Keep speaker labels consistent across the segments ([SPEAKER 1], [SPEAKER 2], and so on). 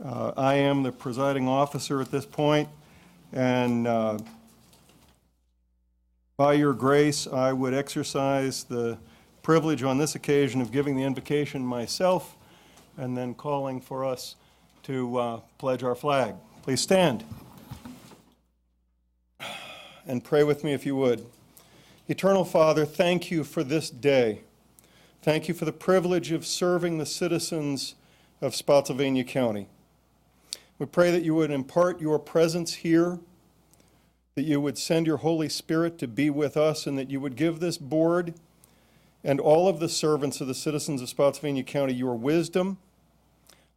[SPEAKER 1] I am the presiding officer at this point, and by your grace, I would exercise the privilege on this occasion of giving the invocation myself and then calling for us to pledge our flag. Please stand and pray with me if you would. Eternal Father, thank you for this day. Thank you for the privilege of serving the citizens of Spotsylvania County. We pray that you would impart your presence here, that you would send your Holy Spirit to be with us, and that you would give this board and all of the servants of the citizens of Spotsylvania County your wisdom.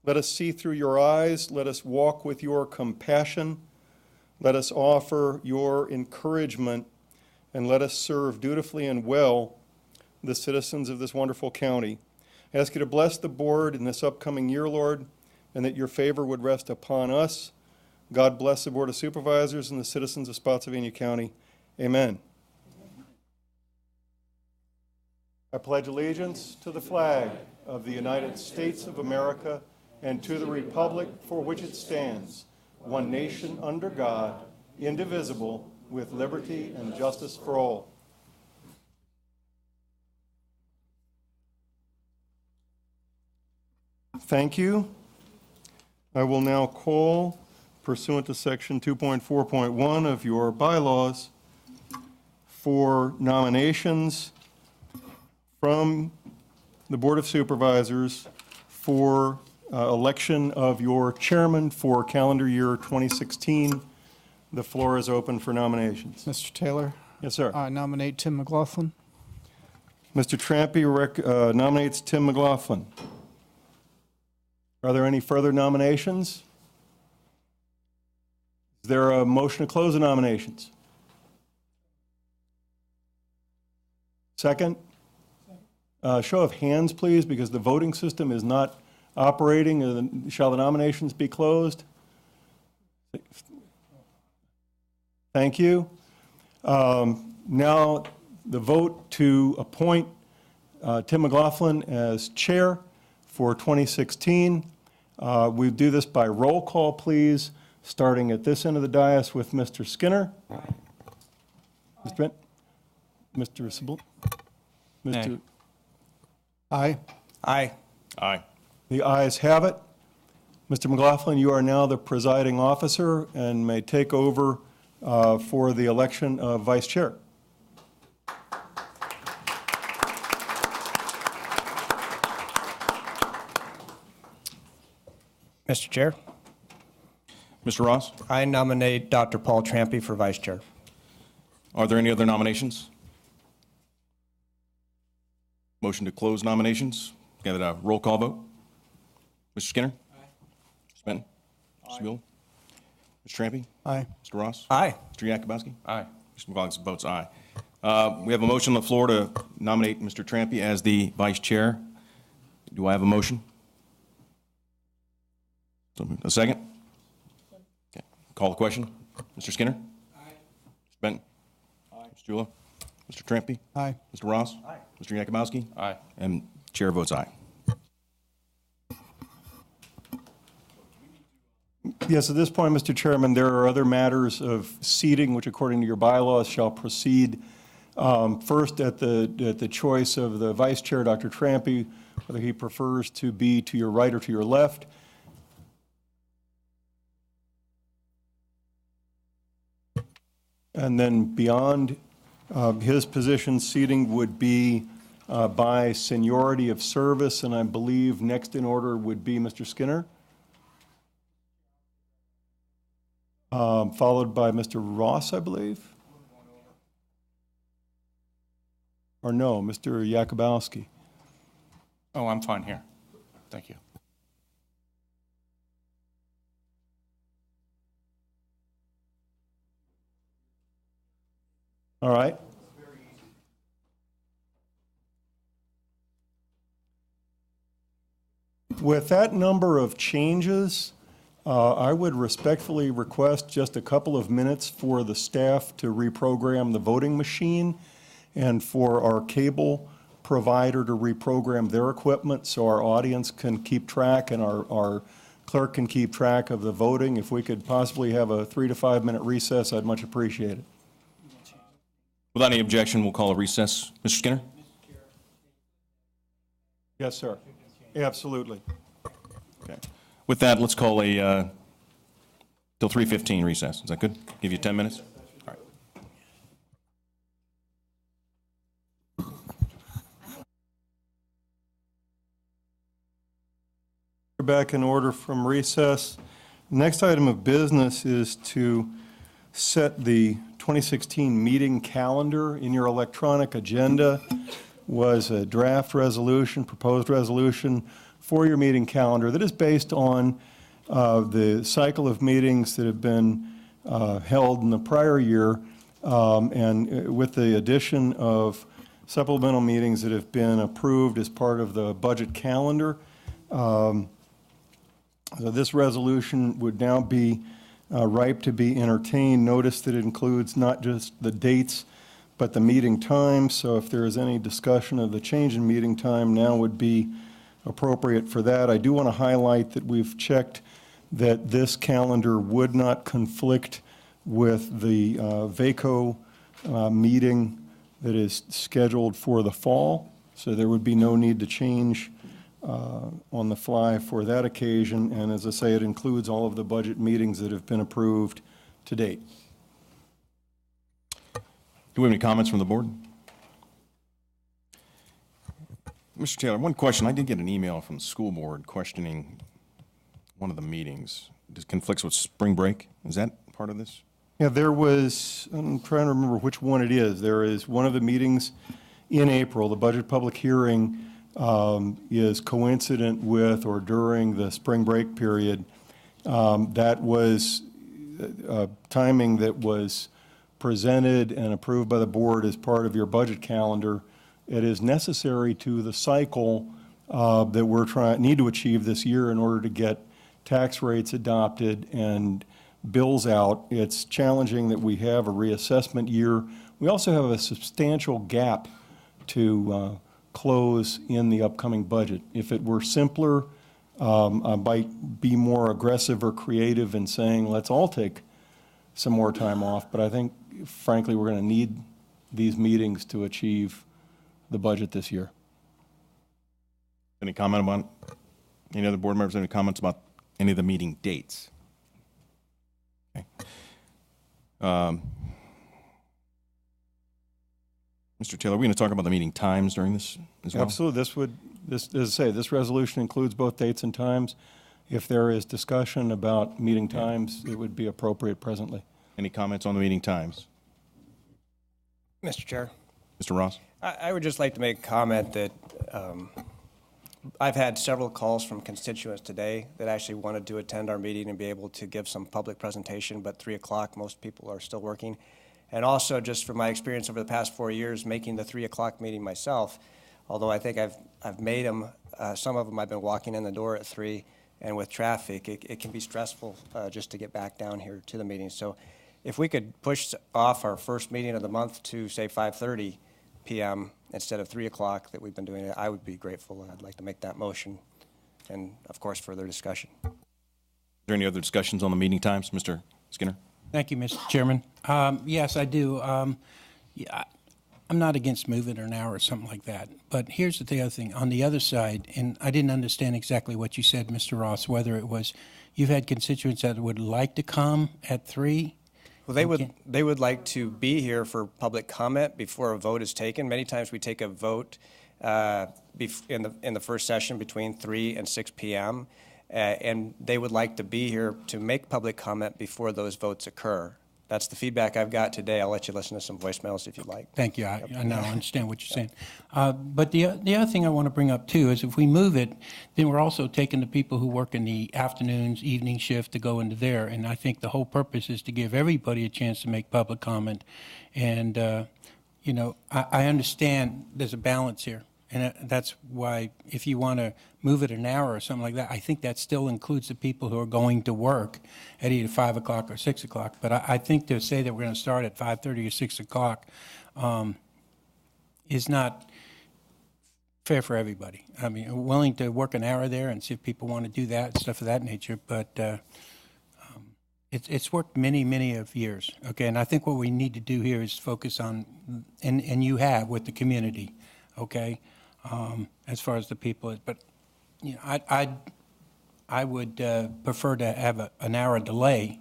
[SPEAKER 1] Let us see through your eyes. Let us walk with your compassion. Let us offer your encouragement, and let us serve dutifully and well the citizens of this wonderful county. I ask you to bless the board in this upcoming year, Lord, and that your favor would rest upon us. God bless the Board of Supervisors and the citizens of Spotsylvania County. Amen. I pledge allegiance to the flag of the United States of America and to the republic for which it stands, one nation under God, indivisible, with liberty and justice for all. Thank you. I will now call, pursuant to section 2.4.1 of your bylaws, for nominations from the Board of Supervisors for election of your chairman for calendar year 2016. The floor is open for nominations.
[SPEAKER 2] Mr. Taylor?
[SPEAKER 1] Yes, sir.
[SPEAKER 2] I nominate Tim McLaughlin.
[SPEAKER 1] Mr. Trampy nominates Tim McLaughlin. Are there any further nominations? Is there a motion to close the nominations? Second? Show of hands, please, because the voting system is not operating. Shall the nominations be closed? Thank you. Now, the vote to appoint Tim McLaughlin as chair for 2016. We do this by roll call, please, starting at this end of the dais with Mr. Skinner. Mr. Bent? Mr. Sibyl? Mr.
[SPEAKER 2] Aye.
[SPEAKER 3] Aye. Aye.
[SPEAKER 1] The ayes have it. Mr. McLaughlin, you are now the presiding officer and may take over for the election of vice chair.
[SPEAKER 3] Mr. Chair,
[SPEAKER 4] Mr. Ross,
[SPEAKER 3] I nominate Dr. Paul Trampy for Vice Chair.
[SPEAKER 4] are there any other nominations? Motion to close nominations. Get a roll call vote. Mr. Skinner? Aye. Mr. Benton? Mr. Buell? Mr. Trampy?
[SPEAKER 2] Aye.
[SPEAKER 4] Mr. Ross?
[SPEAKER 3] Aye.
[SPEAKER 4] Mr. Yakubowski?
[SPEAKER 3] Aye.
[SPEAKER 4] Mr. McLaughlin votes aye. We have a motion on the floor to nominate Mr. Trampy as the vice chair. Do I have a motion? A second? Okay. Call the question. Mr. Skinner? Aye. Mr. Benton? Aye. Mr. Jula? Mr. Trampy?
[SPEAKER 2] Aye.
[SPEAKER 4] Mr. Ross? Aye. Mr. Yakubowski?
[SPEAKER 3] Aye.
[SPEAKER 4] And chair votes aye.
[SPEAKER 1] Yes, at this point, Mr. Chairman, there are other matters of seating which, according to your bylaws, shall proceed first at the choice of the vice chair, Dr. Trampy, whether he prefers to be to your right or to your left. And then beyond his position, seating would be by seniority of service, and I believe next in order would be Mr. Skinner, followed by Mr. Ross, I believe. Or no, Mr. Yakubowski.
[SPEAKER 3] Oh, I'm fine here. Thank you.
[SPEAKER 1] All right. With that number of changes, I would respectfully request just a couple of minutes for the staff to reprogram the voting machine and for our cable provider to reprogram their equipment so our audience can keep track and our clerk can keep track of the voting. If we could possibly have a 3 to 5 minute recess, I'd much appreciate it.
[SPEAKER 4] Without any objection, we'll call a recess. Mr. Skinner?
[SPEAKER 1] Yes, sir. Absolutely.
[SPEAKER 4] Okay. With that, let's call a till 3:15 recess. Is that good? Give you 10 minutes? All right.
[SPEAKER 1] We're back in order from recess. Next item of business is to set the 2016 meeting calendar. In your electronic agenda was a draft resolution, proposed resolution for your meeting calendar that is based on the cycle of meetings that have been held in the prior year, and with the addition of supplemental meetings that have been approved as part of the budget calendar. So this resolution would now be ripe to be entertained. Notice that it includes not just the dates, but the meeting times. So if there is any discussion of the change in meeting time, now would be appropriate for that. I do want to highlight that we've checked that this calendar would not conflict with the VACO meeting that is scheduled for the fall. So there would be no need to change on the fly for that occasion. And as I say, it includes all of the budget meetings that have been approved to date.
[SPEAKER 4] Do we have any comments from the board? Mr. Taylor, one question. I did get an email from the school board questioning one of the meetings. Does conflicts with spring break? Is that part of this?
[SPEAKER 1] Yeah, there was, I'm trying to remember which one it is. There is one of the meetings in April, the budget public hearing is coincident with or during the spring break period. That was timing that was presented and approved by the board as part of your budget calendar. It is necessary to the cycle that we're need to achieve this year in order to get tax rates adopted and bills out. It's challenging that we have a reassessment year. We also have a substantial gap to close in the upcoming budget. If it were simpler, I might be more aggressive or creative in saying, let's all take some more time off. But I think, frankly, we're going to need these meetings to achieve the budget this year.
[SPEAKER 4] Any comment about, any other board members, any comments about any of the meeting dates? Okay. Mr. Taylor, are we going to talk about the meeting times during this as well?
[SPEAKER 1] Absolutely. As I say, this resolution includes both dates and times. If there is discussion about meeting times, it would be appropriate presently.
[SPEAKER 4] Any comments on the meeting times?
[SPEAKER 5] Mr. Chair,
[SPEAKER 4] Mr. Ross?
[SPEAKER 5] I would just like to make a comment that I've had several calls from constituents today that actually wanted to attend our meeting and be able to give some public presentation, but 3 o'clock, most people are still working. And also, just from my experience over the past 4 years, making the 3 o'clock meeting myself, although I think I've made them, some of them I've been walking in the door at 3, and with traffic, it can be stressful just to get back down here to the meeting. So if we could push off our first meeting of the month to, say, 5:30 p.m. instead of 3 o'clock that we've been doing it, I would be grateful. I'd like to make that motion and, of course, further discussion.
[SPEAKER 4] Is there any other discussions on the meeting times, Mr. Skinner?
[SPEAKER 6] Thank you, Mr. Chairman. Yes, I do. Yeah, I'm not against moving it an hour or something like that. But here's the other thing. On the other side, and I didn't understand exactly what you said, Mr. Ross, whether it was you've had constituents that would like to come at 3.
[SPEAKER 5] Well, they would like to be here for public comment before a vote is taken. Many times we take a vote in the first session between 3 and 6 p.m. And they would like to be here to make public comment before those votes occur. That's the feedback I've got today. I'll let you listen to some voicemails if you'd like.
[SPEAKER 6] Thank you. I now understand what you're saying. But the other thing I want to bring up, too, is if we move it, then we're also taking the people who work in the afternoons, evening shift to go into there. And I think the whole purpose is to give everybody a chance to make public comment. And, I understand there's a balance here. And that's why if you want to move it an hour or something like that, I think that still includes the people who are going to work at either 5 o'clock or 6 o'clock. But I think to say that we're going to start at 5:30 or 6 o'clock is not fair for everybody. I mean, we're willing to work an hour there and see if people want to do that, stuff of that nature, but it's worked many, many of years, okay? And I think what we need to do here is focus on, and you have with the community, okay, as far as the people. But, you know, I would prefer to have an hour delay,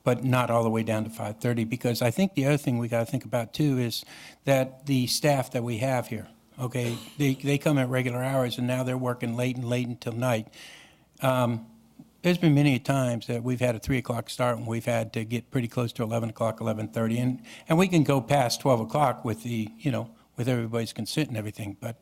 [SPEAKER 6] but not all the way down to 5:30, because I think the other thing we got to think about too is that the staff that we have here, okay, they come at regular hours and now they're working late until night. There's been many times that we've had a 3 o'clock start and we've had to get pretty close to 11 o'clock, 11:30, and we can go past 12 o'clock with the, you know, with everybody's consent and everything. But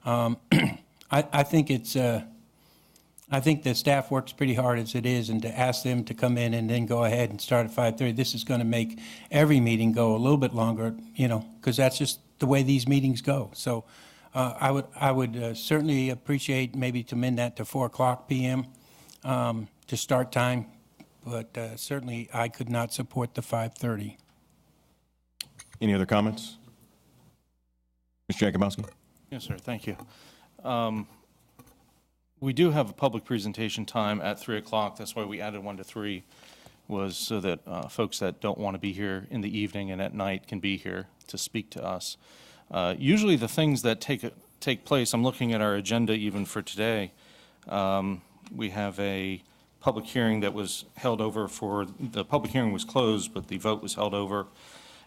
[SPEAKER 6] I think it's, I think the staff works pretty hard as it is, and to ask them to come in and then go ahead and start at 5:30, this is going to make every meeting go a little bit longer, you know, because that's just the way these meetings go. So I would certainly appreciate maybe to amend that to 4 o'clock p.m. To start time, but certainly I could not support the 5:30.
[SPEAKER 4] Any other comments? Mr. Jakubowski?
[SPEAKER 3] Yes, sir, thank you. We do have a public presentation time at 3 o'clock. That's why we added 1 to 3, was so that folks that don't want to be here in the evening and at night can be here to speak to us. Usually the things that take place, I'm looking at our agenda even for today, we have a public hearing that was held over for, the public hearing was closed, but the vote was held over.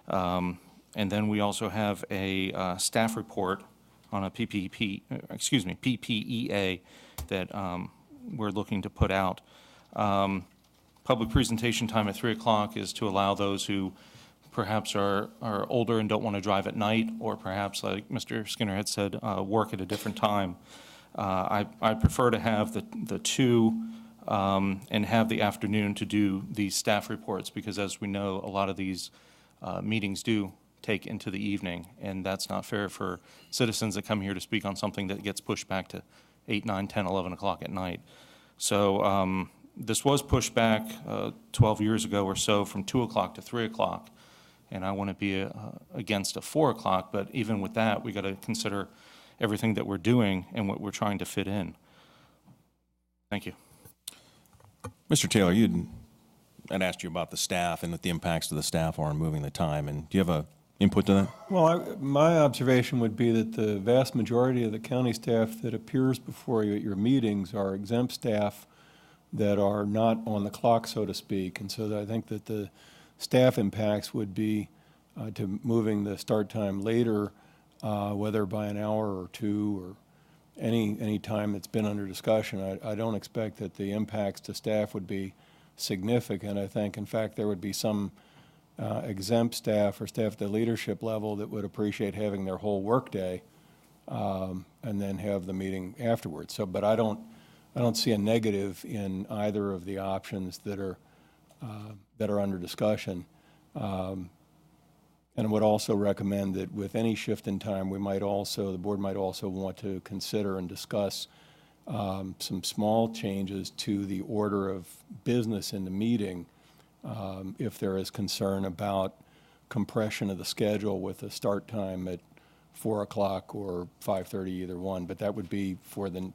[SPEAKER 3] And then we also have a staff report on a PPEA that we're looking to put out. Public presentation time at 3 o'clock is to allow those who perhaps are older and don't want to drive at night, or perhaps, like Mr. Skinner had said, work at a different time. I prefer to have the two and have the afternoon to do these staff reports, because as we know, a lot of these meetings do take into the evening, and that's not fair for citizens that come here to speak on something that gets pushed back to 8, 9, 10, 11 o'clock at night. So this was pushed back 12 years ago or so from 2 o'clock to 3 o'clock, and I want to be against a 4 o'clock, but even with that, we got to consider everything that we're doing and what we're trying to fit in. Thank you.
[SPEAKER 4] Mr. Taylor, I'd asked you about the staff and what the impacts to the staff are on moving the time, and do you have a input to that?
[SPEAKER 1] Well, my observation would be that the vast majority of the county staff that appears before you at your meetings are exempt staff that are not on the clock, so to speak. And so I think that the staff impacts would be to moving the start time later, whether by an hour or 2 or any time that's been under discussion. I don't expect that the impacts to staff would be significant. I think, in fact, there would be some exempt staff or staff at the leadership level that would appreciate having their whole workday and then have the meeting afterwards. So, but I don't see a negative in either of the options that are under discussion. And I would also recommend that with any shift in time, the board might also want to consider and discuss some small changes to the order of business in the meeting if there is concern about compression of the schedule with a start time at 4 o'clock or 5:30, either one. But that would be for the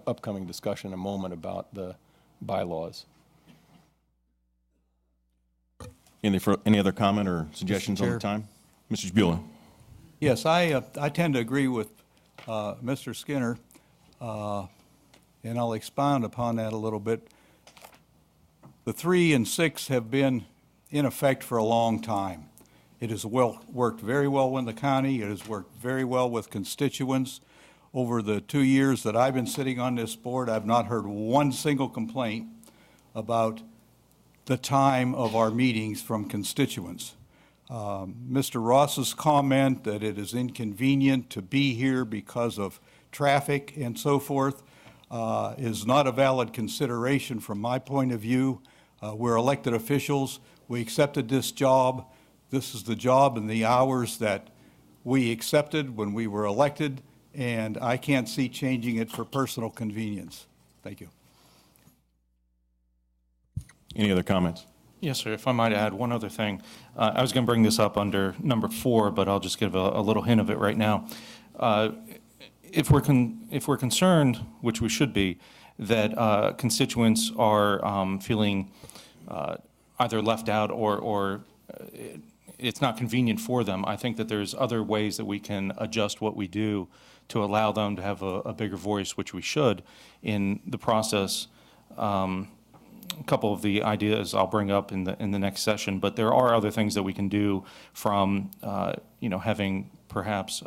[SPEAKER 1] upcoming discussion in a moment about the bylaws.
[SPEAKER 4] Any other comment or suggestions on the time? Mr. Jabula.
[SPEAKER 7] Yes, I tend to agree with Mr. Skinner, and I'll expound upon that a little bit. The 3 and 6 have been in effect for a long time. It has worked very well in the county. It has worked very well with constituents. Over the 2 years that I've been sitting on this board, I've not heard one single complaint about the time of our meetings from constituents. Mr. Ross's comment that it is inconvenient to be here because of traffic and so forth is not a valid consideration from my point of view. We're elected officials. We accepted this job. This is the job and the hours that we accepted when we were elected, and I can't see changing it for personal convenience. Thank you.
[SPEAKER 4] Any other comments?
[SPEAKER 3] Yes, sir. If I might add one other thing. I was going to bring this up under number 4, but I'll just give a little hint of it right now. if we're concerned, which we should be, that constituents are feeling either left out or it's not convenient for them, I think that there's other ways that we can adjust what we do to allow them to have a bigger voice, which we should, in the process. A couple of the ideas I'll bring up in the next session, but there are other things that we can do, from having perhaps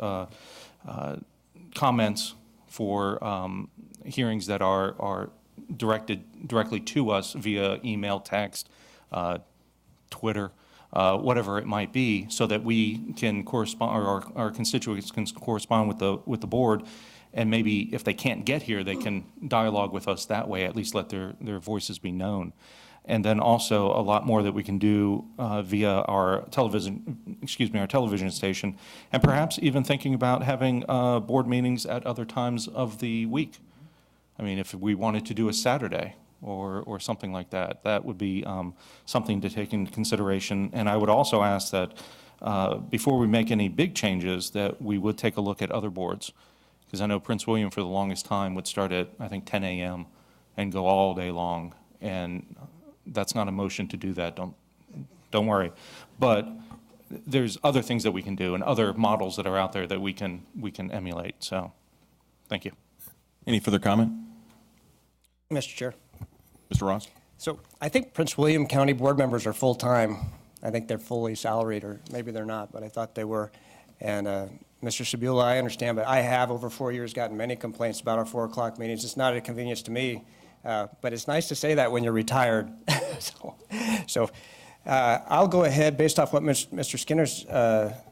[SPEAKER 3] comments for hearings that are directed directly to us via email, text, Twitter, whatever it might be, so that we can correspond, or our constituents can correspond with the board. And maybe if they can't get here, they can dialogue with us that way, at least let their voices be known. And then also a lot more that we can do via our television station, and perhaps even thinking about having board meetings at other times of the week. I mean, if we wanted to do a Saturday or something like that, that would be something to take into consideration. And I would also ask that before we make any big changes, that we would take a look at other boards. Because I know Prince William for the longest time would start at, I think, 10 a.m. and go all day long. And that's not a motion to do that, don't worry. But there's other things that we can do and other models that are out there that we can emulate. So, thank you.
[SPEAKER 4] Any further comment?
[SPEAKER 5] Mr. Chair.
[SPEAKER 4] Mr. Ross?
[SPEAKER 5] So I think Prince William County board members are full-time. I think they're fully salaried, or maybe they're not, but I thought they were. And Mr. Sabula, I understand, but I have over 4 years gotten many complaints about our 4 o'clock meetings. It's not a convenience to me, but it's nice to say that when you're retired. so I'll go ahead, based off what Mr. Skinner's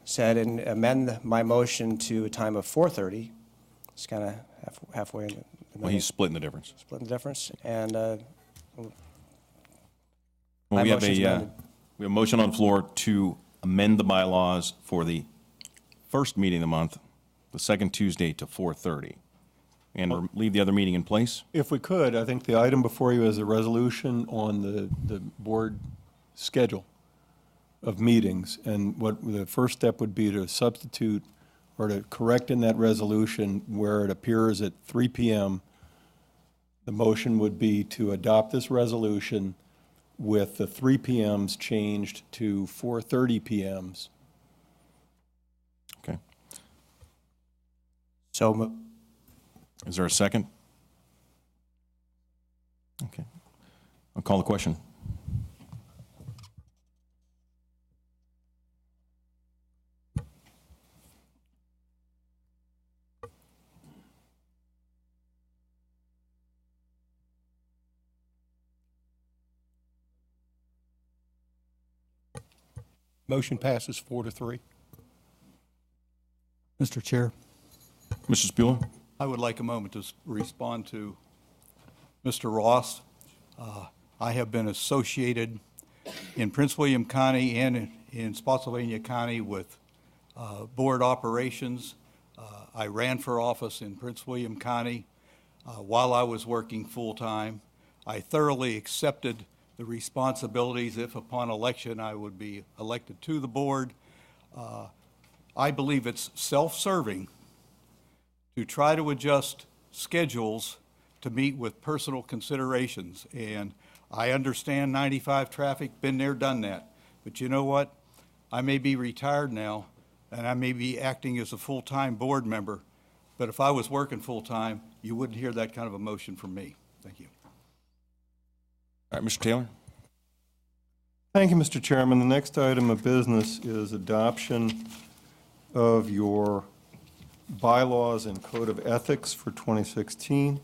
[SPEAKER 5] said, and amend my motion to a time of 4:30. It's kind of halfway in the middle.
[SPEAKER 4] Well, he's splitting the difference.
[SPEAKER 5] Splitting the difference, and
[SPEAKER 4] Well, we have a motion on the floor to amend the bylaws for the first meeting of the month, the second Tuesday, to 4:30, and leave the other meeting in place.
[SPEAKER 1] If we could, I think the item before you is a resolution on the board schedule of meetings, and what the first step would be to substitute or to correct in that resolution where it appears at 3 p.m. The motion would be to adopt this resolution with the 3 p.m.s changed to 4:30 p.m.s.
[SPEAKER 4] Okay.
[SPEAKER 5] so
[SPEAKER 4] Is there a second? Okay. I'll call the question.
[SPEAKER 2] Motion passes 4-3.
[SPEAKER 7] Mr. Chair,
[SPEAKER 4] Mr. Spula?
[SPEAKER 7] I would like a moment to respond to Mr. Ross. I have been associated in Prince William County and in Spotsylvania County with board operations. I ran for office in Prince William County while I was working full-time. I thoroughly accepted the responsibilities if upon election I would be elected to the board. I believe it's self-serving to try to adjust schedules to meet with personal considerations. And I understand 95 traffic, been there, done that. But you know what? I may be retired now, and I may be acting as a full-time board member, but if I was working full-time, you wouldn't hear that kind of a motion from me. Thank you.
[SPEAKER 4] All right, Mr. Taylor?
[SPEAKER 1] Thank you, Mr. Chairman. The next item of business is adoption of your bylaws and code of ethics for 2016.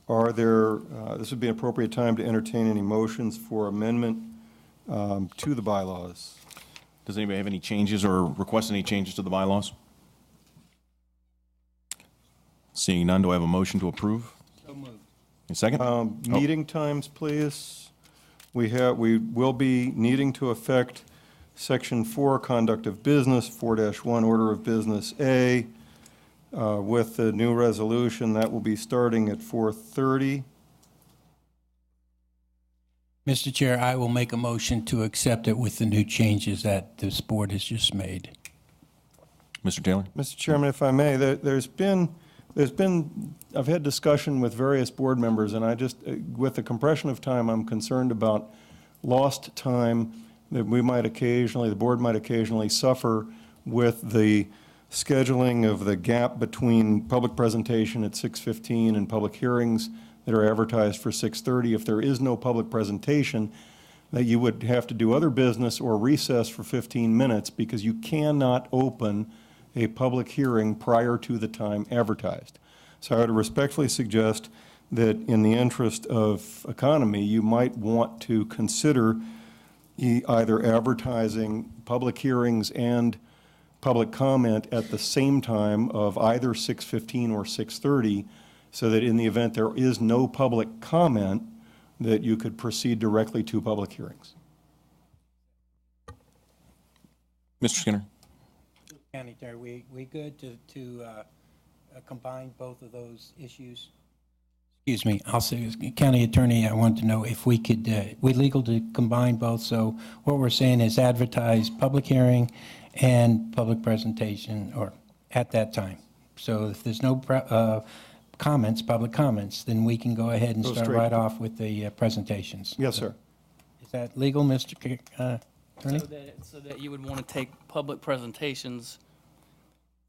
[SPEAKER 1] Are there, this would be an appropriate time to entertain any motions for amendment to the bylaws.
[SPEAKER 4] Does anybody have any changes or request any changes to the bylaws? Seeing none, do I have a motion to approve?
[SPEAKER 6] So moved.
[SPEAKER 4] A second?
[SPEAKER 1] Meeting times, please. We will be needing to affect Section 4, Conduct of Business, 4-1, Order of Business A, with the new resolution. That will be starting at 4:30.
[SPEAKER 6] Mr. Chair, I will make a motion to accept it with the new changes that this board has just made.
[SPEAKER 4] Mr. Taylor?
[SPEAKER 1] Mr. Chairman, if I may, I've had discussion with various board members, and I just, with the compression of time, I'm concerned about lost time that the board might occasionally suffer with the scheduling of the gap between public presentation at 6:15 and public hearings that are advertised for 6:30. If there is no public presentation, that you would have to do other business or recess for 15 minutes because you cannot open a public hearing prior to the time advertised. So I would respectfully suggest that in the interest of economy, you might want to consider either advertising public hearings and public comment at the same time of either 6:15 or 6:30, so that in the event there is no public comment, that you could proceed directly to public hearings.
[SPEAKER 4] Mr. Skinner?
[SPEAKER 6] County Attorney, we good to combine both of those issues? Excuse me, I'll say, as County Attorney, I want to know if we could, we legal to combine both, so what we're saying is advertise public hearing and public presentation, or at that time. So if there's no comments, public comments, then we can go ahead and
[SPEAKER 1] Go
[SPEAKER 6] start
[SPEAKER 1] straight.
[SPEAKER 6] right off with the presentations.
[SPEAKER 1] Yes, sir.
[SPEAKER 6] Is that legal, Mr. Attorney?
[SPEAKER 8] So that you would want to take public presentations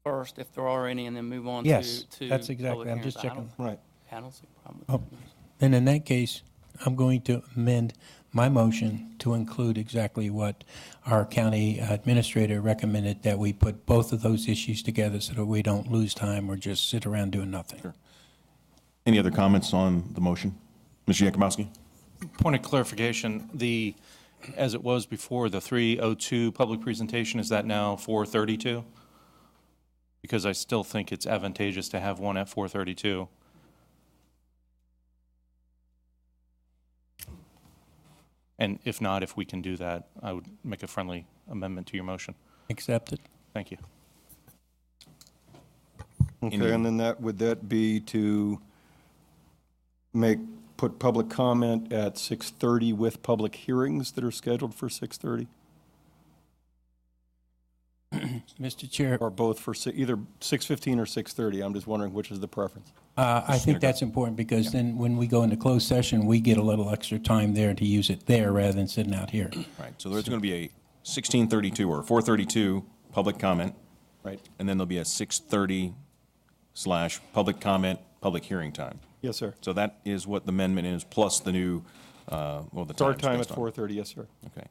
[SPEAKER 8] first, if there are any, and then move on
[SPEAKER 6] Yes,
[SPEAKER 8] to
[SPEAKER 6] that's
[SPEAKER 8] public
[SPEAKER 6] exactly, I'm
[SPEAKER 8] hearings.
[SPEAKER 6] just checking.
[SPEAKER 1] Right.
[SPEAKER 8] I don't see a problem
[SPEAKER 6] Oh,
[SPEAKER 8] with that.
[SPEAKER 6] and in that case, I'm going to amend my motion to include exactly what our county administrator recommended, that we put both of those issues together so that we don't lose time or just sit around doing nothing.
[SPEAKER 4] Sure. Any other comments on the motion? Mr. Yakubowski?
[SPEAKER 3] Point of clarification, as it was before, the 3:02 public presentation, is that now 4:32? Because I still think it's advantageous to have one at 4:32. And if not, if we can do that, I would make a friendly amendment to your motion.
[SPEAKER 6] Accepted?
[SPEAKER 3] Thank you.
[SPEAKER 1] Okay, and then would that be to put public comment at 6:30 with public hearings that are scheduled for 6:30?
[SPEAKER 6] Mr. Chair,
[SPEAKER 1] Or both for either 6:15 or 6:30? I'm just wondering which is the preference.
[SPEAKER 6] I think that's important because then when we go into closed session, we get a little extra time there to use it there rather than sitting out here.
[SPEAKER 4] Right, so there's going to be a 16:32 or 4:32 public comment,
[SPEAKER 1] Right.
[SPEAKER 4] and then there'll be a 6:30 / public comment, public hearing time.
[SPEAKER 1] Yes, sir.
[SPEAKER 4] So that is what the amendment is, plus the new, the
[SPEAKER 1] Start time
[SPEAKER 4] based
[SPEAKER 1] at
[SPEAKER 4] on.
[SPEAKER 1] 4:30, yes, sir.
[SPEAKER 4] Okay.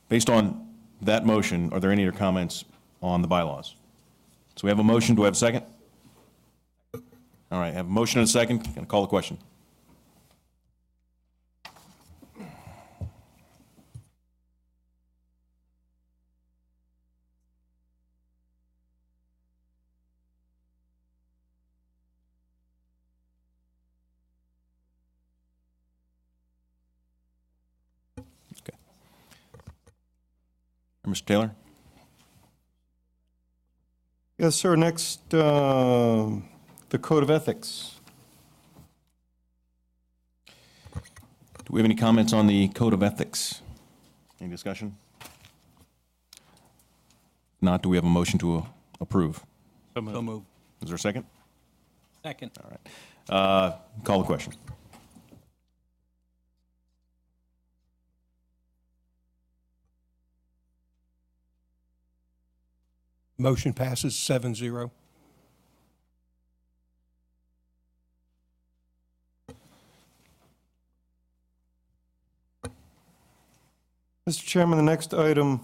[SPEAKER 4] Based on that motion, are there any other comments on the bylaws? So we have a motion, do I have a second? All right, I have a motion and a second, going to call the question. Okay. Mr. Taylor?
[SPEAKER 1] Yes, sir. Next, the Code of Ethics.
[SPEAKER 4] Do we have any comments on the Code of Ethics? Any discussion? Not, do we have a motion to approve?
[SPEAKER 3] So moved.
[SPEAKER 7] So move.
[SPEAKER 4] Is there a second?
[SPEAKER 6] Second.
[SPEAKER 4] All right. Call the question.
[SPEAKER 2] Motion passes 7-0.
[SPEAKER 1] Mr. Chairman, the next item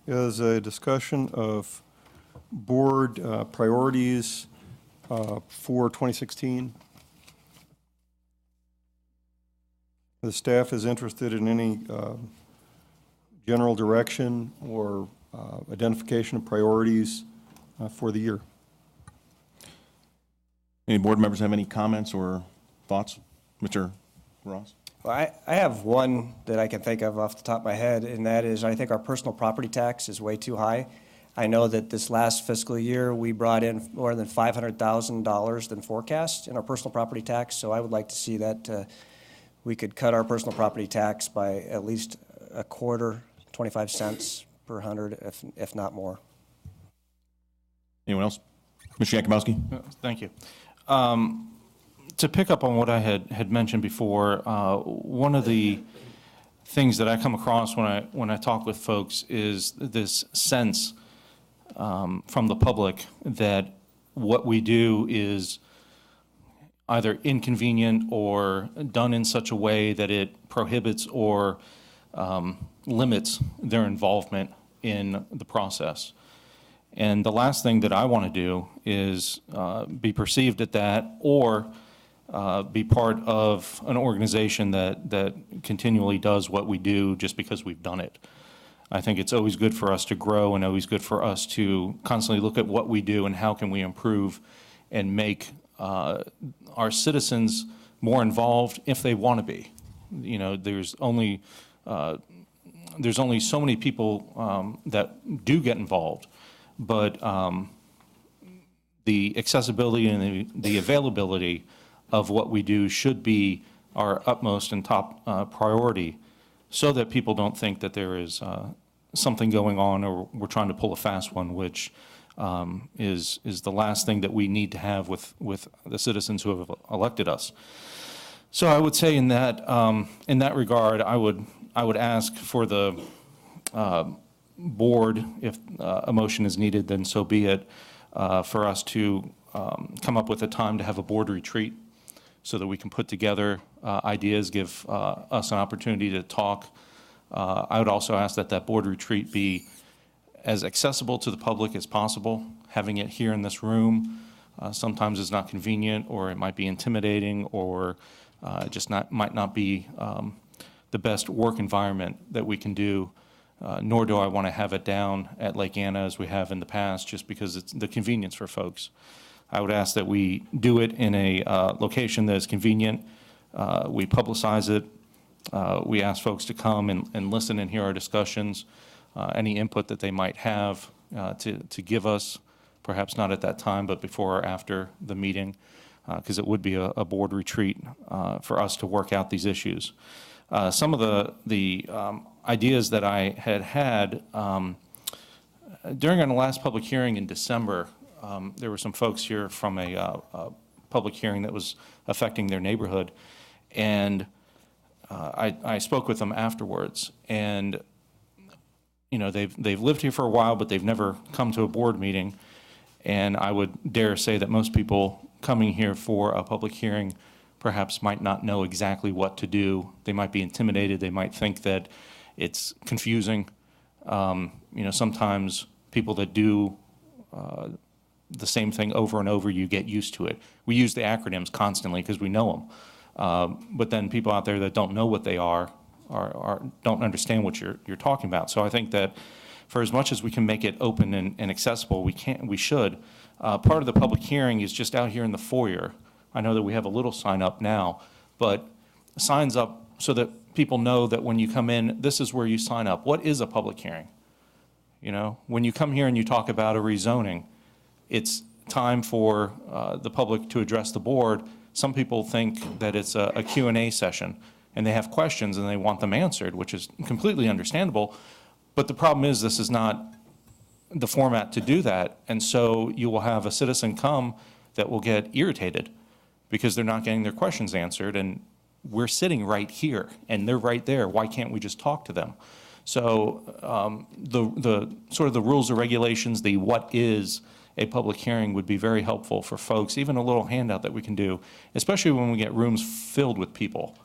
[SPEAKER 1] is a discussion of board priorities for 2016. The staff is interested in any general direction or identification of priorities for the year.
[SPEAKER 4] Any board members have any comments or thoughts? Mr. Ross?
[SPEAKER 5] Well, I have one that I can think of off the top of my head, and that is I think our personal property tax is way too high. I know that this last fiscal year, we brought in more than $500,000 than forecast in our personal property tax, so I would like to see that we could cut our personal property tax by at least a quarter, 25 cents per hundred, if not more.
[SPEAKER 4] Anyone else? Commissioner Yakubowski?
[SPEAKER 3] Thank you. To pick up on what I had mentioned before, one of the things that I come across when I talk with folks is this sense from the public that what we do is either inconvenient or done in such a way that it prohibits or limits their involvement in the process. And the last thing that I want to do is be perceived at that or be part of an organization that continually does what we do just because we've done it. I think it's always good for us to grow and always good for us to constantly look at what we do and how can we improve and make our citizens more involved if they want to be. You know, there's only so many people that do get involved, but the accessibility and the availability of what we do should be our utmost and top priority so that people don't think that there is something going on or we're trying to pull a fast one, which is the last thing that we need to have with the citizens who have elected us. So I would say in that regard, I would ask for the board, if a motion is needed, then so be it, for us to come up with a time to have a board retreat so that we can put together ideas, give us an opportunity to talk. I would also ask that that board retreat be as accessible to the public as possible. Having it here in this room sometimes is not convenient, or it might be intimidating, or just might not be the best work environment that we can do. Nor do I want to have it down at Lake Anna as we have in the past, just because it's the convenience for folks. I would ask that we do it in a location that is convenient. We publicize it. We ask folks to come and listen and hear our discussions, any input that they might have to give us, perhaps not at that time, but before or after the meeting, because it would be a board retreat for us to work out these issues. Some of the ideas that I had during our last public hearing in December, there were some folks here from a public hearing that was affecting their neighborhood, and I spoke with them afterwards, and you know, they've lived here for a while, but they've never come to a board meeting, and I would dare say that most people coming here for a public hearing perhaps might not know exactly what to do. They might be intimidated. They might think that it's confusing. You know, sometimes people that do the same thing over and over, you get used to it. We use the acronyms constantly because we know them. But then people out there that don't know what they are don't understand what you're talking about. So I think that for as much as we can make it open and accessible, we should. Part of the public hearing is just out here in the foyer. I know that we have a little sign up now, but signs up so that people know that when you come in, this is where you sign up. What is a public hearing? You know, when you come here and you talk about a rezoning, it's time for the public to address the board. Some people think that it's a Q&A session, and they have questions and they want them answered, which is completely understandable. But the problem is this is not the format to do that. And so you will have a citizen come that will get irritated because they're not getting their questions answered, and we're sitting right here and they're right there. Why can't we just talk to them? So the sort of the rules or regulations, the what is a public hearing would be very helpful for folks, even a little handout that we can do, especially when we get rooms filled with people.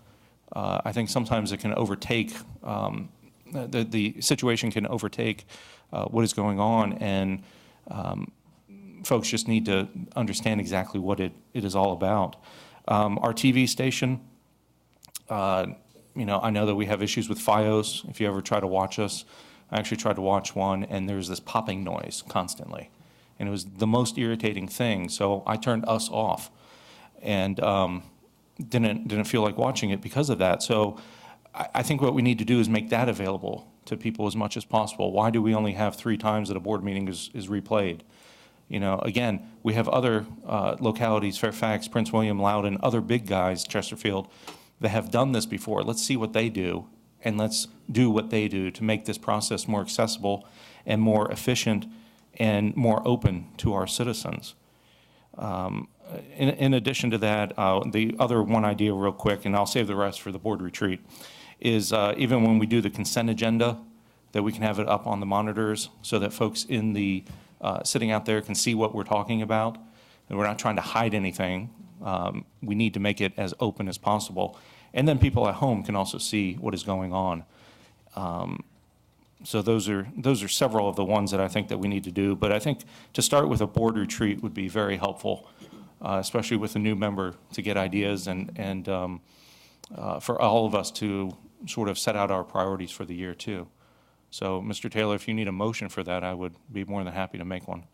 [SPEAKER 3] I think sometimes it can overtake, the situation can overtake what is going on, and folks just need to understand exactly what it is all about. Our TV station, you know, I know that we have issues with FiOS. If you ever try to watch us, I actually tried to watch one, and there's this popping noise constantly. And it was the most irritating thing, so I turned us off and didn't feel like watching it because of that. So I think what we need to do is make that available to people as much as possible. Why do we only have 3 times that a board meeting is replayed? You know, again, we have other localities, Fairfax, Prince William, Loudoun, other big guys, Chesterfield, that have done this before. Let's see what they do, and let's do what they do to make this process more accessible and more efficient and more open to our citizens. In addition to that, the other one idea real quick, and I'll save the rest for the board retreat, is even when we do the consent agenda, that we can have it up on the monitors so that folks in the, sitting out there can see what we're talking about. And we're not trying to hide anything. We need to make it as open as possible. And then people at home can also see what is going on. So those are several of the ones that I think that we need to do. But I think to start with a board retreat would be very helpful, especially with a new member, to get ideas and for all of us to sort of set out our priorities for the year too. So, Mr. Taylor, if you need a motion for that, I would be more than happy to make one.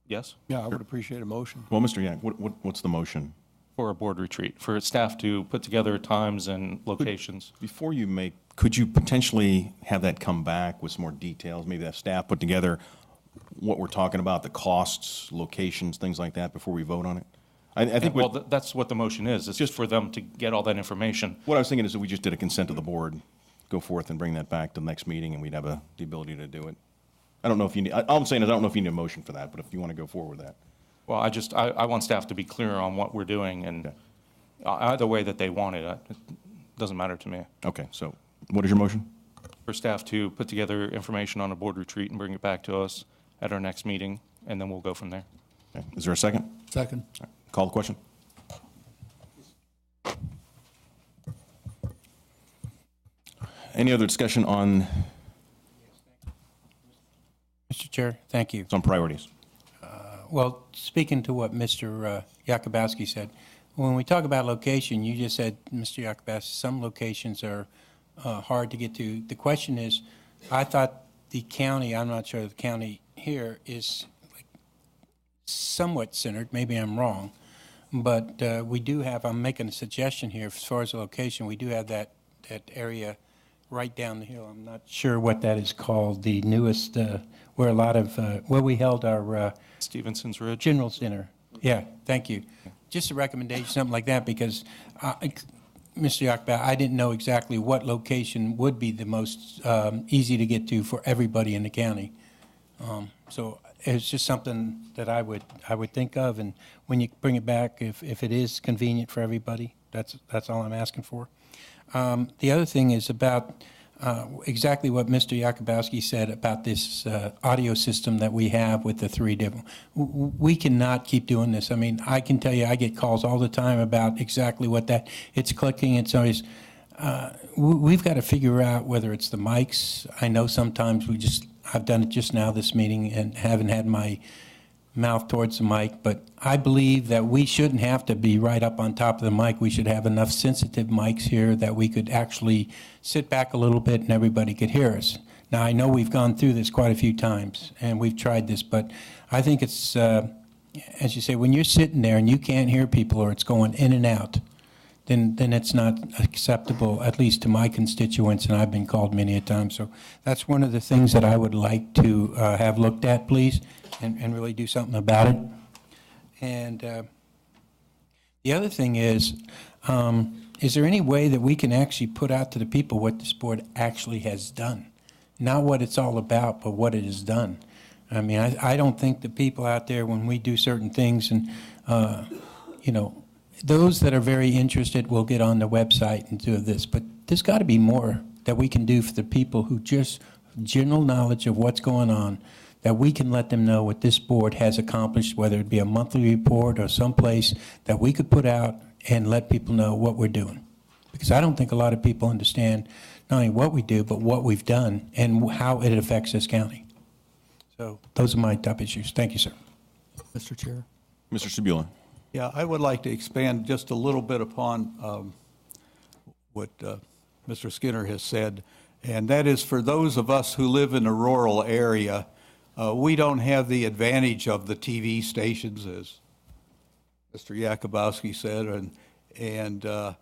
[SPEAKER 3] Yes?
[SPEAKER 2] Yeah, I would appreciate a motion.
[SPEAKER 4] Well, Mr. Yak, what's the motion?
[SPEAKER 3] For a board retreat, for staff to put together times and locations.
[SPEAKER 4] Before you make, could you potentially have that come back with some more details? Maybe that staff put together what we're talking about, the costs, locations, things like that, before we vote on it? I think
[SPEAKER 3] well, that's what the motion is. It's just for them to get all that information.
[SPEAKER 4] what I was thinking is that we just did a consent of the board, go forth and bring that back to the next meeting, and we'd have the ability to do it. I don't know if you need, all I'm saying is I don't know if you need a motion for that, but if you want to go forward with that.
[SPEAKER 3] Well, I want staff to be clear on what we're doing, and either way that they want it, it doesn't matter to me.
[SPEAKER 4] Okay, so what is your motion?
[SPEAKER 3] For staff to put together information on a board retreat and bring it back to us at our next meeting, and then we'll go from there.
[SPEAKER 4] Okay. Is there a second?
[SPEAKER 2] Second.
[SPEAKER 4] All right. Call the question. Any other discussion on
[SPEAKER 6] Mr. Chair, thank you.
[SPEAKER 4] some priorities?
[SPEAKER 6] Well, speaking to what Mr. Yakubowski said, when we talk about location, you just said, Mr. Yakubowski, some locations are hard to get to. The question is, I thought the county, I'm not sure the county here is like somewhat centered, maybe I'm wrong, but we do have, I'm making a suggestion here as far as the location, we do have that area right down the hill. I'm not sure what that is called, the newest, where a lot of, where we held our
[SPEAKER 3] Stevenson's Ridge?
[SPEAKER 6] General Center. Yeah, thank you. Just a recommendation, something like that, because Mr. Yakba, I didn't know exactly what location would be the most easy to get to for everybody in the county. So it's just something that I would think of, and when you bring it back, if it is convenient for everybody, that's all I'm asking for. The other thing is about exactly what Mr. Yakubowski said about this audio system that we have with the three different. We cannot keep doing this. I mean, I can tell you I get calls all the time about exactly what that, it's clicking, it's always, we've got to figure out whether it's the mics. I know sometimes I've done it just now this meeting and haven't had my mouth towards the mic, but I believe that we shouldn't have to be right up on top of the mic. We should have enough sensitive mics here that we could actually sit back a little bit and everybody could hear us. Now, I know we've gone through this quite a few times and we've tried this, but I think it's, as you say, when you're sitting there and you can't hear people or it's going in and out, then it's not acceptable, at least to my constituents, and I've been called many a time. So that's one of the things that I would like to have looked at, please, and really do something about it. And the other thing is there any way that we can actually put out to the people what this board actually has done? Not what it's all about, but what it has done. I mean, I don't think the people out there, when we do certain things, and, you know, those that are very interested will get on the website and do this, but there's got to be more that we can do for the people who just general knowledge of what's going on, that we can let them know what this board has accomplished, whether it be a monthly report or someplace that we could put out and let people know what we're doing. Because I don't think a lot of people understand not only what we do, but what we've done and how it affects this county. So those are my top issues. Thank you, sir.
[SPEAKER 2] Mr. Chair.
[SPEAKER 4] Mr. Sabula.
[SPEAKER 7] Yeah, I would like to expand just a little bit upon what Mr. Skinner has said, and that is for those of us who live in a rural area, we don't have the advantage of the TV stations, as Mr. Yakubowski said, and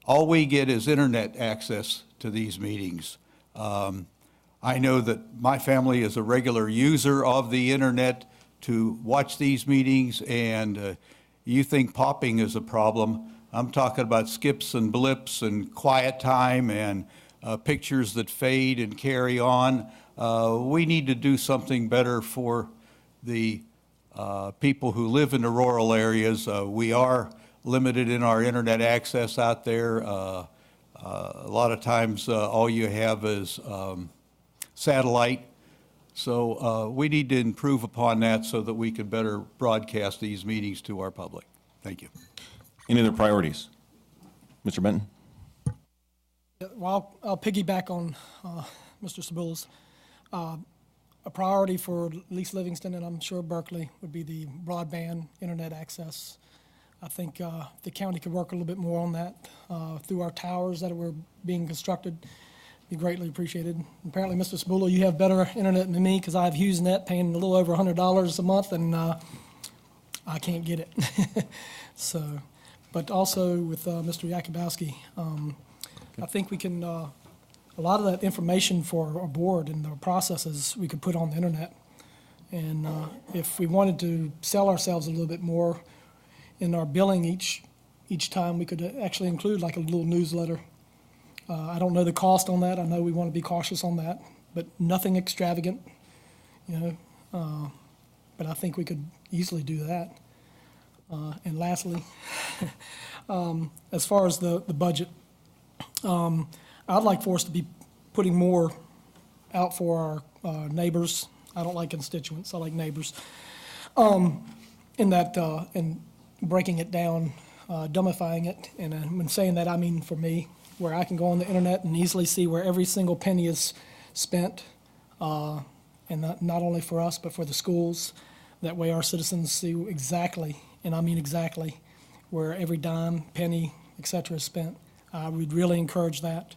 [SPEAKER 7] all we get is internet access to these meetings. I know that my family is a regular user of the internet to watch these meetings, and you think popping is a problem. I'm talking about skips and blips and quiet time and pictures that fade and carry on. We need to do something better for the people who live in the rural areas. We are limited in our internet access out there. A lot of times, all you have is satellite. So we need to improve upon that so that we can better broadcast these meetings to our public. Thank you.
[SPEAKER 4] Any other priorities? Mr. Benton?
[SPEAKER 9] Well, I'll piggyback on Mr. Sabula's. A priority for at least Livingston, and I'm sure Berkeley, would be the broadband internet access. I think the county could work a little bit more on that through our towers that were being constructed. Be greatly appreciated. Apparently, Mr. Sabula, you have better internet than me because I have HughesNet paying a little over $100 a month, and I can't get it. So, but also with Mr. Yakubowski, I think we can, a lot of that information for our board and the processes we could put on the internet. And if we wanted to sell ourselves a little bit more in our billing each time, we could actually include like a little newsletter. I don't know the cost on that. I know we want to be cautious on that, but nothing extravagant, you know. But I think we could easily do that. And lastly, as far as the budget, I'd like for us to be putting more out for our neighbors. I don't like constituents, I like neighbors. In that, and breaking it down, dumbifying it, and when saying that, I mean for me, where I can go on the internet and easily see where every single penny is spent, and not only for us, but for the schools. That way our citizens see exactly, and I mean exactly, where every dime, penny, et cetera is spent. I would really encourage that.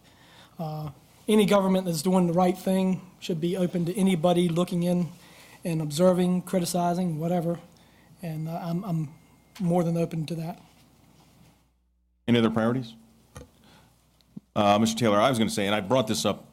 [SPEAKER 9] Any government that's doing the right thing should be open to anybody looking in and observing, criticizing, whatever. And I'm more than open to that.
[SPEAKER 4] Any other priorities? Mr. Taylor, I was going to say, and I brought this up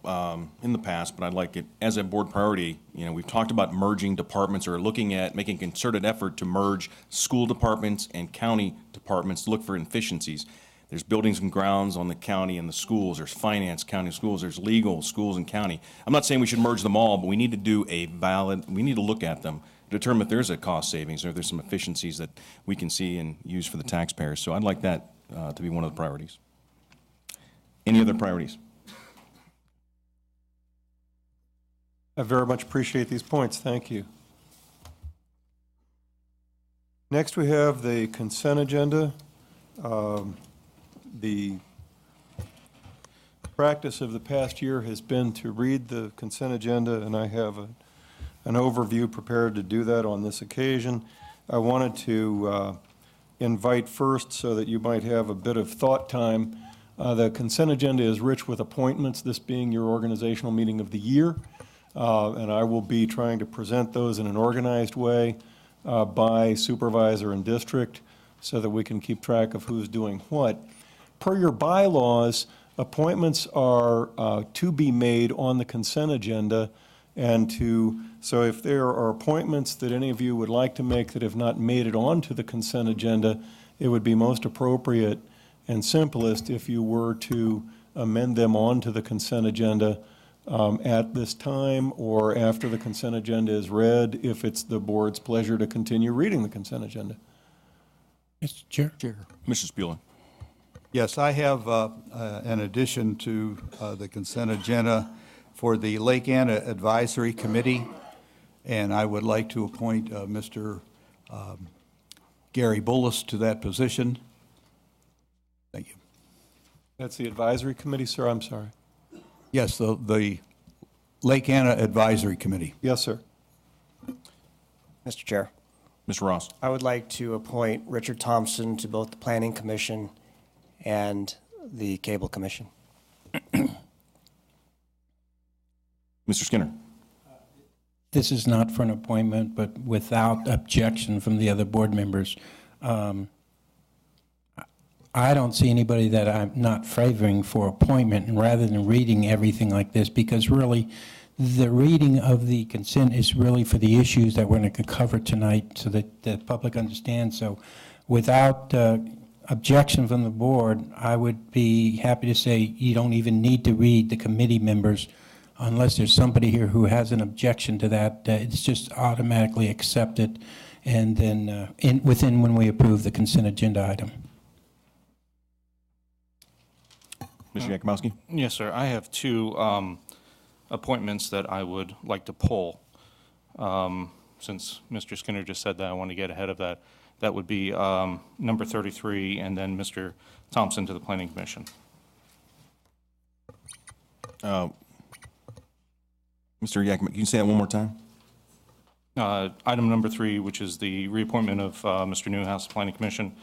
[SPEAKER 4] in the past, but I'd like it as a board priority. You know, we've talked about merging departments or looking at making a concerted effort to merge school departments and county departments to look for efficiencies. There's buildings and grounds on the county and the schools. There's finance, county schools. There's legal, schools and county. I'm not saying we should merge them all, but we need to do we need to look at them, determine if there's a cost savings or if there's some efficiencies that we can see and use for the taxpayers. So I'd like that to be one of the priorities. Any other priorities?
[SPEAKER 1] I very much appreciate these points. Thank you. Next, we have the consent agenda. The practice of the past year has been to read the consent agenda, and I have an overview prepared to do that on this occasion. I wanted to invite first, so that you might have a bit of thought time. The consent agenda is rich with appointments, this being your organizational meeting of the year, and I will be trying to present those in an organized way by supervisor and district so that we can keep track of who's doing what. Per your bylaws, appointments are to be made on the consent agenda, and so if there are appointments that any of you would like to make that have not made it onto the consent agenda, it would be most appropriate and simplest if you were to amend them onto the consent agenda at this time or after the consent agenda is read, if it's the board's pleasure to continue reading the consent agenda.
[SPEAKER 6] Mr. Chair?
[SPEAKER 4] Mr. Spulin.
[SPEAKER 7] Yes, I have an addition to the consent agenda for the Lake Anna Advisory Committee, and I would like to appoint Mr. Gary Bullis to that position. Thank you.
[SPEAKER 1] That's the advisory committee, sir? I'm sorry.
[SPEAKER 7] Yes, the Lake Anna Advisory Committee.
[SPEAKER 1] Yes, sir.
[SPEAKER 5] Mr. Chair,
[SPEAKER 4] Mr. Ross.
[SPEAKER 5] I would like to appoint Richard Thompson to both the Planning Commission and the Cable Commission.
[SPEAKER 4] Mr. Skinner.
[SPEAKER 6] This is not for an appointment, but without objection from the other board members. I don't see anybody that I'm not favoring for appointment, and rather than reading everything like this, because really the reading of the consent is really for the issues that we're going to cover tonight so that the public understands. So without objection from the board, I would be happy to say you don't even need to read the committee members unless there's somebody here who has an objection to that. It's just automatically accepted, and then within when we approve the consent agenda item.
[SPEAKER 4] Mr. Yakubowski?
[SPEAKER 3] Yes, sir. I have two appointments that I would like to pull. Since Mr. Skinner just said that, I want to get ahead of that. That would be number 33, and then Mr. Thompson to the Planning Commission.
[SPEAKER 4] Mr. Yakubowski, can you say that one more time?
[SPEAKER 3] Item number 3, which is the reappointment of Mr. Newhouse to the Planning Commission.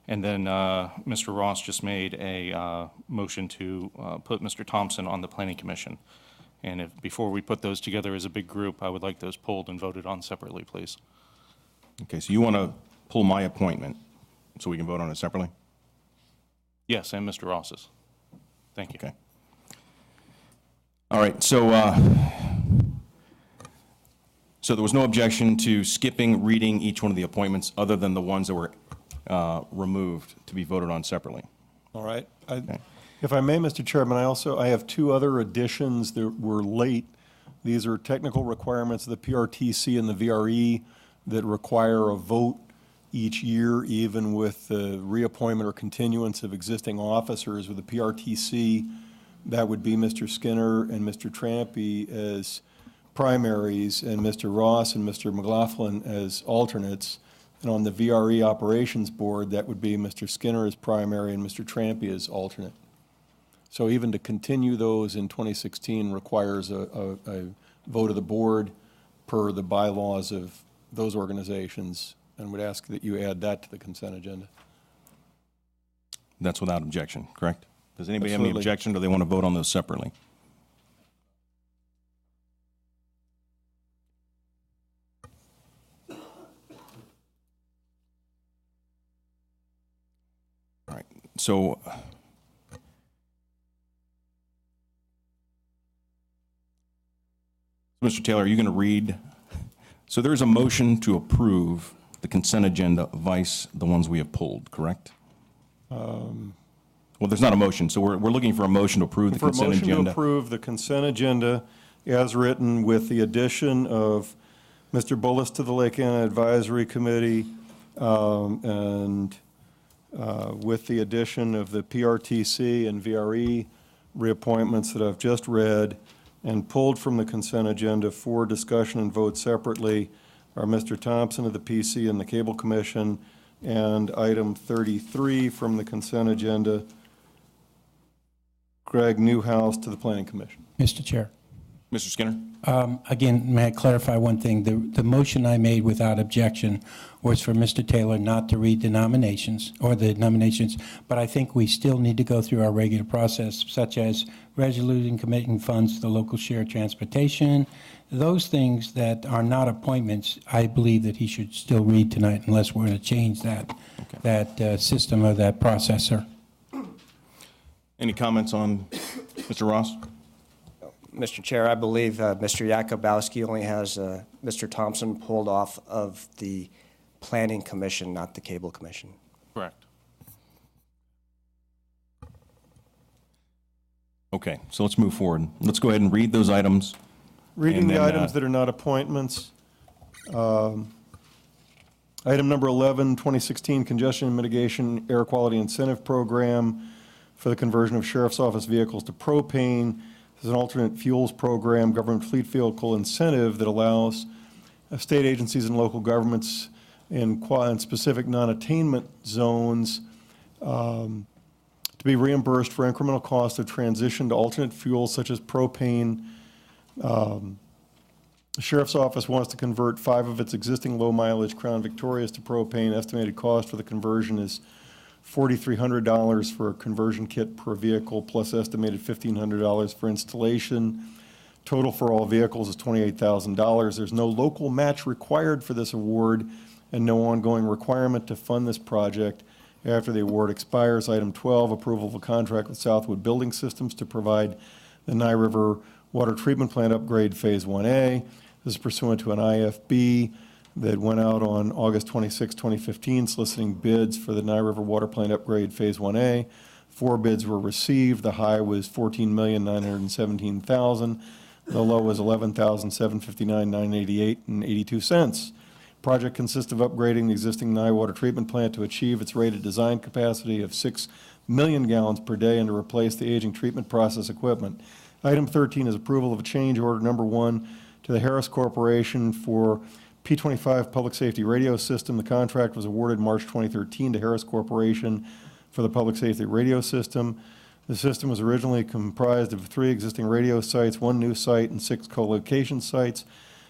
[SPEAKER 3] And then Mr. Ross just made a motion to put Mr. Thompson on the Planning Commission. And before we put those together as a big group, I would like those pulled and voted on separately, please.
[SPEAKER 4] Okay, so you want to pull my appointment so we can vote on it separately?
[SPEAKER 3] Yes, and Mr. Ross's. Thank you.
[SPEAKER 4] Okay. All right, so there was no objection to skipping reading each one of the appointments other than the ones that were removed to be voted on separately.
[SPEAKER 1] All right. If I may, Mr. Chairman, I have two other additions that were late. These are technical requirements of the PRTC and the VRE that require a vote each year, even with the reappointment or continuance of existing officers. With the PRTC, that would be Mr. Skinner and Mr. Trampy as primaries, and Mr. Ross and Mr. McLaughlin as alternates. And on the VRE Operations Board, that would be Mr. Skinner as primary and Mr. Trampy as alternate. So even to continue those in 2016 requires a vote of the board per the bylaws of those organizations, and would ask that you add that to the consent agenda.
[SPEAKER 4] That's without objection, correct? Does anybody have
[SPEAKER 1] Absolutely.
[SPEAKER 4] any objection, or do they want to vote on those separately? All right, so Mr. Taylor, are you going to read? So there's a motion to approve the consent agenda vice the ones we have pulled, correct? Well, there's not a motion, so we're looking for a motion to approve the consent
[SPEAKER 1] For a motion to
[SPEAKER 4] agenda.
[SPEAKER 1] approve the consent agenda as written with the addition of Mr. Bullis to the Lake Anna Advisory Committee, and with the addition of the PRTC and VRE reappointments that I've just read, and pulled from the consent agenda for discussion and vote separately are Mr. Thompson of the PC and the Cable Commission, and item 33 from the consent agenda, Greg Newhouse to the Planning Commission.
[SPEAKER 6] Mr. Chair.
[SPEAKER 4] Mr. Skinner?
[SPEAKER 6] Again, may I clarify one thing? The motion I made without objection was for Mr. Taylor not to read the nominations, but I think we still need to go through our regular process, such as resoluting committing funds to the local share transportation. Those things that are not appointments, I believe that he should still read tonight unless we're going to change that system or that processor.
[SPEAKER 4] Any comments on Mr. Ross?
[SPEAKER 5] Mr. Chair, I believe Mr. Yakubowski only has Mr. Thompson pulled off of the Planning Commission, not the Cable Commission.
[SPEAKER 3] Correct.
[SPEAKER 4] Okay, so let's move forward. Let's go ahead and read those items.
[SPEAKER 1] Reading
[SPEAKER 4] And
[SPEAKER 1] the
[SPEAKER 4] then,
[SPEAKER 1] items that are not appointments. Item number 11, 2016 Congestion Mitigation Air Quality Incentive Program for the conversion of Sheriff's Office vehicles to propane. This is an alternate fuels program, government fleet vehicle incentive that allows state agencies and local governments in specific non-attainment zones to be reimbursed for incremental cost of transition to alternate fuels such as propane. The Sheriff's Office wants to convert 5 of its existing low-mileage Crown Victorias to propane. Estimated cost for the conversion is $4,300 for a conversion kit per vehicle, plus estimated $1,500 for installation. Total for all vehicles is $28,000. There's no local match required for this award and no ongoing requirement to fund this project after the award expires. Item 12, approval of a contract with Southwood Building Systems to provide the Nye River Water Treatment Plant Upgrade Phase 1A. This is pursuant to an IFB that went out on August 26, 2015, soliciting bids for the Nye River Water Plant Upgrade Phase 1A. 4 bids were received. The high was $14,917,000. The low was $11,759,988 and 82 cents. Project consists of upgrading the existing Nye water treatment plant to achieve its rated design capacity of 6 million gallons per day and to replace the aging treatment process equipment. Item 13 is approval of a change order number 1 to the Harris Corporation for P25 Public Safety Radio System. The contract was awarded March 2013 to Harris Corporation for the Public Safety Radio System. The system was originally comprised of 3 existing radio sites, 1 new site, and 6 co-location sites.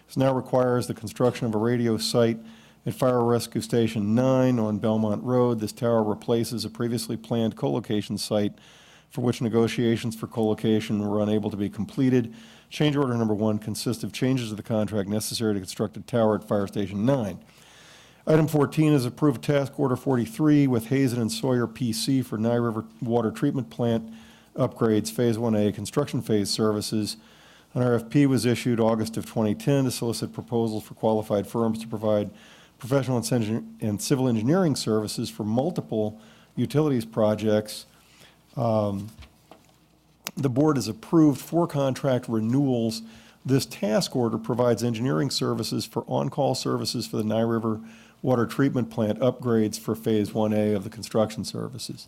[SPEAKER 1] This now requires the construction of a radio site at Fire Rescue Station 9 on Belmont Road. This tower replaces a previously planned co-location site for which negotiations for co-location were unable to be completed. Change order number 1 consists of changes to the contract necessary to construct a tower at Fire Station 9. Item 14 is approved task order 43 with Hazen and Sawyer PC for Nye River Water Treatment Plant upgrades, Phase 1A, construction phase services. An RFP was issued August of 2010 to solicit proposals for qualified firms to provide professional and civil engineering services for multiple utilities projects. The board has approved 4 contract renewals. This task order provides engineering services for on-call services for the Nye River Water Treatment Plant upgrades for Phase 1A of the construction services.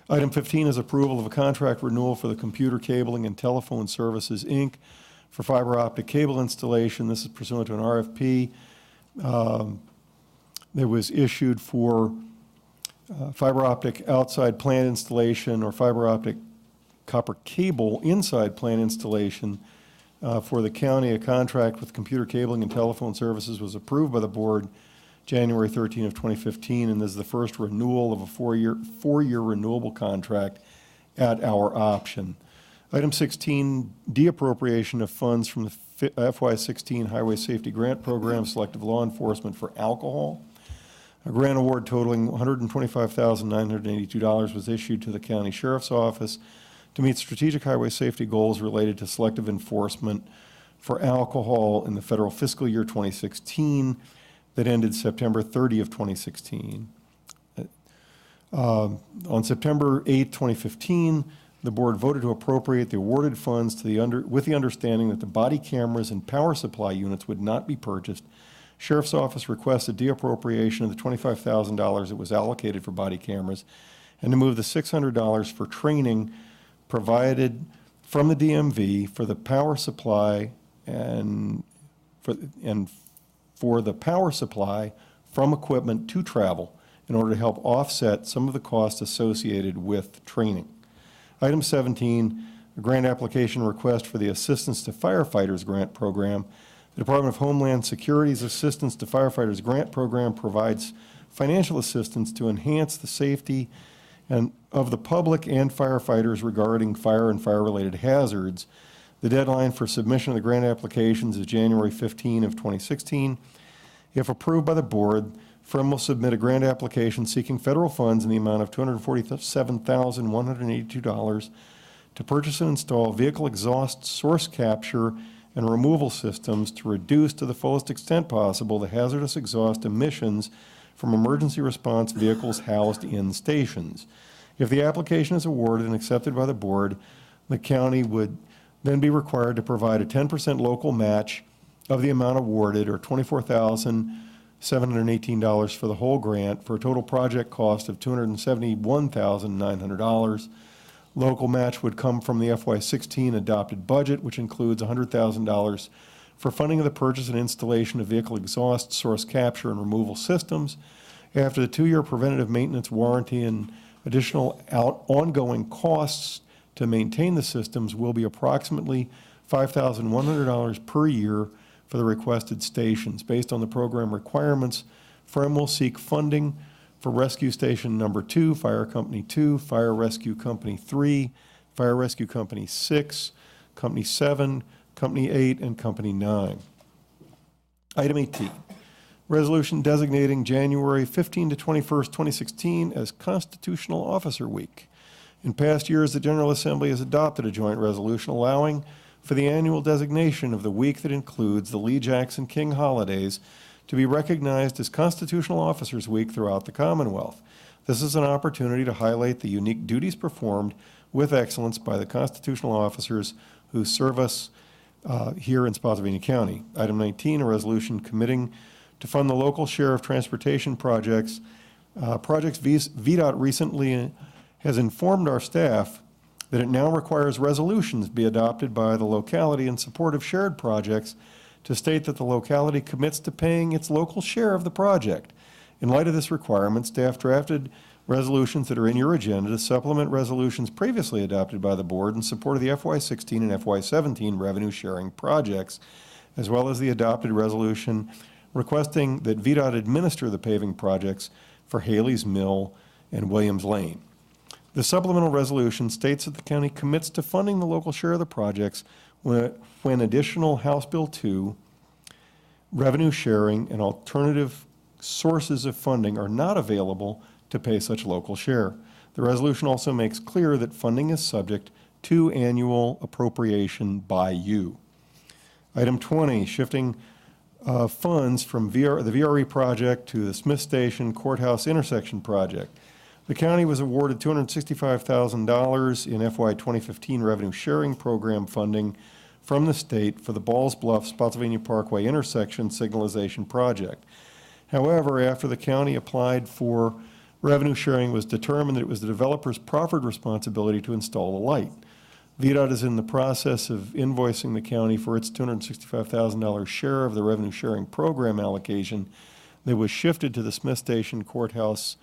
[SPEAKER 1] Item 15 is approval of a contract renewal for the Computer Cabling and Telephone Services, Inc. for fiber optic cable installation. This is pursuant to an RFP that was issued for fiber optic outside plant installation or fiber optic copper cable inside plant installation for the county. A contract with Computer Cabling and Telephone Services was approved by the board January 13 of 2015, and this is the first renewal of a four-year renewable contract at our option. Item 16, de-appropriation of funds from the FY16 Highway Safety Grant Program, Selective Law Enforcement for alcohol. A grant award totaling $125,982 was issued to the County Sheriff's Office to meet strategic highway safety goals related to selective enforcement for alcohol in the federal fiscal year 2016 that ended September 30 of 2016. On September 8, 2015, the board voted to appropriate the awarded funds to with the understanding that the body cameras and power supply units would not be purchased. Sheriff's Office requested de-appropriation of the $25,000 that was allocated for body cameras and to move the $600 for training provided from the DMV for the power supply and for the power supply from equipment to travel in order to help offset some of the costs associated with training. Item 17, a grant application request for the Assistance to Firefighters Grant Program. The Department of Homeland Security's Assistance to Firefighters Grant Program provides financial assistance to enhance the safety of the public and firefighters regarding fire and fire-related hazards. The deadline for submission of the grant applications is January 15 of 2016. If approved by the board, FREM will submit a grant application seeking federal funds in the amount of $247,182 to purchase and install vehicle exhaust source capture and removal systems to reduce to the fullest extent possible the hazardous exhaust emissions from emergency response vehicles housed in stations. If the application is awarded and accepted by the board, the county would then be required to provide a 10% local match of the amount awarded, or $24,718 for the whole grant, for a total project cost of $271,900. Local match would come from the FY16 adopted budget, which includes $100,000 for funding of the purchase and installation of vehicle exhaust source capture and removal systems. After the 2-year preventative maintenance warranty and additional ongoing costs to maintain the systems will be approximately $5,100 per year for the requested stations. Based on the program requirements, FREM will seek funding for Rescue Station Number 2, Fire Company 2, Fire Rescue Company 3, Fire Rescue Company 6, Company 7, Company 8, and Company 9. Item 18, resolution designating January 15 to 21st, 2016 as Constitutional Officer Week. In past years, the General Assembly has adopted a joint resolution allowing for the annual designation of the week that includes the Lee Jackson King holidays to be recognized as Constitutional Officers Week throughout the Commonwealth. This is an opportunity to highlight the unique duties performed with excellence by the constitutional officers who serve us here in Spotsylvania County. Item 19, a resolution committing to fund the local share of transportation projects. VDOT recently has informed our staff that it now requires resolutions be adopted by the locality in support of shared projects to state that the locality commits to paying its local share of the project. In light of this requirement, staff drafted resolutions that are in your agenda to supplement resolutions previously adopted by the board in support of the FY16 and FY17 revenue sharing projects, as well as the adopted resolution requesting that VDOT administer the paving projects for Haley's Mill and Williams Lane. The supplemental resolution states that the county commits to funding the local share of the projects when additional House Bill 2 revenue sharing and alternative sources of funding are not available to pay such local share. The resolution also makes clear that funding is subject to annual appropriation by you. Item 20, shifting funds from the VRE project to the Smith Station Courthouse intersection project. The county was awarded $265,000 in FY 2015 revenue sharing program funding from the state for the Balls Bluff Spotsylvania Parkway intersection signalization project. However, after the county applied for revenue sharing, it was determined that it was the developer's proffered responsibility to install a light. VDOT is in the process of invoicing the county for its $265,000 share of the revenue sharing program allocation that was shifted to the Smith Station Courthouse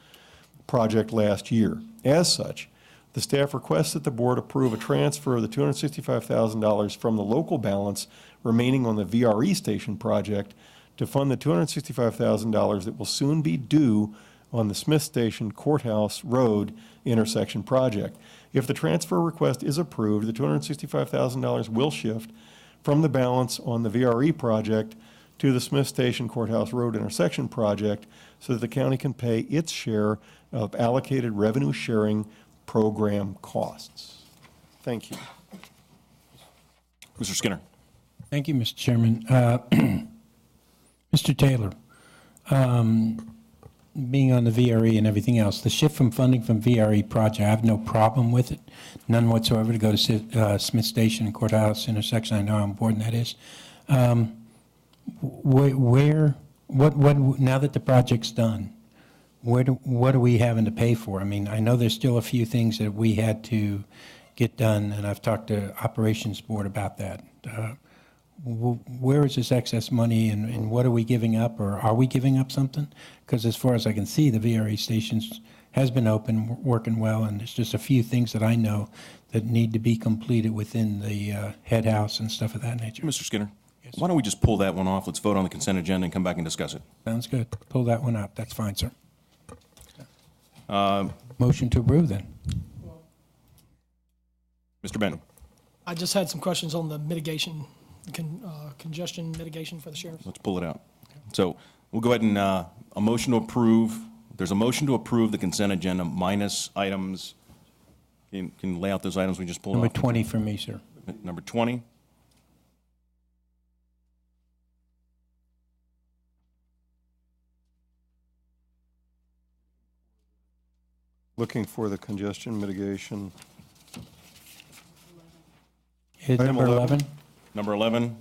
[SPEAKER 1] project last year. As such, the staff requests that the board approve a transfer of the $265,000 from the local balance remaining on the VRE station project to fund the $265,000 that will soon be due on the Smith Station Courthouse Road intersection project. If the transfer request is approved, the $265,000 will shift from the balance on the VRE project to the Smith Station Courthouse Road intersection project so that the county can pay its share of allocated revenue sharing program costs. Thank you.
[SPEAKER 4] Mr. Skinner.
[SPEAKER 6] Thank you, Mr. Chairman. Mr. Taylor, being on the VRE and everything else, the shift from funding from VRE project, I have no problem with it, none whatsoever, to go to Smith Station and Courthouse intersection. I know how important that is. Now that the project's done, what are we having to pay for? I mean, I know there's still a few things that we had to get done, and I've talked to Operations Board about that. Where is this excess money, and what are we giving up, or are we giving up something? Because as far as I can see, the VRE stations has been open, working well, and there's just a few things that I know that need to be completed within the head house and stuff of that nature.
[SPEAKER 4] Mr. Skinner,
[SPEAKER 6] Yes,
[SPEAKER 4] why don't we just pull that one off? Let's vote on the consent agenda and come back and discuss it.
[SPEAKER 6] Sounds good. Pull that one up. That's fine, sir. Motion to approve, then.
[SPEAKER 4] Mr. Benton.
[SPEAKER 9] I just had some questions on the mitigation, congestion mitigation for the sheriffs.
[SPEAKER 4] Let's pull it out. So we'll go ahead and a motion to approve. There's a motion to approve the consent agenda minus items. Can you lay out those items we just pulled
[SPEAKER 6] Number
[SPEAKER 4] off?
[SPEAKER 6] 20 for me, sir.
[SPEAKER 4] Number 20.
[SPEAKER 1] Looking for the congestion mitigation.
[SPEAKER 6] Is
[SPEAKER 1] Item
[SPEAKER 6] number
[SPEAKER 1] 11.
[SPEAKER 6] 11?
[SPEAKER 4] Number 11.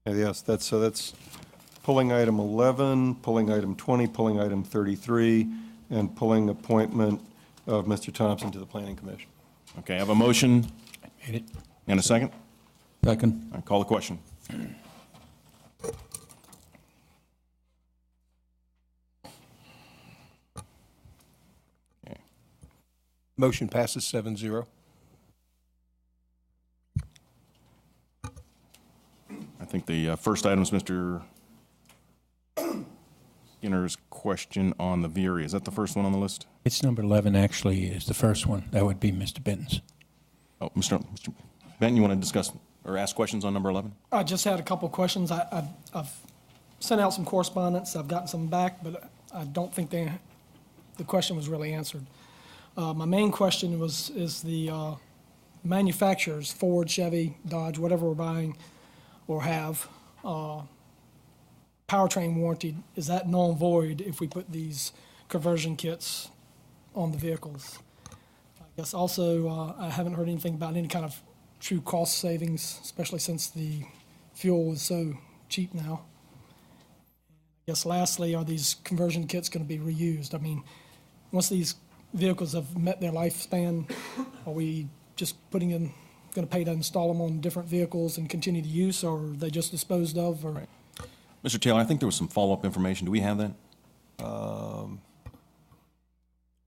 [SPEAKER 1] Yes, that's pulling item 11, pulling item 20, pulling item 33, and pulling appointment of Mr. Thompson to the Planning Commission.
[SPEAKER 4] Okay, I have a motion
[SPEAKER 6] Made it.
[SPEAKER 4] and a second.
[SPEAKER 2] Second.
[SPEAKER 4] I call the question.
[SPEAKER 2] Motion passes 7-0.
[SPEAKER 4] I think the first item is Mr. Skinner's question on the VRE. Is that the first one on the list?
[SPEAKER 6] It's number 11, actually, is the first one. That would be Mr. Benton's.
[SPEAKER 4] Oh, Mr. Benton, you want to discuss or ask questions on number 11?
[SPEAKER 9] I just had a couple questions. I've sent out some correspondence. I've gotten some back, but I don't think the question was really answered. My main question is the manufacturers, Ford, Chevy, Dodge, whatever we're buying or have, powertrain warranty, is that null and void if we put these conversion kits on the vehicles? I guess also, I haven't heard anything about any kind of true cost savings, especially since the fuel is so cheap now. I guess lastly, are these conversion kits going to be reused? I mean, once these vehicles have met their lifespan, are we just going to pay to install them on different vehicles and continue to use, or are they just disposed of? Or
[SPEAKER 4] Right. Mr. Taylor, I think there was some follow-up information. Do we have that?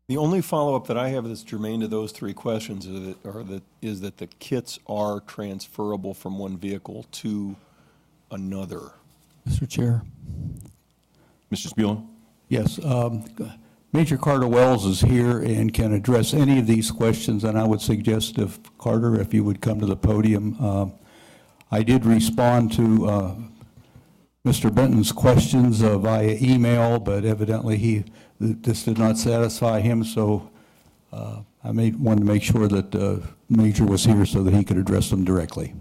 [SPEAKER 1] The only follow-up that I have that's germane to those three questions is that the kits are transferable from one vehicle to another.
[SPEAKER 7] Mr. Chair?
[SPEAKER 4] Mr. Spulin?
[SPEAKER 7] Yes. Major Carter Wells is here and can address any of these questions, and I would suggest if, Carter, if you would come to the podium. I did respond to Mr. Benton's questions via email, but evidently this did not satisfy him, so I wanted to make sure that Major was here so that he could address them directly.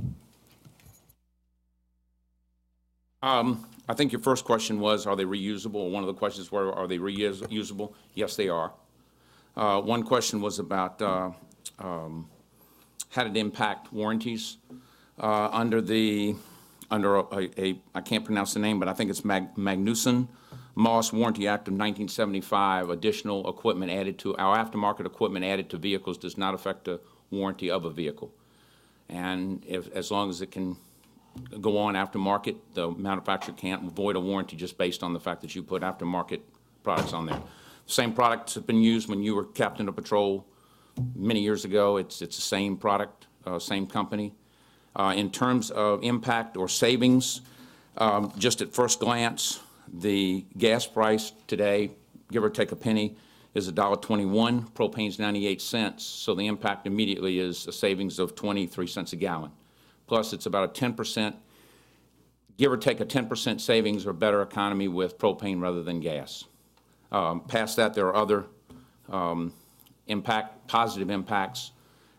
[SPEAKER 10] I think your first question was, are they reusable? One of the questions were, are they reusable? Yes, they are. One question was about how did it impact warranties under I can't pronounce the name, but I think it's Magnuson Moss Warranty Act of 1975. Additional equipment added to our aftermarket equipment added to vehicles does not affect the warranty of a vehicle, and as long as it can go on aftermarket, the manufacturer can't void a warranty just based on the fact that you put aftermarket products on there. Same products have been used when you were captain of patrol many years ago. It's the same product, same company. In terms of impact or savings, just at first glance, the gas price today, give or take a penny, is $1.21. Propane's 98 cents. So the impact immediately is a savings of 23 cents a gallon. Plus, it's about a 10%, give or take a 10% savings or better economy with propane rather than gas. Past that, there are other positive impacts,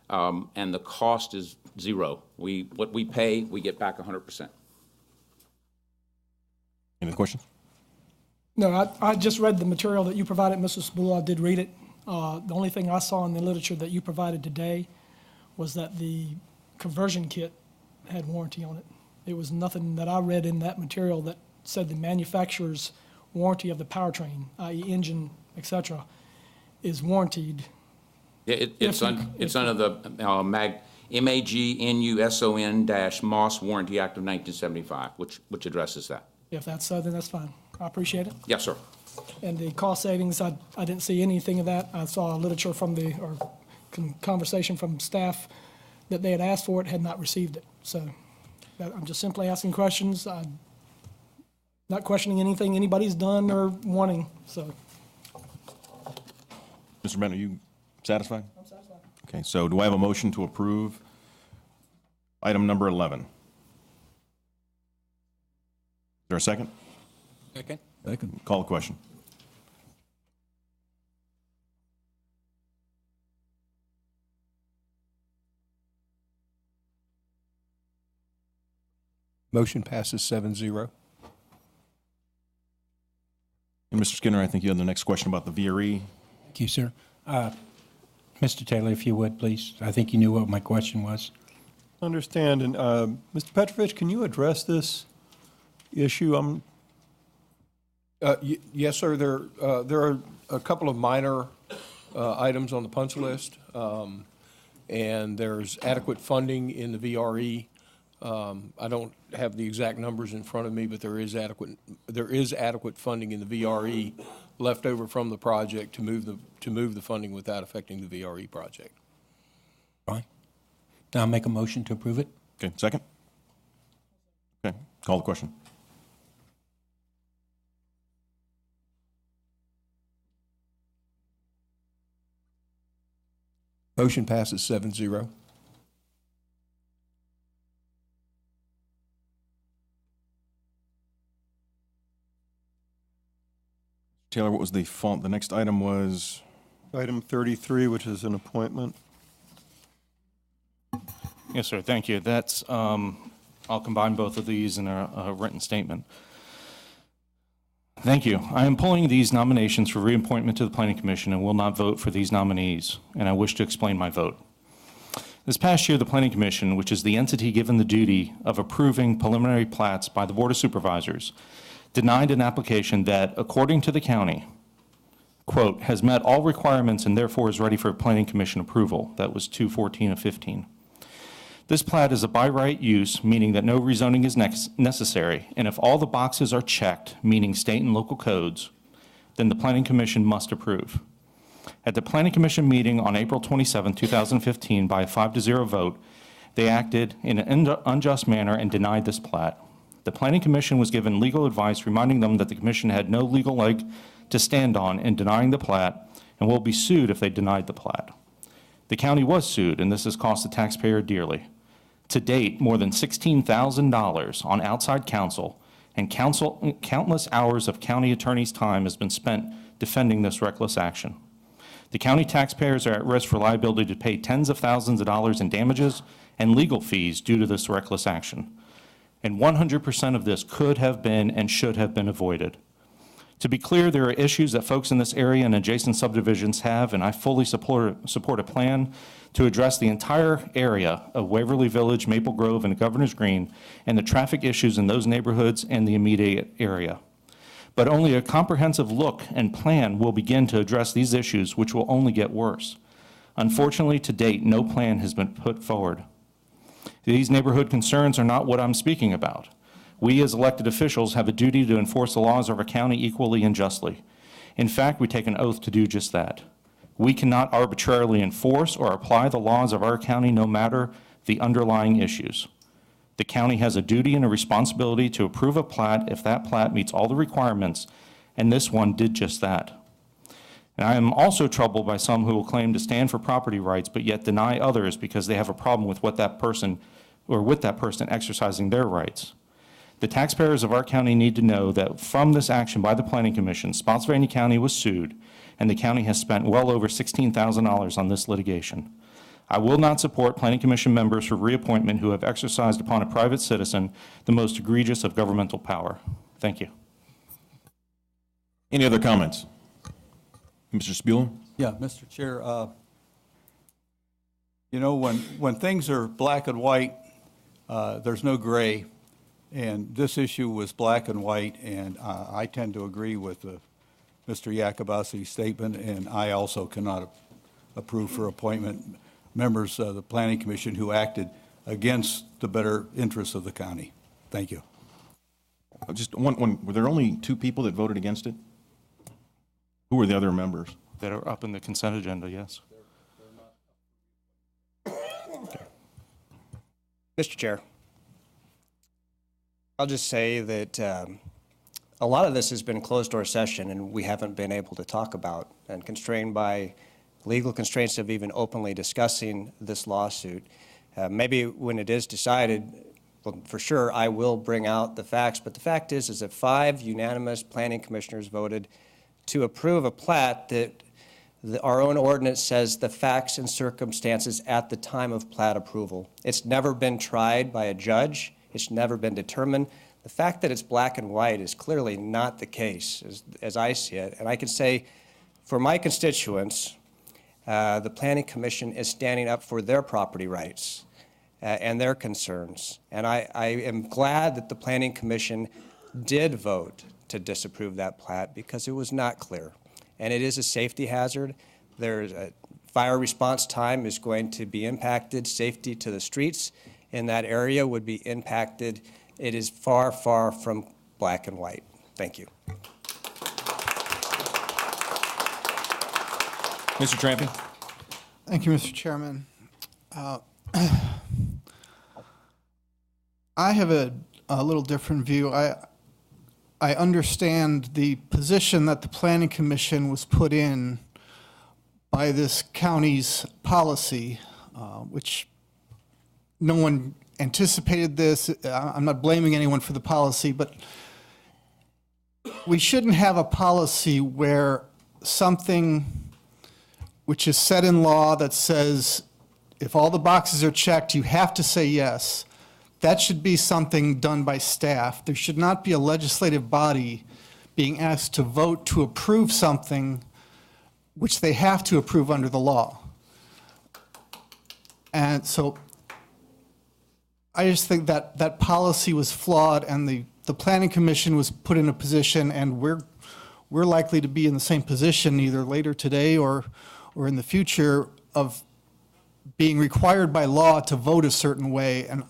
[SPEAKER 10] and the cost is zero. What we pay, we get back 100%.
[SPEAKER 4] Any other questions?
[SPEAKER 9] No, I just read the material that you provided, Mr. Spool. I did read it. The only thing I saw in the literature that you provided today was that the conversion kit had warranty on it. There was nothing that I read in that material that said the manufacturer's warranty of the powertrain, i.e. engine, etc., is warranted.
[SPEAKER 10] Yeah, it's under the MAGNUSON-Moss Warranty Act of 1975, which addresses that.
[SPEAKER 9] If that's so, then that's fine. I appreciate it.
[SPEAKER 10] Yes, sir.
[SPEAKER 9] And the cost savings, I didn't see anything of that. I saw literature from conversation from staff that they had asked for it, had not received it. So I'm just simply asking questions. I'm not questioning anything anybody's done or wanting, so.
[SPEAKER 4] Mr. Benton, are you satisfied?
[SPEAKER 9] I'm satisfied.
[SPEAKER 4] Okay, so do I have a motion to approve item number 11? Is there a second?
[SPEAKER 6] Second.
[SPEAKER 7] Second.
[SPEAKER 4] Call the question.
[SPEAKER 2] Motion passes 7-0.
[SPEAKER 4] And Mr. Skinner, I think you had the next question about the VRE.
[SPEAKER 6] Thank you, sir. Mr. Taylor, if you would, please. I think you knew what my question was.
[SPEAKER 1] Understand. And Mr. Petrovich, can you address this issue?
[SPEAKER 2] Yes, sir. There are a couple of minor items on the punch list, and there's adequate funding in the VRE. I don't have the exact numbers in front of me, but there is adequate funding in the VRE left over from the project to move the funding without affecting the VRE project.
[SPEAKER 6] Fine. Now I'll make a motion to approve it.
[SPEAKER 4] Okay, second? Okay, call the question.
[SPEAKER 2] Motion passes 7-0.
[SPEAKER 4] Taylor, what was the next item was?
[SPEAKER 1] Item 33, which is an appointment.
[SPEAKER 3] Yes, sir, thank you. That's I'll combine both of these in a written statement. Thank you. I am pulling these nominations for reappointment to the Planning Commission and will not vote for these nominees, and I wish to explain my vote. This past year, the Planning Commission, which is the entity given the duty of approving preliminary plats by the Board of Supervisors, denied an application that, according to the county, quote, has met all requirements and therefore is ready for Planning Commission approval. That was 2/14 of 15. This plat is a by right use, meaning that no rezoning is necessary, and if all the boxes are checked, meaning state and local codes, then the Planning Commission must approve. At the Planning Commission meeting on April 27, 2015, by a 5-0 vote, they acted in an unjust manner and denied this plat. The Planning Commission was given legal advice reminding them that the commission had no legal leg to stand on in denying the plat and will be sued if they denied the plat. The county was sued, and this has cost the taxpayer dearly. To date, more than $16,000 on outside counsel and countless hours of county attorney's time has been spent defending this reckless action. The county taxpayers are at risk for liability to pay tens of thousands of dollars in damages and legal fees due to this reckless action. And 100% of this could have been and should have been avoided. To be clear, there are issues that folks in this area and adjacent subdivisions have, and I fully support a plan to address the entire area of Waverly Village, Maple Grove, and Governor's Green, and the traffic issues in those neighborhoods and the immediate area. But only a comprehensive look and plan will begin to address these issues, which will only get worse. Unfortunately, to date, no plan has been put forward. These neighborhood concerns are not what I'm speaking about. We as elected officials have a duty to enforce the laws of our county equally and justly. In fact, we take an oath to do just that. We cannot arbitrarily enforce or apply the laws of our county no matter the underlying issues. The county has a duty and a responsibility to approve a plat if that plat meets all the requirements, and this one did just that. And I am also troubled by some who will claim to stand for property rights but yet deny others because they have a problem with what that person exercising their rights. The taxpayers of our county need to know that from this action by the Planning Commission, Spotsylvania County was sued, and the county has spent well over $16,000 on this litigation. I will not support Planning Commission members for reappointment who have exercised upon a private citizen the most egregious of governmental power. Thank you.
[SPEAKER 4] Any other comments? Mr. Spieler?
[SPEAKER 7] Yeah, Mr. Chair, you know, when things are black and white, there's no gray, and this issue was black and white, and I tend to agree with Mr. Yakubasi's statement, and I also cannot approve for appointment members of the Planning Commission who acted against the better interests of the county. Thank you.
[SPEAKER 4] Just one, were there only 2 people that voted against it? Who were the other members?
[SPEAKER 3] That are up in the consent agenda, yes.
[SPEAKER 5] Okay. Mr. Chair, I'll just say that a lot of this has been closed-door session, and we haven't been able to talk about, and constrained by legal constraints of even openly discussing this lawsuit. Maybe when it is decided, well, for sure, I will bring out the facts, but the fact is that 5 unanimous planning commissioners voted to approve a plat that our own ordinance says the facts and circumstances at the time of plat approval. It's never been tried by a judge. It's never been determined. The fact that it's black and white is clearly not the case, as I see it. And I can say, for my constituents, the Planning Commission is standing up for their property rights and their concerns. And I am glad that the Planning Commission did vote to disapprove that plat because it was not clear. And it is a safety hazard. There's a fire response time is going to be impacted. Safety to the streets in that area would be impacted. It is far, far from black and white. Thank you.
[SPEAKER 4] Mr. Trampy?
[SPEAKER 11] Thank you, Mr. Chairman. I have a little different view. I understand the position that the Planning Commission was put in by this county's policy, which no one anticipated this. I'm not blaming anyone for the policy, but we shouldn't have a policy where something which is set in law that says if all the boxes are checked, you have to say yes, that should be something done by staff. There should not be a legislative body being asked to vote to approve something which they have to approve under the law. And so I just think that that policy was flawed, and the Planning Commission was put in a position, and we're likely to be in the same position either later today or in the future of being required by law to vote a certain way. And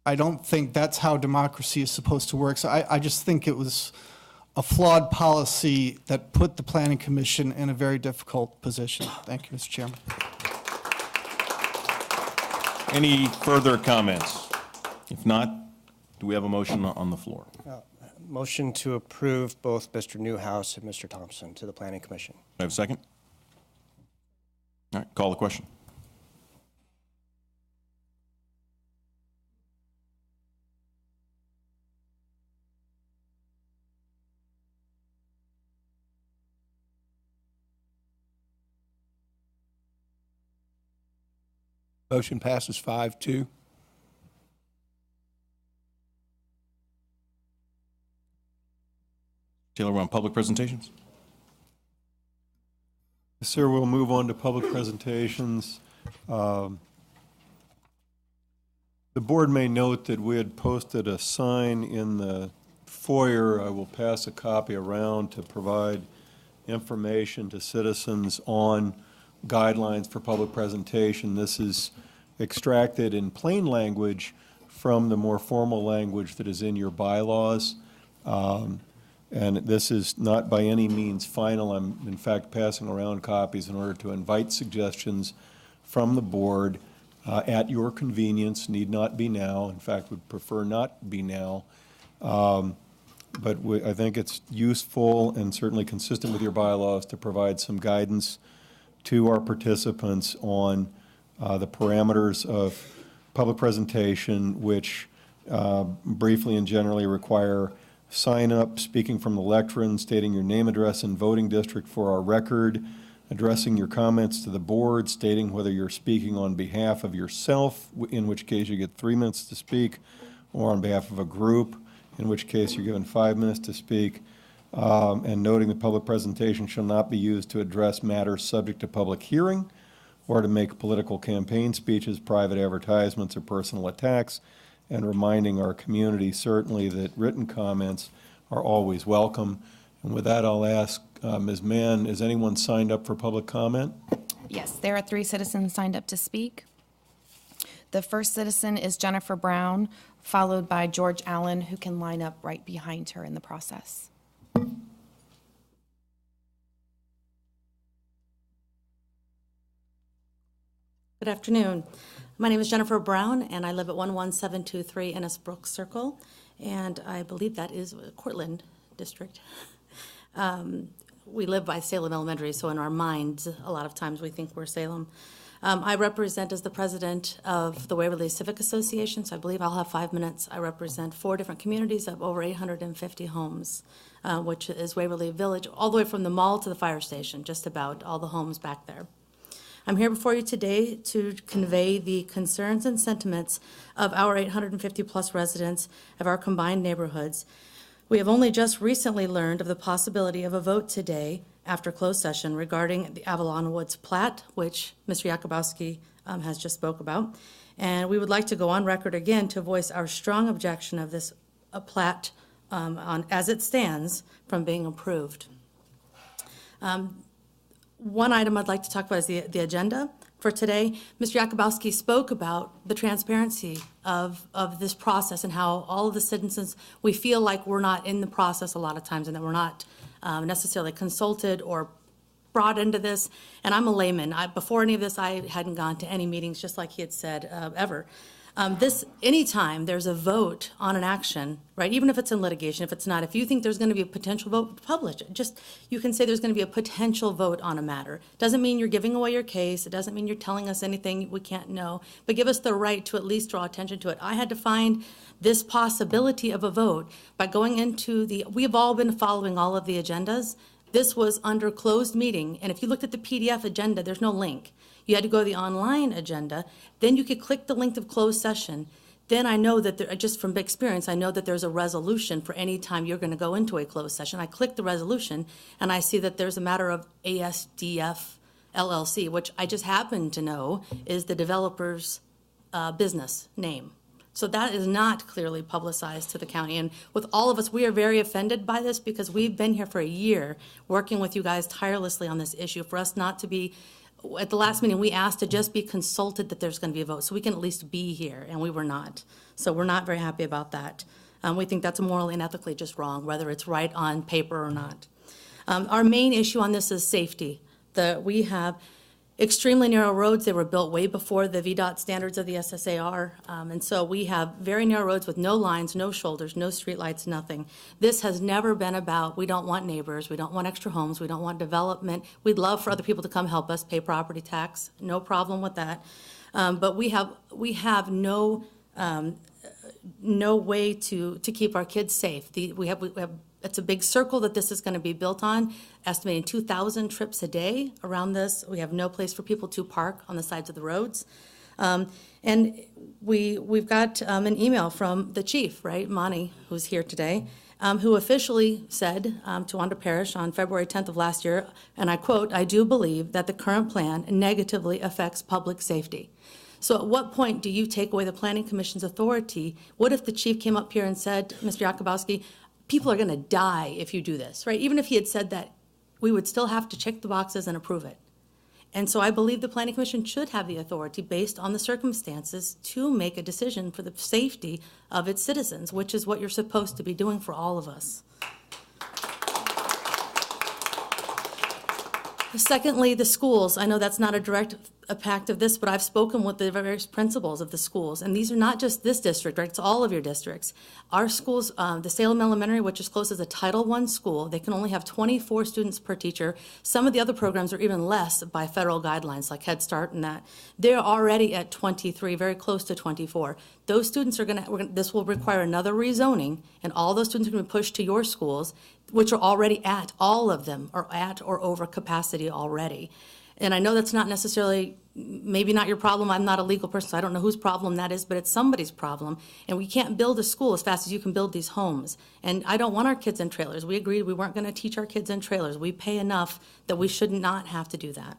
[SPEAKER 11] I don't think that's how democracy is supposed to work. So I just think it was a flawed policy that put the Planning Commission in a very difficult position. Thank you, Mr. Chairman.
[SPEAKER 4] Any further comments? If not, do we have a motion on the floor?
[SPEAKER 5] Motion to approve both Mr. Newhouse and Mr. Thompson to the Planning Commission.
[SPEAKER 4] Do I have a second? All right, call the question.
[SPEAKER 2] Motion passes 5-2.
[SPEAKER 4] Taylor, we're on public presentations.
[SPEAKER 1] Yes, sir, we'll move on to public presentations. The board may note that we had posted a sign in the foyer. I will pass a copy around to provide information to citizens on guidelines for public presentation. This is extracted in plain language from the more formal language that is in your bylaws. And this is not by any means final. I'm, in fact, passing around copies in order to invite suggestions from the board at your convenience. Need not be now. In fact, would prefer not be now. But I think it's useful and certainly consistent with your bylaws to provide some guidance to our participants on the parameters of public presentation, which briefly and generally require sign up, speaking from the lectern, stating your name, address, and voting district for our record, addressing your comments to the board, stating whether you're speaking on behalf of yourself, in which case you get 3 minutes to speak, or on behalf of a group, in which case you're given 5 minutes to speak, and noting the public presentation shall not be used to address matters subject to public hearing or to make political campaign speeches, private advertisements, or personal attacks, and reminding our community certainly that written comments are always welcome. And with that, I'll ask Ms. Mann, is anyone signed up for public comment?
[SPEAKER 12] Yes, there are 3 citizens signed up to speak. The first citizen is Jennifer Brown, followed by George Allen, who can line up right behind her in the process.
[SPEAKER 13] Good afternoon. My name is Jennifer Brown, and I live at 11723 Ennisbrook Circle, and I believe that is Cortland District. We live by Salem Elementary, so in our minds, a lot of times we think we're Salem. I represent as the president of the Waverly Civic Association, so I believe I'll have 5 minutes. I represent 4 different communities of over 850 homes, which is Waverly Village, all the way from the mall to the fire station, just about all the homes back there. I'm here before you today to convey the concerns and sentiments of our 850-plus residents of our combined neighborhoods. We have only just recently learned of the possibility of a vote today after closed session regarding the Avalon Woods plat, which Mr. Yakubowski has just spoke about. And we would like to go on record again to voice our strong objection of this plat as it stands from being approved. One item I'd like to talk about is the agenda for today. Mr. Yakubowski spoke about the transparency of this process and how all of the citizens, we feel like we're not in the process a lot of times and that we're not necessarily consulted or brought into this. And I'm a layman. Before any of this, I hadn't gone to any meetings, just like he had said, ever. Anytime there's a vote on an action, right, even if it's in litigation, if it's not, if you think there's going to be a potential vote, publish it. You can say there's going to be a potential vote on a matter. Doesn't mean you're giving away your case. It doesn't mean you're telling us anything we can't know, but give us the right to at least draw attention to it. I had to find this possibility of a vote by going into we've all been following all of the agendas. This was under closed meeting, and if you looked at the PDF agenda, there's no link. You had to go to the online agenda, then you could click the link of closed session then I know that, just from experience, I know that there's a resolution for any time you're going to go into a closed session. I click the resolution, and I see that there's a matter of ASDF LLC, which I just happen to know is the developer's business name. So that is not clearly publicized to the county. And with all of us, we are very offended by this because we've been here for a year working with you guys tirelessly on this issue. For us not to be, at the last meeting, we asked to just be consulted that there's going to be a vote so we can at least be here, and we were not. So we're not very happy about that. We think that's morally and ethically just wrong, whether it's right on paper or not. Our main issue on this is safety. We have extremely narrow roads. They were built way before the VDOT standards of the SSAR. And so we have very narrow roads with no lines, no shoulders, no streetlights, nothing. This has never been about, we don't want neighbors, we don't want extra homes, we don't want development. We'd love for other people to come help us pay property tax. No problem with that. But we have no way to keep our kids safe. We have it's a big circle that this is going to be built on, estimating 2,000 trips a day around this. We have no place for people to park on the sides of the roads. And we've got an email from the chief, right, Monty, who's here today, who officially said to Wanda Parish on February 10th of last year, and I quote, "I do believe that the current plan negatively affects public safety." So at what point do you take away the Planning Commission's authority? What if the chief came up here and said, Mr. Yakubowski, people are going to die if you do this, right? Even if he had said that, we would still have to check the boxes and approve it. And so I believe the Planning Commission should have the authority, based on the circumstances, to make a decision for the safety of its citizens, which is what you're supposed to be doing for all of us. Secondly, the schools. I know that's not a direct impact of this, but I've spoken with the various principals of the schools, and these are not just this district, right? It's all of your districts. Our schools, the Salem Elementary, which is close as a Title I school, they can only have 24 students per teacher. Some of the other programs are even less by federal guidelines, like Head Start and that. They're already at 23, very close to 24. Those students are this will require another rezoning, and all those students are going to be pushed to your schools, which are already at, all of them are at or over capacity already. And I know that's not necessarily, maybe not your problem. I'm not a legal person, so I don't know whose problem that is, but it's somebody's problem. And we can't build a school as fast as you can build these homes. And I don't want our kids in trailers. We agreed we weren't going to teach our kids in trailers. We pay enough that we should not have to do that.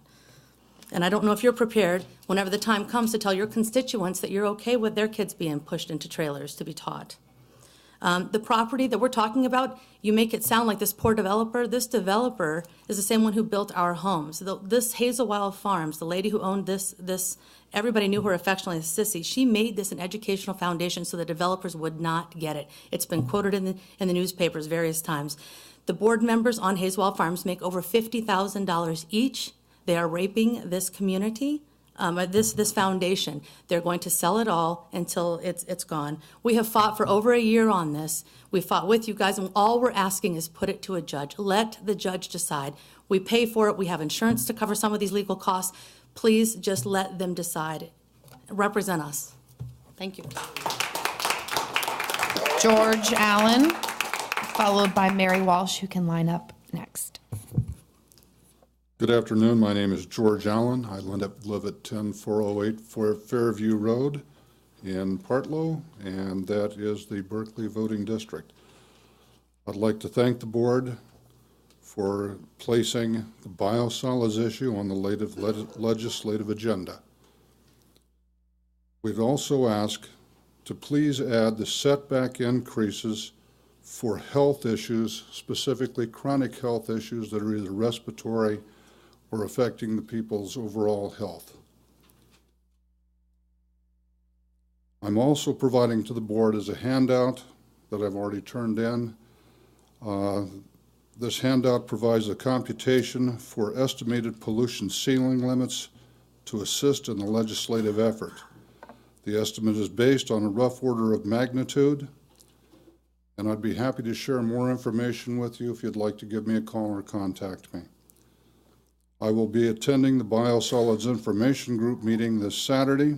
[SPEAKER 13] And I don't know if you're prepared, whenever the time comes, to tell your constituents that you're okay with their kids being pushed into trailers to be taught. The property that we're talking about, you make it sound like this poor developer. This developer is the same one who built our homes. This Hazelwild Farms, the lady who owned this, everybody knew her affectionately as Sissy. She made this an educational foundation so the developers would not get it. It's been quoted in the newspapers various times. The board members on Hazelwild Farms make over $50,000 each. They are raping this community. This foundation. They're going to sell it all until it's gone. We have fought for over a year on this. We fought with you guys, and all we're asking is put it to a judge. Let the judge decide. We pay for it. We have insurance to cover some of these legal costs. Please just let them decide. Represent us. Thank you.
[SPEAKER 12] George Allen, followed by Mary Walsh, who can line up next.
[SPEAKER 14] Good afternoon. My name is George Allen. I live at 10408 Fairview Road in Partlow, and that is the Berkeley voting district. I'd like to thank the board for placing the biosolids issue on the legislative agenda. We've also asked to please add the setback increases for health issues, specifically chronic health issues that are either respiratory or affecting the people's overall health. I'm also providing to the board as a handout that I've already turned in. This handout provides a computation for estimated pollution ceiling limits to assist in the legislative effort. The estimate is based on a rough order of magnitude, and I'd be happy to share more information with you if you'd like to give me a call or contact me. I will be attending the Biosolids Information Group meeting this Saturday,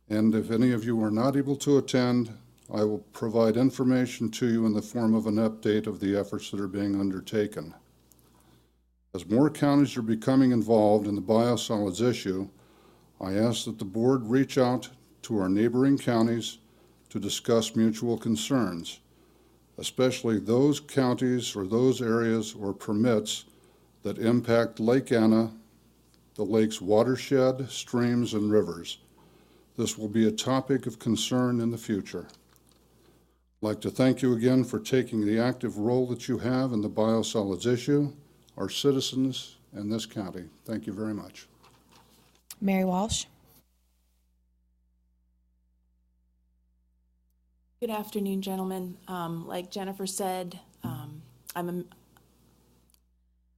[SPEAKER 14] and if any of you are not able to attend, I will provide information to you in the form of an update of the efforts that are being undertaken. As more counties are becoming involved in the biosolids issue, I ask that the board reach out to our neighboring counties to discuss mutual concerns, especially those counties or those areas or permits that impact Lake Anna, the lake's watershed, streams, and rivers. This will be a topic of concern in the future. I'd like to thank you again for taking the active role that you have in the biosolids issue, our citizens, and this county. Thank you very much.
[SPEAKER 12] Mary Walsh.
[SPEAKER 15] Good afternoon, gentlemen. Like Jennifer said, I'm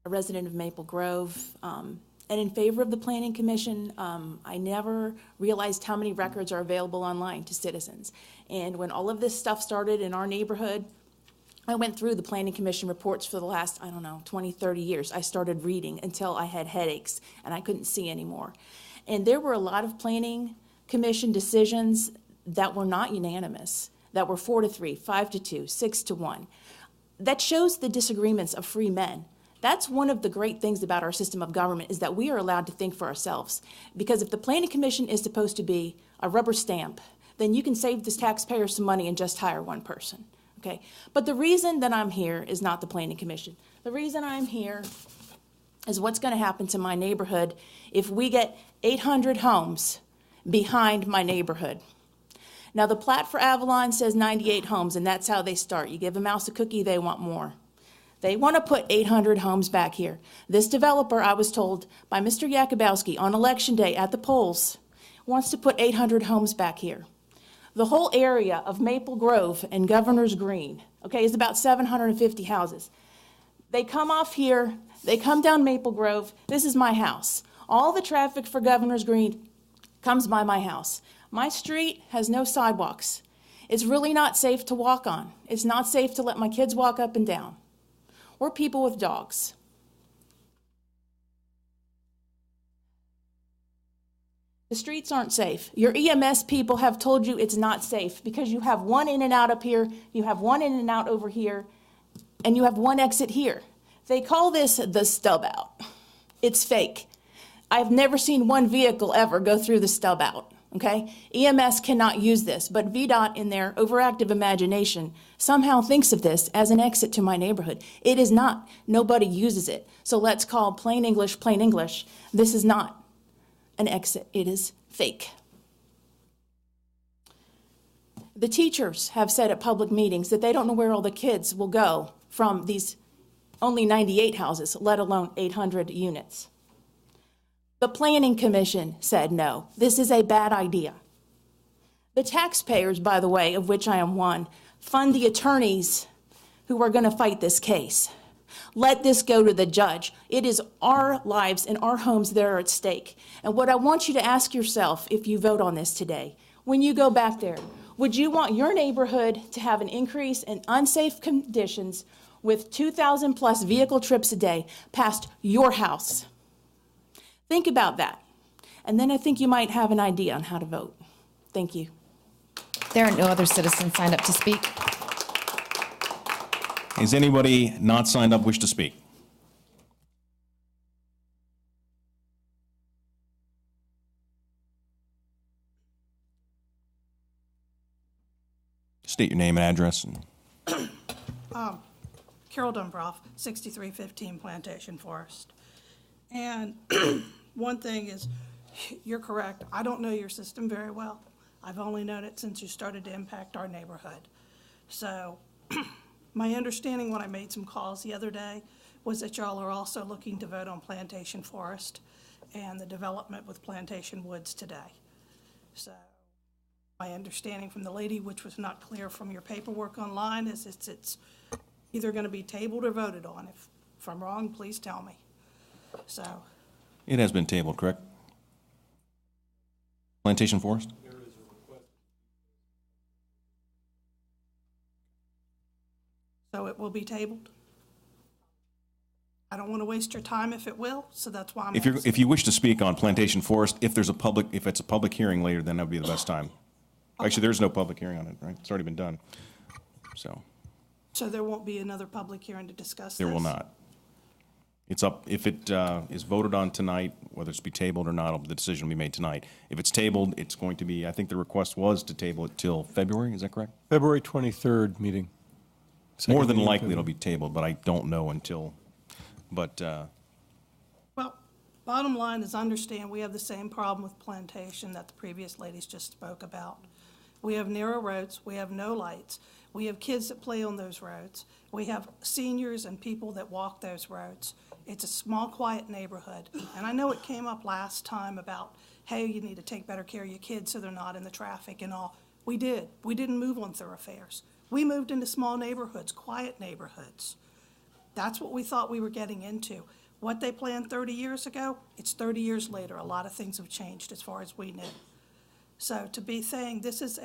[SPEAKER 15] a resident of Maple Grove, and in favor of the Planning Commission. I never realized how many records are available online to citizens. And when all of this stuff started in our neighborhood, I went through the Planning Commission reports for the last, 20, 30 years. I started reading until I had headaches and I couldn't see anymore. And there were a lot of Planning Commission decisions that were not unanimous, that were 4-3, 5-2, 6-1. That shows the disagreements of free men. That's one of the great things about our system of government, is that we are allowed to think for ourselves. Because if the Planning Commission is supposed to be a rubber stamp, then you can save the taxpayer some money and just hire one person, okay? But the reason that I'm here is not the Planning Commission. The reason I'm here is what's going to happen to my neighborhood if we get 800 homes behind my neighborhood. Now, the plat for Avalon says 98 homes, and that's how they start. You give a mouse a cookie, they want more. They want to put 800 homes back here. This developer, I was told by Mr. Yakubowski on election day at the polls, wants to put 800 homes back here. The whole area of Maple Grove and Governor's Green, okay, is about 750 houses. They come off here, they come down Maple Grove. This is my house. All the traffic for Governor's Green comes by my house. My street has no sidewalks. It's really not safe to walk on. It's not safe to let my kids walk up and down, or people with dogs. The streets aren't safe. Your EMS people have told you it's not safe because you have one in and out up here, you have one in and out over here, and you have one exit here. They call this the stub out. It's fake. I've never seen one vehicle ever go through the stub out, okay? EMS cannot use this, but VDOT, in their overactive imagination, somehow thinks of this as an exit to my neighborhood. It is not. Nobody uses it. So let's call plain English, plain English. This is not an exit. It is fake. The teachers have said at public meetings that they don't know where all the kids will go from these only 98 houses, let alone 800 units. The Planning Commission said no. This is a bad idea. The taxpayers, by the way, of which I am one, fund the attorneys who are going to fight this case. Let this go to the judge. It is our lives and our homes that are at stake. And what I want you to ask yourself if you vote on this today, when you go back there, would you want your neighborhood to have an increase in unsafe conditions with 2,000 plus vehicle trips a day past your house? Think about that. And then I think you might have an idea on how to vote. Thank you.
[SPEAKER 12] There are no other citizens signed up to speak.
[SPEAKER 4] Is anybody not signed up wish to speak? State your name and address.
[SPEAKER 16] Carol Dumbroff, 6315 Plantation Forest. And one thing is, you're correct. I don't know your system very well. I've only known it since you started to impact our neighborhood. So my understanding when I made some calls the other day was that y'all are also looking to vote on Plantation Forest and the development with Plantation Woods today. So my understanding from the lady, which was not clear from your paperwork online, is it's either going to be tabled or voted on. If I'm wrong, please tell me. So
[SPEAKER 4] It has been tabled, correct? Plantation Forest?
[SPEAKER 16] So it will be tabled? I don't want to waste your time if it will, so that's why I'm asking.
[SPEAKER 4] If you wish to speak on Plantation Forest, if it's a public hearing later, then that would be the best time. Actually, there's no public hearing on it, right? It's already been done. So
[SPEAKER 16] So there won't be another public hearing to discuss this?
[SPEAKER 4] there will not. It's up, if it is voted on tonight, whether it's be tabled or not, the decision will be made tonight. If it's tabled, it's going to be, I think the request was to table it till February, is that correct?
[SPEAKER 2] February 23rd meeting.
[SPEAKER 4] More than
[SPEAKER 2] Second
[SPEAKER 4] likely
[SPEAKER 2] meeting.
[SPEAKER 4] it'll be tabled, but I don't know until, but,
[SPEAKER 16] Well, bottom line is understand we have the same problem with Plantation that the previous ladies just spoke about. We have narrow roads, we have no lights, we have kids that play on those roads, we have seniors and people that walk those roads. It's a small, quiet neighborhood, and I know it came up last time about, hey, you need to take better care of your kids so they're not in the traffic and all. We did. We didn't move on thoroughfares. We moved into small neighborhoods, quiet neighborhoods. That's what we thought we were getting into. What they planned 30 years ago, it's 30 years later. A lot of things have changed as far as we knew. So to be saying this is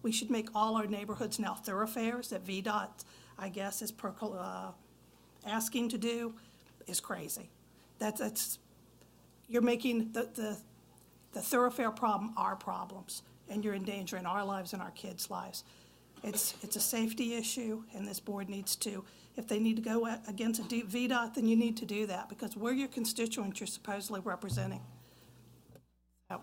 [SPEAKER 16] we should make all our neighborhoods now thoroughfares that VDOT, I guess, is asking to do is crazy. That's you're making the thoroughfare problem our problems, and you're endangering our lives and our kids' lives. It's a safety issue, and this board needs to, if they need to go against a VDOT, then you need to do that, because we're your constituents you're supposedly representing. So.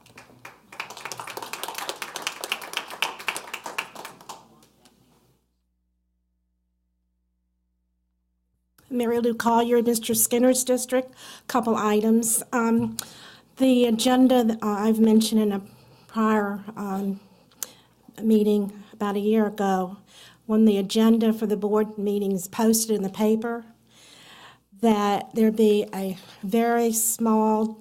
[SPEAKER 17] Mary Lou Collier, Mr. Skinner's district. Couple items. The agenda that I've mentioned in a prior meeting about a year ago, when the agenda for the board meeting is posted in the paper, that there be a very small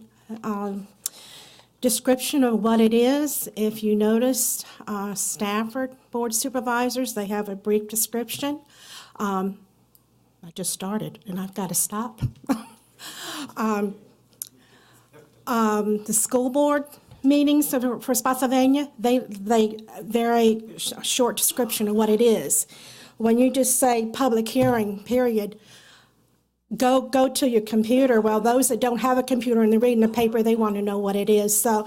[SPEAKER 17] description of what it is. If you noticed, Stafford Board Supervisors, they have a brief description. I just started, and I've got to stop. The school board meetings for Spotsylvania, they very short description of what it is. When you just say public hearing, period, go to your computer. Well, those that don't have a computer and they're reading the paper, they want to know what it is. So,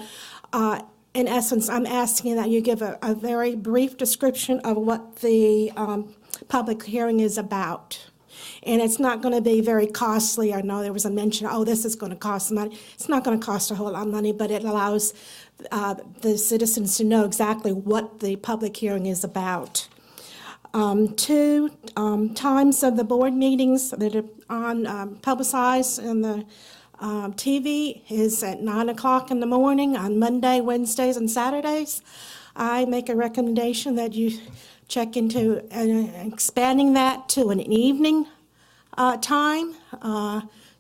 [SPEAKER 17] in essence, I'm asking that you give a very brief description of what the public hearing is about. And it's not going to be very costly. I know there was a mention, oh, this is going to cost money. It's not going to cost a whole lot of money, but it allows the citizens to know exactly what the public hearing is about. Two, times of the board meetings that are on publicized in the TV is at 9 o'clock in the morning on Monday, Wednesdays, and Saturdays. I make a recommendation that you check into expanding that to an evening time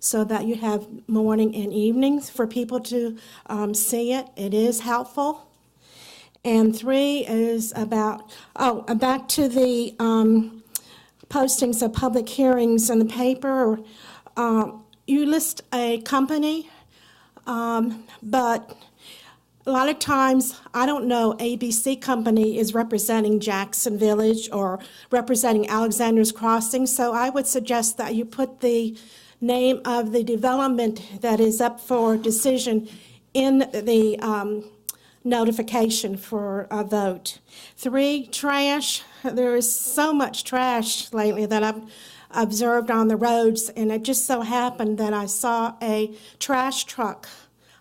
[SPEAKER 17] so that you have morning and evenings for people to see it. It is helpful. And three is about, back to the postings of public hearings in the paper. You list a company, but a lot of times, I don't know, ABC Company is representing Jackson Village or representing Alexander's Crossing, so I would suggest that you put the name of the development that is up for decision in the notification for a vote. Three, trash. There is so much trash lately that I've observed on the roads, and it just so happened that I saw a trash truck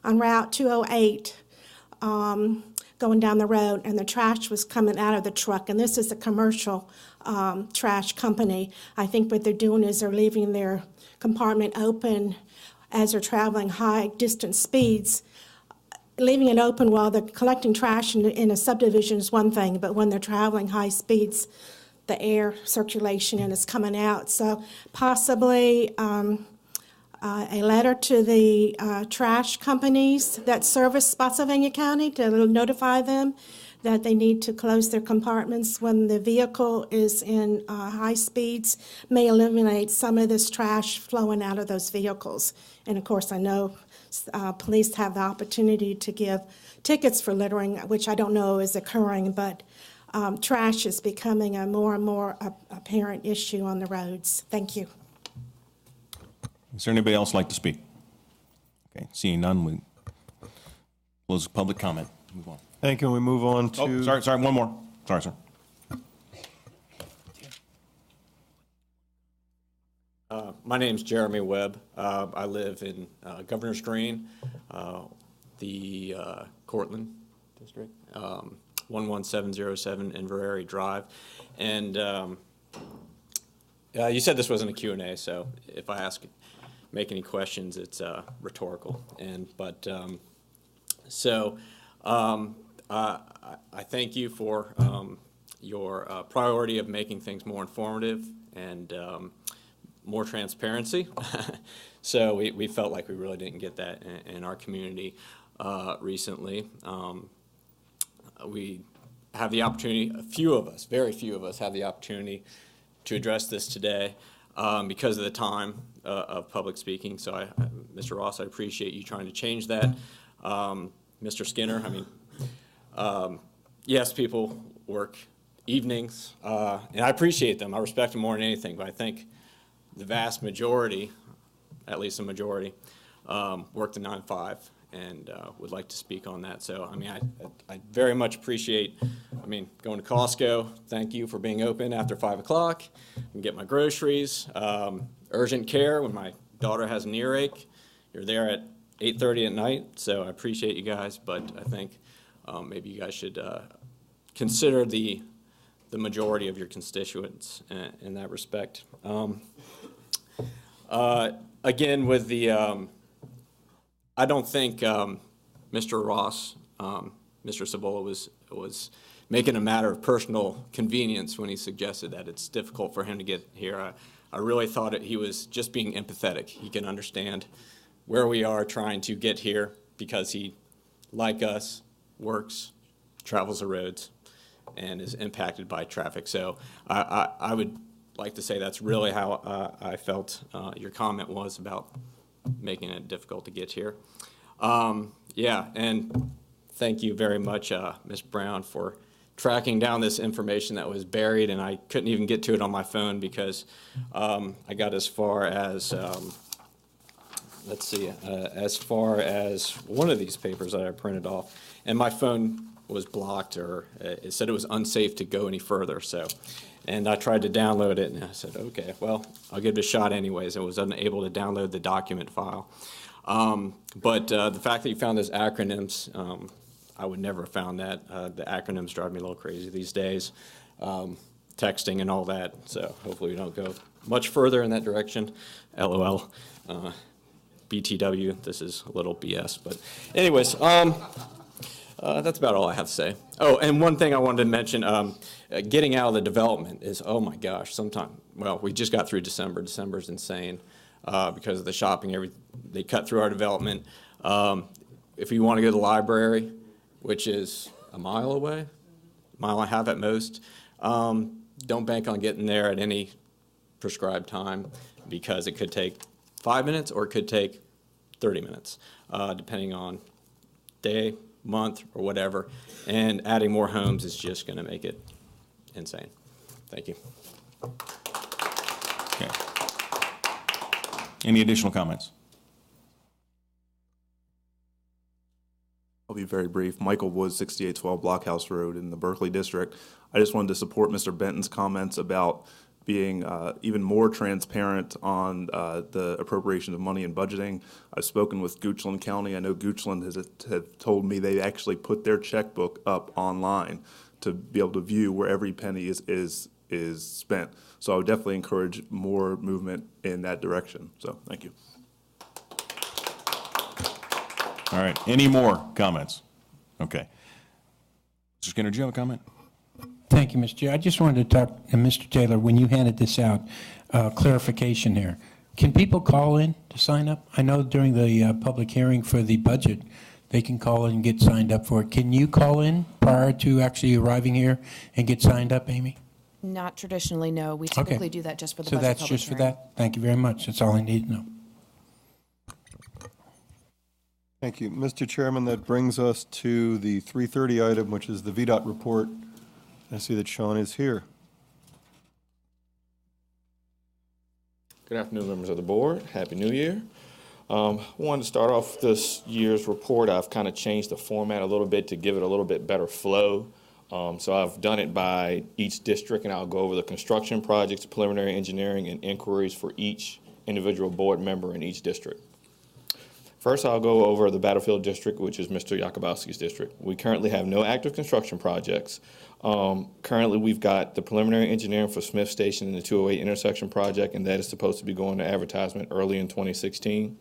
[SPEAKER 17] on Route 208 going down the road, and the trash was coming out of the truck, and this is a commercial trash company. I think what they're doing is they're leaving their compartment open as they're traveling high distance speeds. Leaving it open while they're collecting trash in a subdivision is one thing, but when they're traveling high speeds, the air circulation and it's coming out. So possibly a letter to the trash companies that service Spotsylvania County to notify them that they need to close their compartments when the vehicle is in high speeds, may eliminate some of this trash flowing out of those vehicles. And of course, I know police have the opportunity to give tickets for littering, which I don't know is occurring, but trash is becoming a more and more apparent issue on the roads. Thank you.
[SPEAKER 4] Is there anybody else like to speak? Okay, seeing none, we close public comment. Move on.
[SPEAKER 1] Thank you. We move on to.
[SPEAKER 4] Oh, sorry, one more. Sorry, sir.
[SPEAKER 18] My name's Jeremy Webb. I live in Governor's Green, the Cortland district, 11707 Inverary Drive. And you said this wasn't a Q&A, so if I make any questions, it's rhetorical. I thank you for your priority of making things more informative and more transparency. So we felt like we really didn't get that in our community recently. We have the opportunity, very few of us have the opportunity to address this today because of the time of public speaking. So Mr. Ross, I appreciate you trying to change that. Mr. Skinner, yes, people work evenings, and I appreciate them. I respect them more than anything, but I think the vast majority, at least a majority, work the 9 to 5 and would like to speak on that. So, I very much appreciate, going to Costco. Thank you for being open after 5 o'clock. I can get my groceries. Urgent care, when my daughter has an earache, you're there at 8:30 at night. So I appreciate you guys, but I think maybe you guys should consider the majority of your constituents in that respect. Again, with the, I don't think Mr. Ross, Mr. Cibola was making a matter of personal convenience when he suggested that it's difficult for him to get here. I really thought he was just being empathetic. He can understand where we are trying to get here because he, like us, works, travels the roads, and is impacted by traffic. So I would like to say that's really how I felt your comment was about making it difficult to get here. Yeah, and thank you very much, Ms. Brown, for tracking down this information that was buried, and I couldn't even get to it on my phone because I got as far as, let's see, as far as one of these papers that I printed off, and my phone was blocked, or it said it was unsafe to go any further. So, and I tried to download it, and I said, okay, well, I'll give it a shot anyways. I was unable to download the document file. But the fact that you found those acronyms, I would never have found that. The acronyms drive me a little crazy these days, texting and all that. So hopefully we don't go much further in that direction. LOL. BTW, this is a little BS. But anyways, that's about all I have to say. Oh, and one thing I wanted to mention, getting out of the development is, oh my gosh, well, we just got through December. December's insane because of the shopping. They cut through our development. If you want to go to the library, which is a mile away, mile and a half at most, don't bank on getting there at any prescribed time because it could take 5 minutes or it could take 30 minutes, depending on day, month, or whatever. And adding more homes is just going to make it insane. Thank you.
[SPEAKER 4] Okay. Any additional comments?
[SPEAKER 19] I'll be very brief. Michael Woods, 6812 Blockhouse Road in the Berkeley District. I just wanted to support Mr. Benton's comments about being even more transparent on the appropriation of money and budgeting. I've spoken with Goochland County. I know Goochland has told me they actually put their checkbook up online to be able to view where every penny is spent. So I would definitely encourage more movement in that direction. So thank you.
[SPEAKER 4] All right. Any more comments? Okay. Mr. Skinner, do you have a comment?
[SPEAKER 6] Thank you, Mr. Chair. I just wanted to talk to Mr. Taylor, when you handed this out, clarification here. Can people call in to sign up? I know during the public hearing for the budget, they can call in and get signed up for it. Can you call in prior to actually arriving here and get signed up, Amy?
[SPEAKER 12] Not traditionally, no. We typically do that just for the
[SPEAKER 6] so
[SPEAKER 12] budget
[SPEAKER 6] that's
[SPEAKER 12] public
[SPEAKER 6] just
[SPEAKER 12] hearing.
[SPEAKER 6] for that? Thank you very much. That's all I need to know.
[SPEAKER 1] Thank you. Mr. Chairman, that brings us to the 3:30 item, which is the VDOT report. I see that Sean is here.
[SPEAKER 20] Good afternoon, members of the board. Happy New Year. I wanted to start off this year's report. I've kind of changed the format a little bit to give it a little bit better flow. So I've done it by each district, and I'll go over the construction projects, preliminary engineering, and inquiries for each individual board member in each district. First, I'll go over the Battlefield District, which is Mr. Yakubowski's district. We currently have no active construction projects. Currently, we've got the preliminary engineering for Smith Station and the 208 intersection project, and that is supposed to be going to advertisement early in 2016.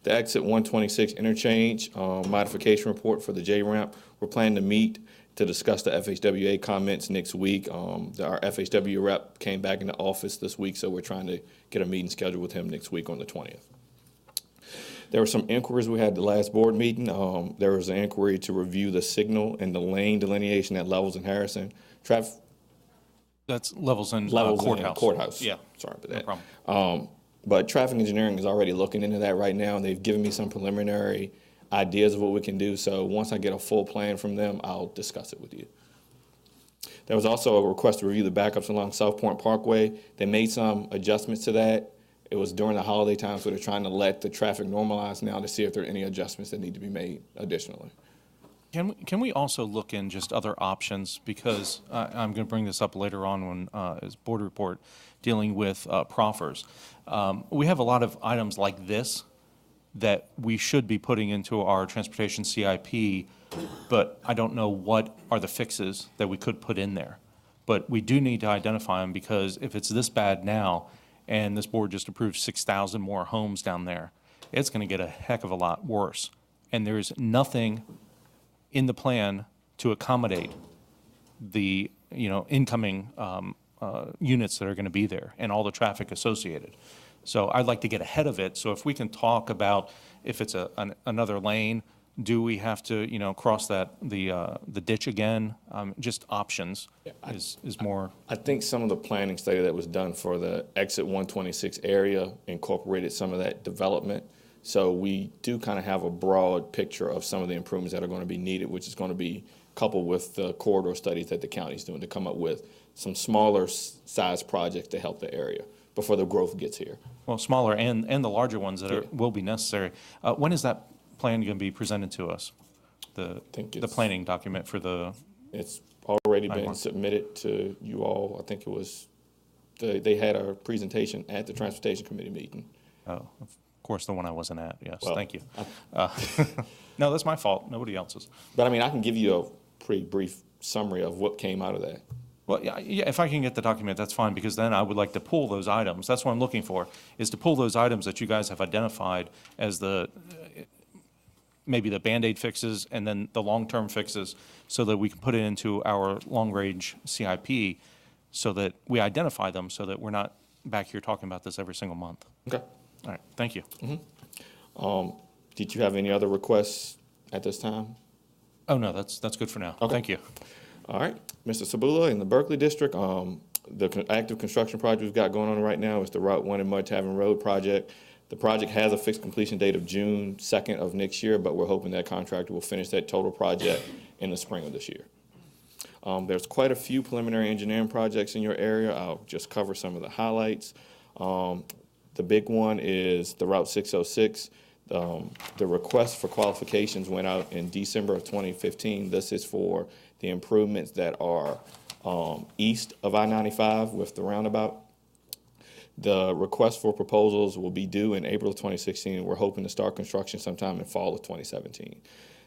[SPEAKER 20] The exit 126 interchange modification report for the J-ramp, we're planning to meet to discuss the FHWA comments next week. Our FHW rep came back into office this week, so we're trying to get a meeting scheduled with him next week on the 20th. There were some inquiries we had at the last board meeting. There was an inquiry to review the signal and the lane delineation at Levels in Harrison.
[SPEAKER 3] That's Levels in
[SPEAKER 20] Courthouse.
[SPEAKER 3] Courthouse.
[SPEAKER 20] Yeah, sorry about that.
[SPEAKER 3] No problem.
[SPEAKER 20] But traffic engineering is already looking into that right now, and they've given me some preliminary ideas of what we can do. So once I get a full plan from them, I'll discuss it with you. There was also a request to review the backups along South Point Parkway. They made some adjustments to that. It was during the holiday time, so they're trying to let the traffic normalize now to see if there are any adjustments that need to be made additionally.
[SPEAKER 3] Can we also look in just other options? Because I'm going to bring this up later on when as board report dealing with proffers. We have a lot of items like this that we should be putting into our transportation CIP, but I don't know what are the fixes that we could put in there. But we do need to identify them, because if it's this bad now and this board just approved 6,000 more homes down there, it's going to get a heck of a lot worse. And there's nothing in the plan to accommodate the incoming units that are going to be there and all the traffic associated. So I'd like to get ahead of it. So if we can talk about if it's another lane, do we have to cross the ditch again? Just options is more.
[SPEAKER 20] I think some of the planning study that was done for the exit 126 area incorporated some of that development. So we do kind of have a broad picture of some of the improvements that are going to be needed, which is going to be coupled with the corridor studies that the county's doing to come up with some smaller size projects to help the area before the growth gets here.
[SPEAKER 3] Well, smaller and the larger ones that will be necessary. When is that plan going to be presented to us? The planning document for the.
[SPEAKER 20] It's already been submitted to you all. I think it was, they had a presentation at the Transportation Committee meeting.
[SPEAKER 3] Oh, of course, the one I wasn't at, yes,
[SPEAKER 20] Well,
[SPEAKER 3] thank you. No, that's my fault, nobody else's.
[SPEAKER 20] But I mean, I can give you a pretty brief summary of what came out of that.
[SPEAKER 3] Well, yeah, if I can get the document, that's fine, because then I would like to pull those items. That's what I'm looking for, is to pull those items that you guys have identified as maybe the Band-Aid fixes and then the long-term fixes, so that we can put it into our long-range CIP, so that we identify them, so that we're not back here talking about this every single month.
[SPEAKER 20] Okay.
[SPEAKER 3] All right, thank you.
[SPEAKER 20] Mm-hmm. Did you have any other requests at this time?
[SPEAKER 3] Oh, no, that's good for now.
[SPEAKER 20] Okay.
[SPEAKER 3] Thank you.
[SPEAKER 20] All right, Mr. Sabula, in the Berkeley District, the active construction project we've got going on right now is the Route 1 and Mud Tavern Road project. The project has a fixed completion date of June 2nd of next year, but we're hoping that contractor will finish that total project in the spring of this year. There's quite a few preliminary engineering projects in your area. I'll just cover some of the highlights. The big one is the Route 606. The request for qualifications went out in December of 2015. This is for the improvements that are east of I-95 with the roundabout. The request for proposals will be due in April of 2016. We're hoping to start construction sometime in fall of 2017.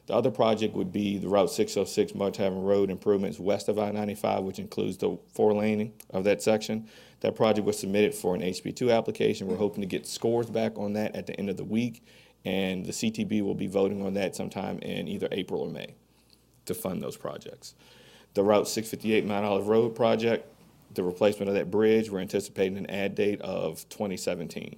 [SPEAKER 20] The other project would be the Route 606 Mud Tavern Road improvements west of I-95, which includes the 4-laning of that section. That project was submitted for an HB2 application. We're hoping to get scores back on that at the end of the week, and the CTB will be voting on that sometime in either April or May to fund those projects. The Route 658 Mount Olive Road project, the replacement of that bridge, we're anticipating an add date of 2017.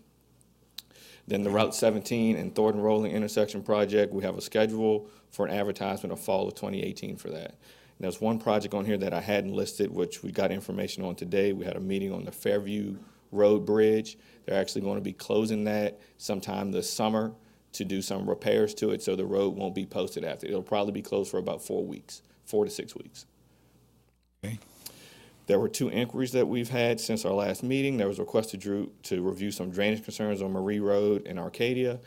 [SPEAKER 20] Then the Route 17 and Thornton Rolling intersection project, we have a schedule for an advertisement of fall of 2018 for that. And there's one project on here that I hadn't listed, which we got information on today. We had a meeting on the Fairview Road Bridge. They're actually going to be closing that sometime this summer to do some repairs to it, so the road won't be posted after. It'll probably be closed for about 4 weeks, 4 to 6 weeks.
[SPEAKER 7] Okay.
[SPEAKER 20] There were 2 inquiries that we've had since our last meeting. There was a request to review some drainage concerns on Marie Road in Arcadia.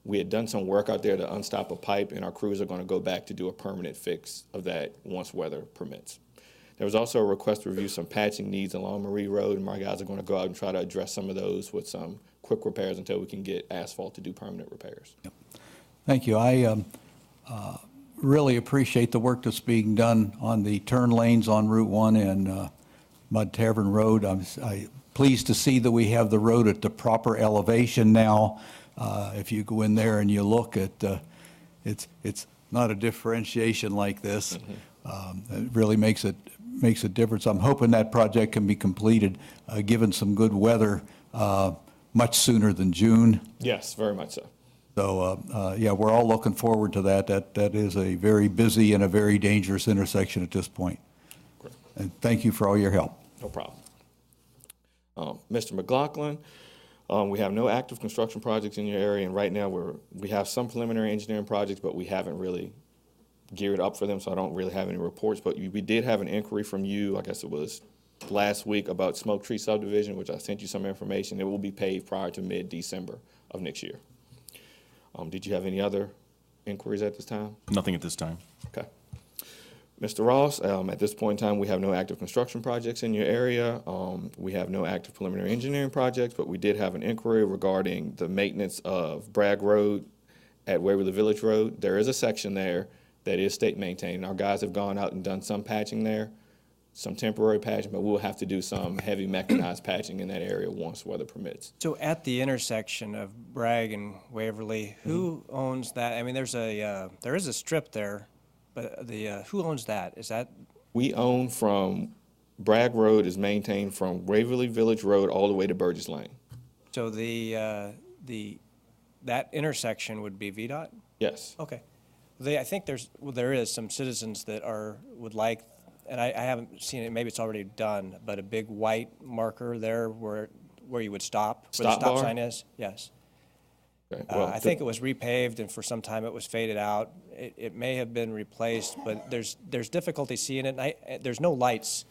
[SPEAKER 20] We had done some work out there to unstop a pipe, and our crews are going to go back to do a permanent fix of that once weather permits. There was also a request to review some patching needs along Marie Road, and my guys are going to go out and try to address some of those with some quick repairs until we can get asphalt to do permanent repairs.
[SPEAKER 7] Thank you. I really appreciate the work that's being done on the turn lanes on Route 1 and Mud Tavern Road. I'm pleased to see that we have the road at the proper elevation now. If you go in there and you look at, it's not a differentiation like this. It really makes a difference. I'm hoping that project can be completed, given some good weather, much sooner than June.
[SPEAKER 20] Yes, very much so.
[SPEAKER 7] So, yeah, we're all looking forward to that. That is a very busy and a very dangerous intersection at this point.
[SPEAKER 20] Great.
[SPEAKER 7] And thank you for all your help.
[SPEAKER 20] No problem. Mr. McLaughlin, we have no active construction projects in your area, and right now we have some preliminary engineering projects, but we haven't really geared up for them, so I don't really have any reports. But we did have an inquiry from you, I guess it was last week, about Smoke Tree subdivision, which I sent you some information. It will be paved prior to mid-December of next year. Did you have any other inquiries at this time?
[SPEAKER 4] Nothing at this time.
[SPEAKER 20] Okay. Mr. Ross, at this point in time, we have no active construction projects in your area. We have no active preliminary engineering projects, but we did have an inquiry regarding the maintenance of Bragg Road at Waverly Village Road. There is a section there that is state maintained. Our guys have gone out and done some patching there, some temporary patching, but we'll have to do some heavy mechanized patching in that area once weather permits.
[SPEAKER 5] So at the intersection of Bragg and Waverly, who owns that? I mean, there is a strip there, but who owns that? Is that?
[SPEAKER 20] We own from Bragg Road is maintained from Waverly Village Road all the way to Burgess Lane.
[SPEAKER 5] So that intersection would be VDOT?
[SPEAKER 20] Yes.
[SPEAKER 5] Okay. I think there is some citizens that would like, and I haven't seen it, maybe it's already done, but a big white marker there where you would stop, where the stop sign is. Yes.
[SPEAKER 20] Okay. Well,
[SPEAKER 5] I think it was repaved, and for some time it was faded out. It may have been replaced, but there's difficulty seeing it. And there's no lights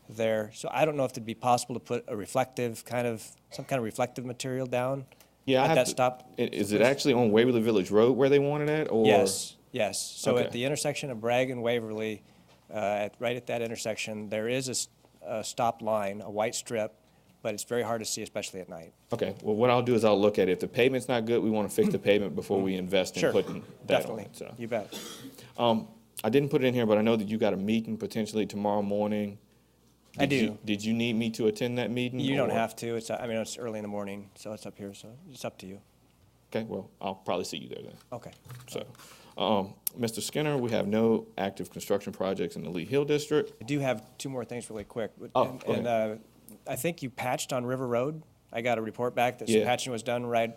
[SPEAKER 5] there, so I don't know if it'd be possible to put a reflective some kind of reflective material down.
[SPEAKER 20] Yeah,
[SPEAKER 5] at that stop.
[SPEAKER 20] Is it actually on Waverly Village Road where they wanted it, or?
[SPEAKER 5] Yes. So
[SPEAKER 20] Okay.
[SPEAKER 5] at the intersection of Bragg and Waverly, right at that intersection, there is a stop line, a white strip, but it's very hard to see, especially at night.
[SPEAKER 20] Okay, well, what I'll do is I'll look at it. If the pavement's not good, we want to fix the pavement before we invest in
[SPEAKER 5] Sure.
[SPEAKER 20] putting that
[SPEAKER 5] Definitely.
[SPEAKER 20] on it. So.
[SPEAKER 5] You bet.
[SPEAKER 20] I didn't put it in here, but I know that you got a meeting potentially tomorrow morning.
[SPEAKER 5] I do.
[SPEAKER 20] Did you need me to attend that meeting?
[SPEAKER 5] You don't
[SPEAKER 20] or-
[SPEAKER 5] have to. It's early in the morning, so it's up here, so it's up to you.
[SPEAKER 20] Okay, well, I'll probably see you there then.
[SPEAKER 5] Okay.
[SPEAKER 20] So, Mr. Skinner, we have no active construction projects in the Lee Hill District.
[SPEAKER 5] I do have two more things really quick.
[SPEAKER 20] Oh, go ahead.
[SPEAKER 5] I think you patched on River Road. I got a report back that some
[SPEAKER 20] Yeah.
[SPEAKER 5] patching was done right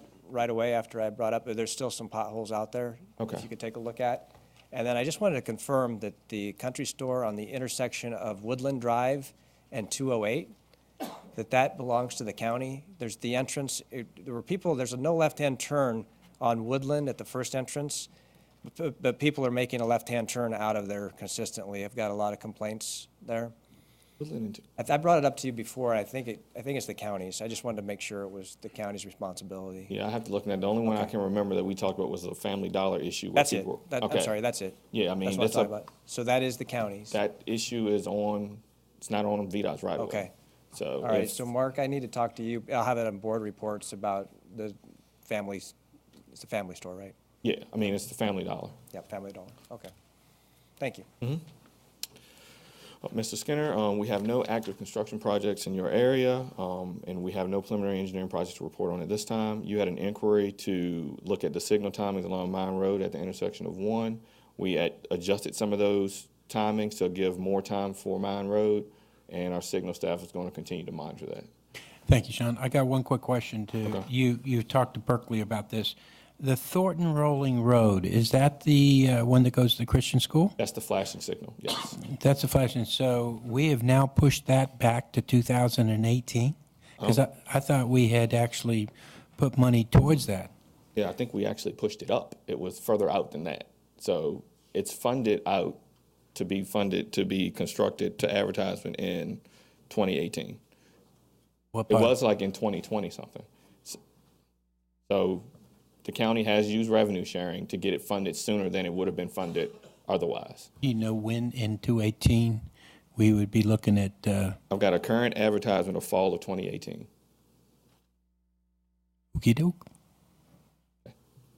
[SPEAKER 5] away after I brought up, but there's still some potholes out there.
[SPEAKER 20] Okay.
[SPEAKER 5] If you could take a look at. And then I just wanted to confirm that the country store on the intersection of Woodland Drive and 208, that belongs to the county. There's the entrance, there's a no left-hand turn on Woodland at the first entrance, but people are making a left-hand turn out of there consistently. I've got a lot of complaints there.
[SPEAKER 20] Woodland
[SPEAKER 5] I brought it up to you before. I think it's the county's. I just wanted to make sure it was the county's responsibility.
[SPEAKER 20] Yeah, I have to look at that. The only one I can remember that we talked about was the Family Dollar issue. where
[SPEAKER 5] That's it.
[SPEAKER 20] people-
[SPEAKER 5] I'm
[SPEAKER 20] Okay.
[SPEAKER 5] sorry, that's it.
[SPEAKER 20] Yeah, I mean,
[SPEAKER 5] That's what I'm talking about. So that is the county's.
[SPEAKER 20] That issue is it's not on VDOT's right away.
[SPEAKER 5] Okay.
[SPEAKER 20] So.
[SPEAKER 5] All right,
[SPEAKER 20] if-
[SPEAKER 5] so Mark, I need to talk to you. I'll have it on board reports about it's the family store, right?
[SPEAKER 20] Yeah, I mean, it's the Family Dollar.
[SPEAKER 5] Yep, Family Dollar. Okay. Thank you.
[SPEAKER 20] Mr. Skinner, we have no active construction projects in your area, and we have no preliminary engineering projects to report on at this time. You had an inquiry to look at the signal timings along Mine Road at the intersection of 1. We adjusted some of those timings to give more time for Mine Road, and our signal staff is going to continue to monitor that.
[SPEAKER 6] Thank you, Sean. I got one quick question too.
[SPEAKER 20] Okay.
[SPEAKER 6] You talked to Berkeley about this. The Thornton Rolling Road, is that the one that goes to the Christian school?
[SPEAKER 20] That's the flashing signal, yes.
[SPEAKER 6] That's a flashing. So we have now pushed that back to 2018? Because I thought we had actually put money towards that.
[SPEAKER 20] Yeah, I think we actually pushed it up. It was further out than that. So it's funded out to be constructed to advertisement in 2018.
[SPEAKER 6] What
[SPEAKER 20] It
[SPEAKER 6] part?
[SPEAKER 20] was like in 2020 something. So the county has used revenue sharing to get it funded sooner than it would have been funded otherwise.
[SPEAKER 6] You know when in 2018 we would be looking at,
[SPEAKER 20] I've got a current advertisement of fall of 2018.
[SPEAKER 6] okey-doke.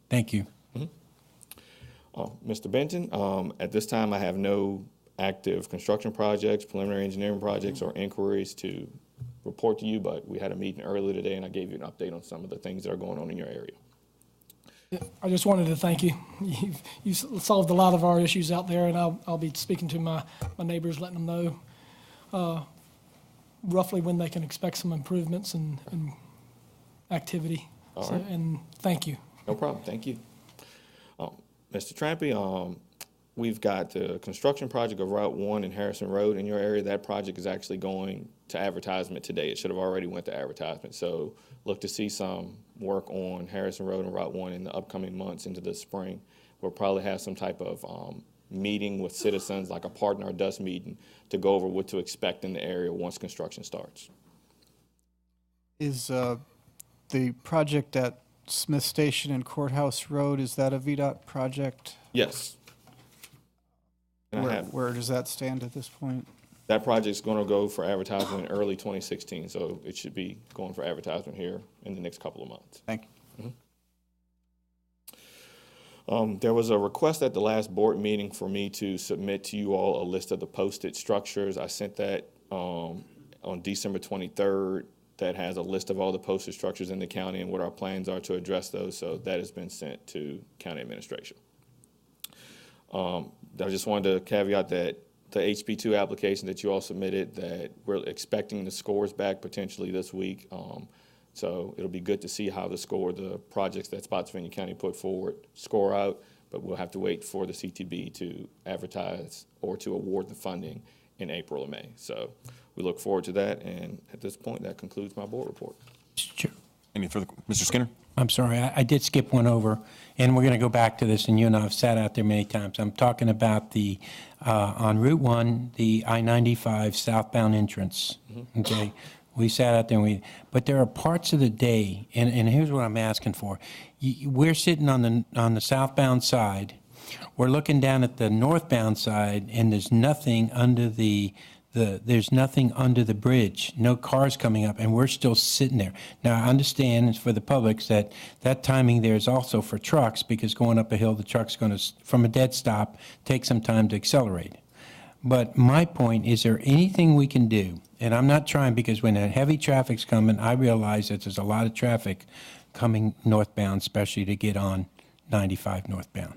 [SPEAKER 6] Thank you.
[SPEAKER 20] Mr. Benton, at this time, I have no active construction projects, preliminary engineering projects, or inquiries to report to you, but we had a meeting earlier today, and I gave you an update on some of the things that are going on in your area.
[SPEAKER 9] I just wanted to thank you. You've solved a lot of our issues out there, and I'll be speaking to my neighbors, letting them know roughly when they can expect some improvements and activity.
[SPEAKER 20] All right.
[SPEAKER 9] And thank you.
[SPEAKER 20] No problem. Thank you. Mr. Trampy, we've got the construction project of Route 1 and Harrison Road in your area. That project is actually going to advertisement today. It should have already went to advertisement. So look to see some work on Harrison Road and Route 1 in the upcoming months into the spring. We'll probably have some type of meeting with citizens, like a partner or dust meeting, to go over what to expect in the area once construction starts.
[SPEAKER 11] Is the project at Smith Station and Courthouse Road, is that a VDOT project?
[SPEAKER 20] Yes. And
[SPEAKER 11] Where does that stand at this point?
[SPEAKER 20] That project's going to go for advertisement in early 2016, so it should be going for advertisement here in the next couple of months.
[SPEAKER 11] Thank you.
[SPEAKER 20] There was a request at the last board meeting for me to submit to you all a list of the posted structures. I sent that on December 23rd. That has a list of all the posted structures in the county and what our plans are to address those. So that has been sent to county administration. I just wanted to caveat that the HB2 application that you all submitted, that we're expecting the scores back potentially this week. So it'll be good to see how the projects that Spotsylvania County put forward score out, but we'll have to wait for the CTB to advertise or to award the funding in April or May. So we look forward to that, and at this point, that concludes my board report.
[SPEAKER 6] Sure.
[SPEAKER 4] Any further, Mr. Skinner?
[SPEAKER 6] I'm sorry, I did skip one over, and we're going to go back to this, and you and I have sat out there many times. I'm talking about the, on Route 1, the I-95 southbound entrance, okay? We sat out there, but there are parts of the day, and here's what I'm asking for. We're sitting on the southbound side. We're looking down at the northbound side, and there's nothing under there's nothing under the bridge, no cars coming up, and we're still sitting there. Now, I understand for the public that timing there is also for trucks, because going up a hill, the truck's going to, from a dead stop, take some time to accelerate. But my point, is there anything we can do? And I'm not trying, because when heavy traffic's coming, I realize that there's a lot of traffic coming northbound, especially to get on 95 northbound.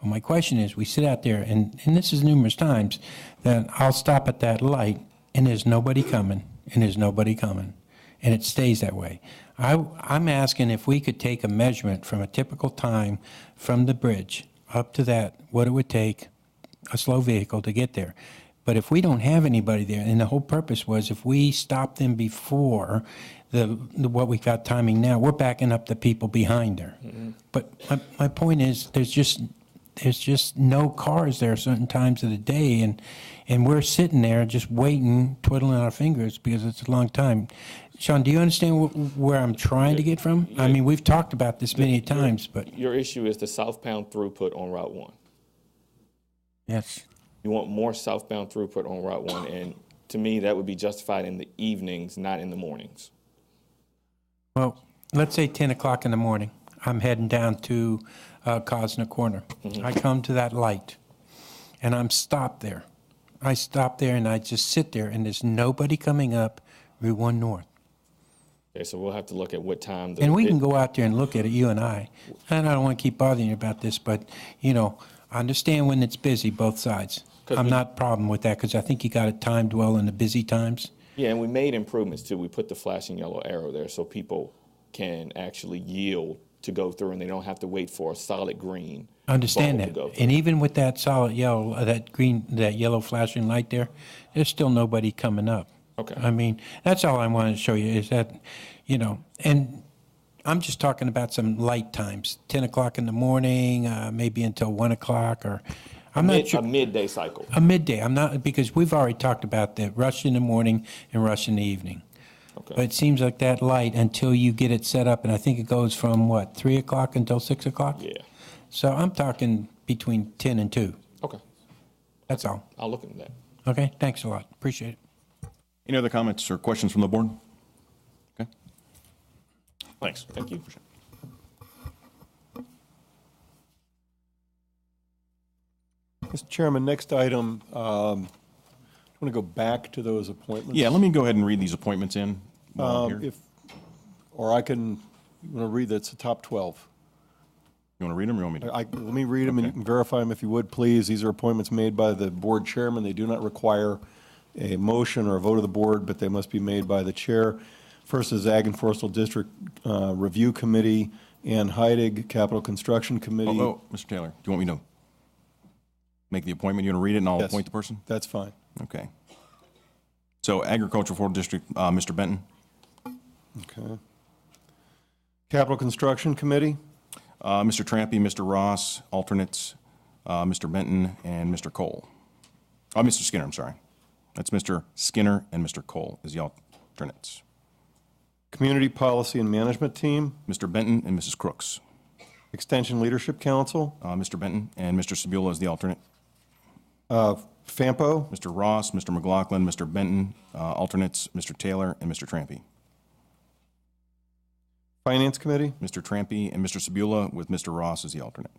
[SPEAKER 6] Well, my question is, we sit out there, and this is numerous times, that I'll stop at that light, and there's nobody coming, and there's nobody coming, and it stays that way. I'm asking if we could take a measurement from a typical time from the bridge up to that, what it would take a slow vehicle to get there. But if we don't have anybody there, and the whole purpose was if we stop them before what we got timing now, we're backing up the people behind her. But my point is, there's just no cars there certain times of the day, and we're sitting there just waiting, twiddling our fingers, because it's a long time. Sean, do you understand where I'm trying to get from? I mean, we've talked about this many times, but...
[SPEAKER 20] Your issue is the southbound throughput on Route 1.
[SPEAKER 6] Yes.
[SPEAKER 20] You want more southbound throughput on Route 1, and to me, that would be justified in the evenings, not in the mornings.
[SPEAKER 6] Well, let's say 10 o'clock in the morning. I'm heading down to Cosner Corner. I come to that light, and I'm stopped there. I stop there, and I just sit there, and there's nobody coming up Route 1 North.
[SPEAKER 20] Okay, so we'll have to look at what time.
[SPEAKER 6] And we can go out there and look at it, you and I. And I don't want to keep bothering you about this, but, you know, I understand when it's busy, both sides. I'm not problem with that, because I think you got to time dwell in the busy times.
[SPEAKER 20] Yeah, and we made improvements, too. We put the flashing yellow arrow there so people can actually yield to go through, and they don't have to wait for a solid green.
[SPEAKER 6] I understand that. And even with that solid yellow, that yellow flashing light there, there's still nobody coming up.
[SPEAKER 20] Okay.
[SPEAKER 6] I mean, that's all I wanted to show you, is that, you know, and I'm just talking about some light times, 10 o'clock in the morning, maybe until 1 o'clock, or I'm not sure.
[SPEAKER 20] A midday cycle.
[SPEAKER 6] A midday. I'm not, because we've already talked about the rush in the morning and rush in the evening.
[SPEAKER 20] Okay.
[SPEAKER 6] But it seems like that light, until you get it set up, and I think it goes from, what, 3 o'clock until 6 o'clock?
[SPEAKER 20] Yeah.
[SPEAKER 6] So I'm talking between 10 and 2.
[SPEAKER 20] Okay.
[SPEAKER 6] That's all.
[SPEAKER 20] I'll look into that.
[SPEAKER 6] Okay, thanks a lot. Appreciate it.
[SPEAKER 4] Any other comments or questions from the board? Okay. Thanks.
[SPEAKER 3] Thank you.
[SPEAKER 1] Mr. Chairman, next item, I want to go back to those appointments.
[SPEAKER 4] Yeah, let me go ahead and read these appointments in while I'm here.
[SPEAKER 1] Or I can, you want to read that's the top 12.
[SPEAKER 4] You want to read them or you want me to?
[SPEAKER 1] Let me read them and you can verify them if you would, please. These are appointments made by the board chairman. They do not require a motion or a vote of the board, but they must be made by the chair. First is Ag and Forestal District Review Committee, Ann Heidig, Capital Construction Committee.
[SPEAKER 4] Oh, Mr. Taylor, do you want me to make the appointment? You want to read it and I'll appoint the person?
[SPEAKER 1] That's fine.
[SPEAKER 4] Okay. So Agricultural 4th District, Mr. Benton.
[SPEAKER 1] Okay. Capital Construction Committee.
[SPEAKER 4] Mr. Trampy, Mr. Ross, alternates, Mr. Benton, and Mr. Cole. Oh, Mr. Skinner, I'm sorry. That's Mr. Skinner and Mr. Cole as the alternates.
[SPEAKER 1] Community Policy and Management Team.
[SPEAKER 4] Mr. Benton and Mrs. Crooks.
[SPEAKER 1] Extension Leadership Council.
[SPEAKER 4] Mr. Benton and Mr. Sebula as the alternate.
[SPEAKER 1] FAMPO.
[SPEAKER 4] Mr. Ross, Mr. McLaughlin, Mr. Benton, alternates, Mr. Taylor, and Mr. Trampy.
[SPEAKER 1] Finance Committee.
[SPEAKER 4] Mr. Trampy and Mr. Sebula with Mr. Ross as the alternate.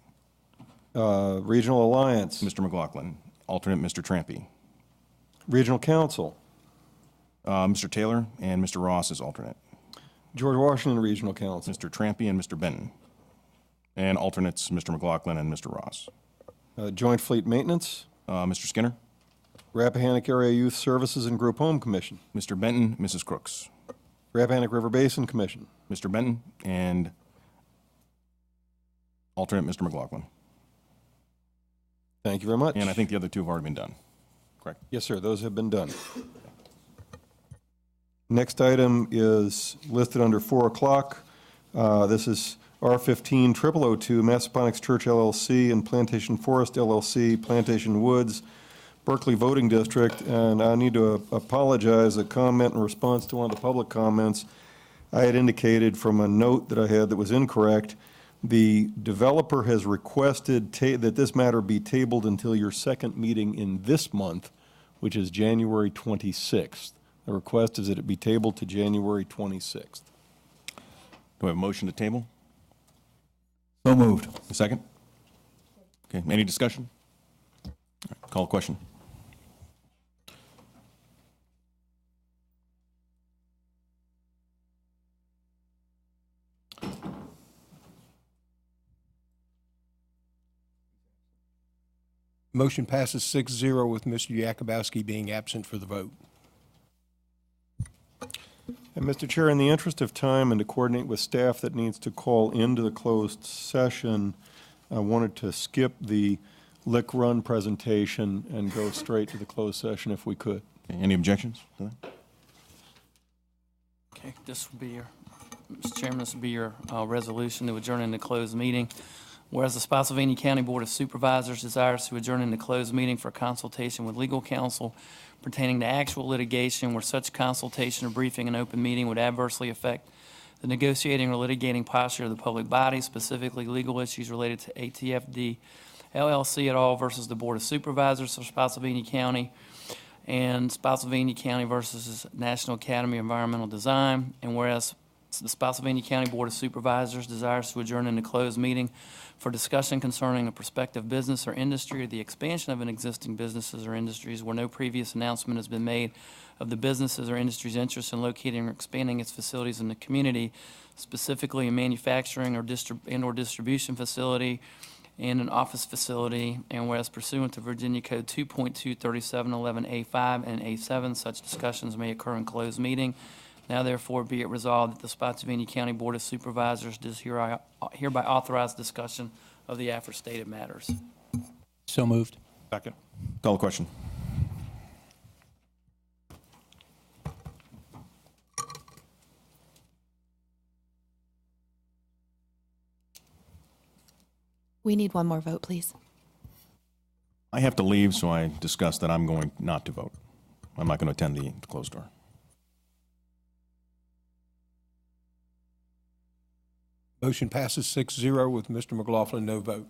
[SPEAKER 1] Regional Alliance.
[SPEAKER 4] Mr. McLaughlin, alternate Mr. Trampy.
[SPEAKER 1] Regional Council.
[SPEAKER 4] Mr. Taylor and Mr. Ross as alternate.
[SPEAKER 1] George Washington Regional Council.
[SPEAKER 4] Mr. Trampy and Mr. Benton. And alternates, Mr. McLaughlin and Mr. Ross.
[SPEAKER 1] Joint Fleet Maintenance.
[SPEAKER 4] Mr. Skinner.
[SPEAKER 1] Rappahannock Area Youth Services and Group Home Commission.
[SPEAKER 4] Mr. Benton, Mrs. Crooks.
[SPEAKER 1] Rappahannock River Basin Commission.
[SPEAKER 4] Mr. Benton and alternate Mr. McLaughlin.
[SPEAKER 1] Thank you very much.
[SPEAKER 4] And I think the other two have already been done. Correct?
[SPEAKER 1] Yes, sir. Those have been done. Next item is listed under 4 o'clock. This is R15 0002, Massaponax Church LLC and Plantation Forest LLC, Plantation Woods, Berkeley Voting District. And I need to apologize, a comment in response to one of the public comments. I had indicated from a note that I had that was incorrect. The developer has requested that this matter be tabled until your second meeting in this month, which is January 26th. The request is that it be tabled to January 26th.
[SPEAKER 4] Do we have a motion to table?
[SPEAKER 7] So moved.
[SPEAKER 4] A second? Okay, any discussion? All right, call a question.
[SPEAKER 2] Motion passes 6-0 with Mr. Yakubowski being absent for the vote.
[SPEAKER 1] And Mr. Chair, in the interest of time and to coordinate with staff that needs to call into the closed session, I wanted to skip the Lick Run presentation and go straight to the closed session if we could.
[SPEAKER 4] Okay, any objections to that?
[SPEAKER 8] Okay, this will be your, Mr. Chairman, this will be your resolution to adjourn into closed meeting. Whereas the Spotsylvania County Board of Supervisors desires to adjourn into closed meeting for consultation with legal counsel pertaining to actual litigation where such consultation or briefing in open meeting would adversely affect the negotiating or litigating posture of the public body, specifically legal issues related to ATFD LLC et al. Versus the Board of Supervisors of Spotsylvania County and Spotsylvania County versus National Academy of Environmental Design. And whereas the Spotsylvania County Board of Supervisors desires to adjourn into closed meeting for discussion concerning a prospective business or industry or the expansion of an existing businesses or industries where no previous announcement has been made of the businesses or industry's interest in locating or expanding its facilities in the community, specifically a manufacturing or distribution facility and an office facility, and whereas pursuant to Virginia Code 2.23711A5 and A7, such discussions may occur in closed meeting. Now therefore be it resolved that the Spotsylvania County Board of Supervisors does hereby authorize discussion of the aforestated matters.
[SPEAKER 6] So moved.
[SPEAKER 4] Second. Call the question.
[SPEAKER 12] We need one more vote, please.
[SPEAKER 4] I have to leave, so I discussed that I'm going not to vote. I'm not going to attend the closed door.
[SPEAKER 2] Motion passes 6-0 with Mr. McLaughlin no vote.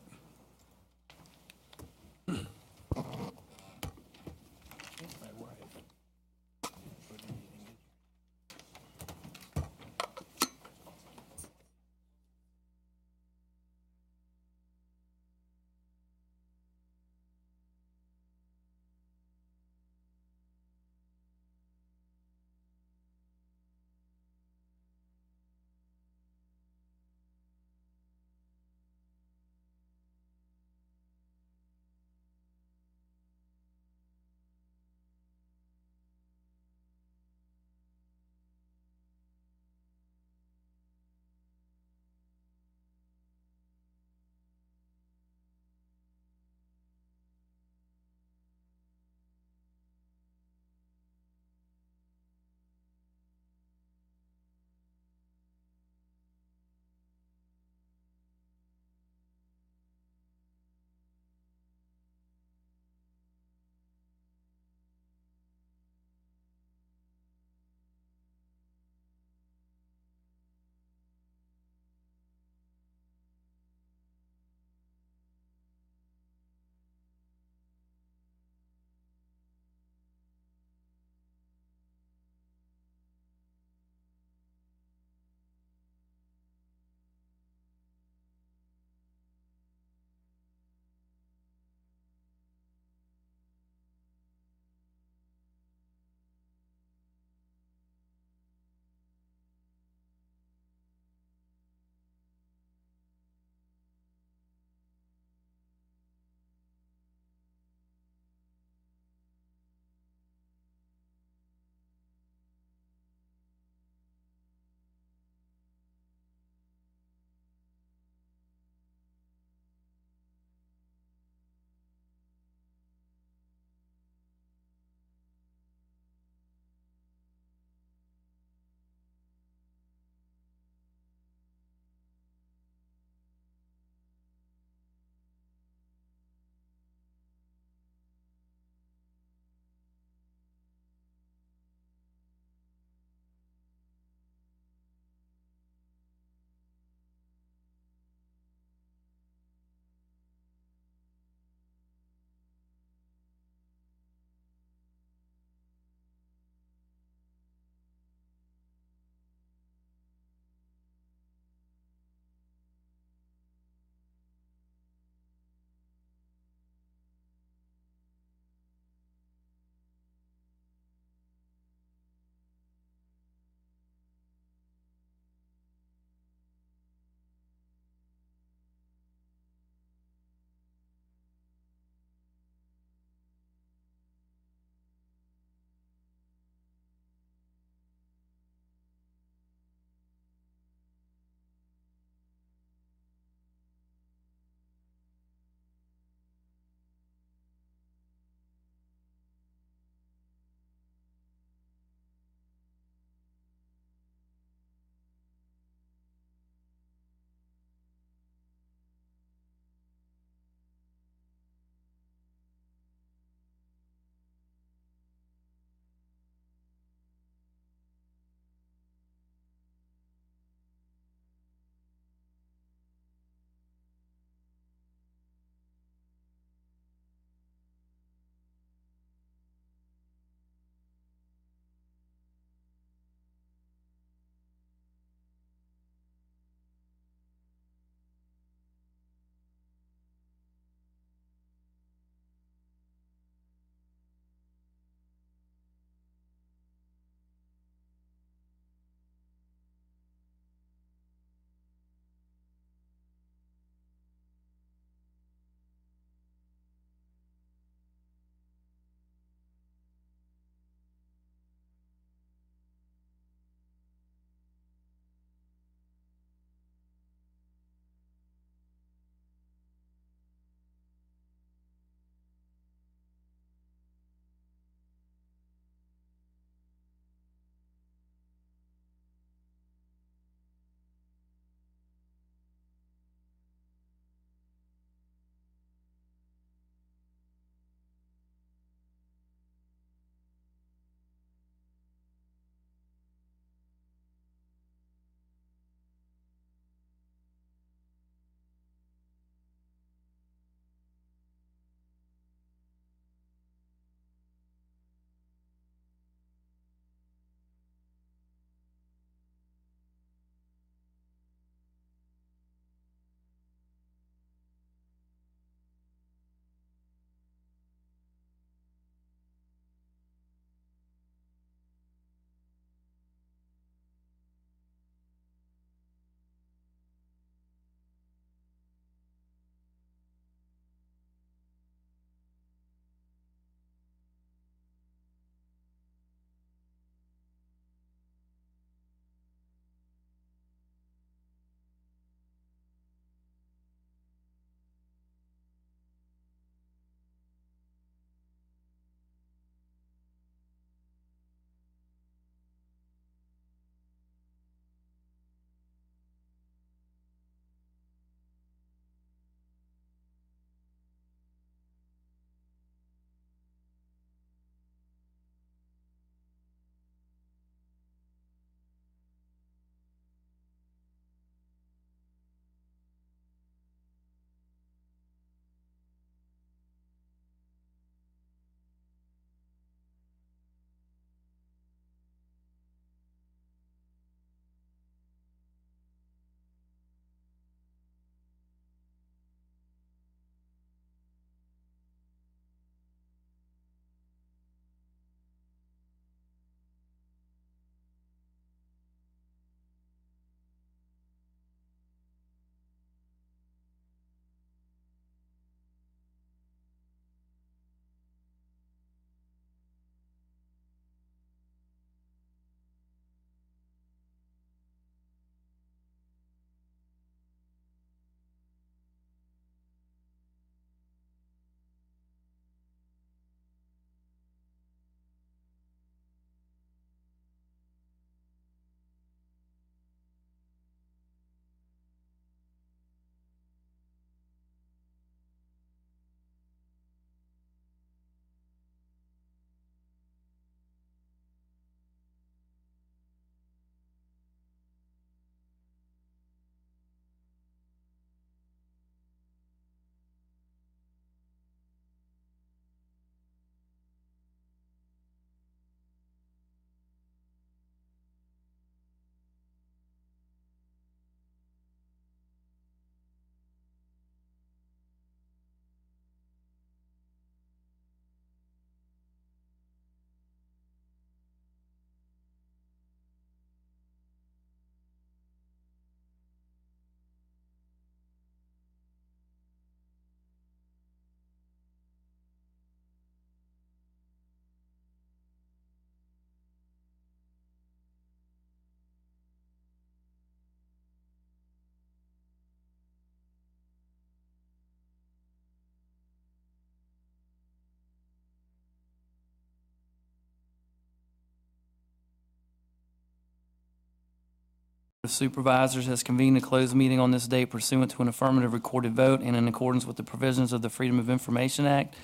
[SPEAKER 8] The Supervisors has convened a closed meeting on this date pursuant to an affirmative recorded vote and in accordance with the provisions of the Freedom of Information Act.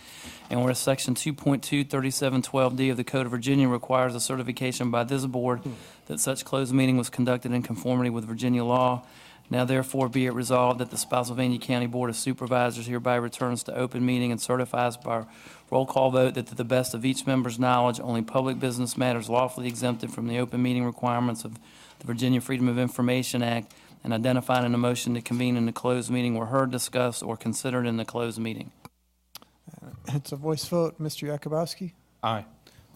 [SPEAKER 8] And whereas Section 2.23712D of the Code of Virginia requires a certification by this board that such closed meeting was conducted in conformity with Virginia law, now therefore be it resolved that the Spotsylvania County Board of Supervisors hereby returns to open meeting and certifies by roll call vote that to the best of each member's knowledge, only public business matters lawfully exempted from the open meeting requirements of the Virginia Freedom of Information Act and identified in a motion to convene in the closed meeting were heard, discussed, or considered in the closed meeting.
[SPEAKER 21] It's a voice vote. Mr. Yakubowski?
[SPEAKER 2] Aye.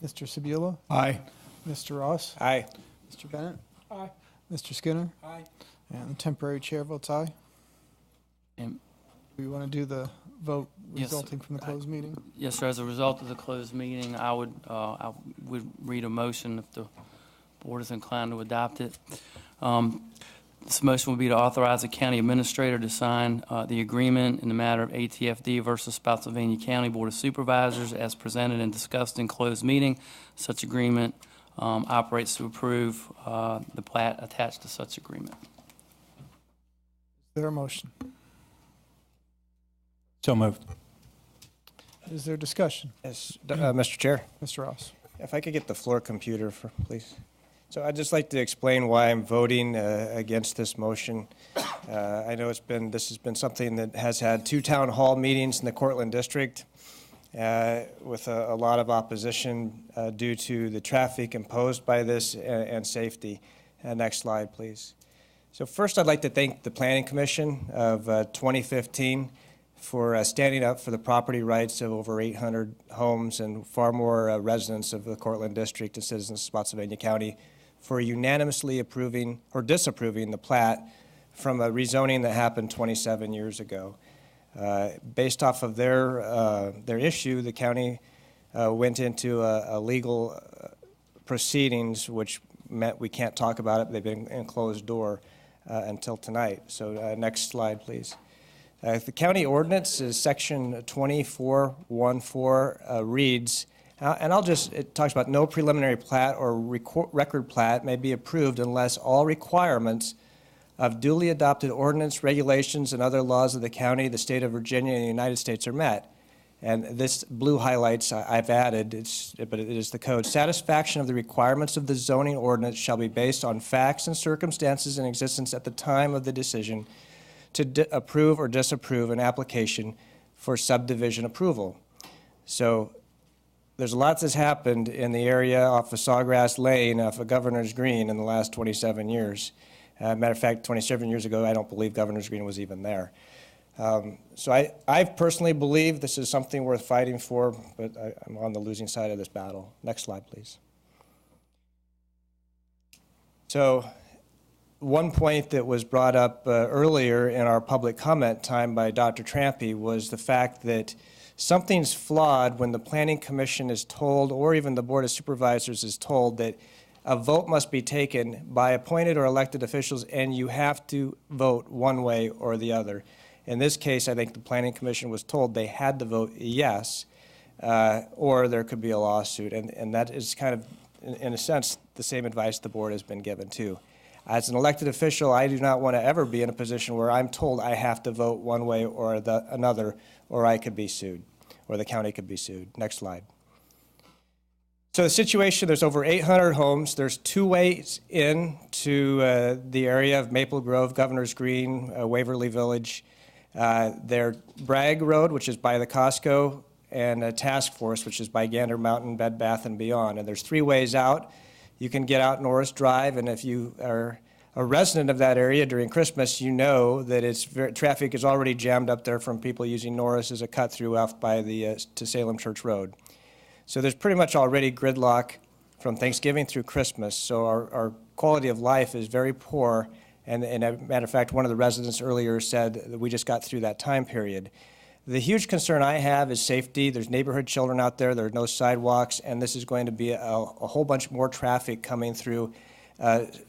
[SPEAKER 21] Mr. Sabula?
[SPEAKER 2] Aye.
[SPEAKER 21] Mr. Ross?
[SPEAKER 5] Aye.
[SPEAKER 21] Mr. Bennett?
[SPEAKER 9] Aye.
[SPEAKER 21] Mr. Skinner?
[SPEAKER 9] Aye.
[SPEAKER 21] And the temporary chair votes aye.
[SPEAKER 8] And
[SPEAKER 21] We want to do the vote
[SPEAKER 8] Yes,
[SPEAKER 21] resulting from the closed meeting?
[SPEAKER 8] yes, sir, as a result of the closed meeting, I would read a motion if the board is inclined to adopt it. This motion would be to authorize the county administrator to sign the agreement in the matter of ATFD versus Spotsylvania County Board of Supervisors as presented and discussed in closed meeting. Such agreement operates to approve the plat attached to such agreement.
[SPEAKER 21] Is there a motion?
[SPEAKER 6] So moved.
[SPEAKER 21] Is there discussion?
[SPEAKER 5] Yes, Mr. Chair.
[SPEAKER 21] Mr. Ross?
[SPEAKER 5] If I could get the floor computer, please. So I'd just like to explain why I'm voting against this motion. I know this has been something that has had 2 town hall meetings in the Cortland District with a lot of opposition due to the traffic imposed by this and safety. Next slide, please. So first, I'd like to thank the Planning Commission of 2015 for standing up for the property rights of over 800 homes and far more residents of the Cortland District and citizens of Spotsylvania County for unanimously approving or disapproving the plat from a rezoning that happened 27 years ago. Based off of their issue, the county went into a legal proceedings, which meant we can't talk about it. They've been in closed door until tonight. So next slide, please. The county ordinance is section 2414 reads, and it talks about no preliminary plat or record plat may be approved unless all requirements of duly adopted ordinance, regulations, and other laws of the county, the state of Virginia, and the United States are met. And this blue highlights I've added, but it is the code. Satisfaction of the requirements of the zoning ordinance shall be based on facts and circumstances in existence at the time of the decision to approve or disapprove an application for subdivision approval. So there's a lot that's happened in the area off of Sawgrass Lane, off of Governor's Green in the last 27 years. Matter of fact, 27 years ago, I don't believe Governor's Green was even there. So I personally believe this is something worth fighting for, but I'm on the losing side of this battle. Next slide, please. So one point that was brought up earlier in our public comment time by Dr. Trampy was the fact that something's flawed when the Planning Commission is told, or even the Board of Supervisors is told, that a vote must be taken by appointed or elected officials and you have to vote one way or the other. In this case, I think the Planning Commission was told they had to vote yes, or there could be a lawsuit. And that is kind of, in a sense, the same advice the board has been given too. As an elected official, I do not want to ever be in a position where I'm told I have to vote one way or another, or I could be sued, or the county could be sued. Next slide. So the situation, there's over 800 homes. There's 2 ways in to the area of Maple Grove, Governor's Green, Waverly Village. There's Bragg Road, which is by the Costco, and Task Force, which is by Gander Mountain, Bed Bath & Beyond. And there's 3 ways out. You can get out Norris Drive, and if you are a resident of that area during Christmas, you know that traffic is already jammed up there from people using Norris as a cut-through off by the to Salem Church Road. So there's pretty much already gridlock from Thanksgiving through Christmas. So our quality of life is very poor. And as a matter of fact, one of the residents earlier said that we just got through that time period. The huge concern I have is safety. There's neighborhood children out there. There are no sidewalks. And this is going to be a whole bunch more traffic coming through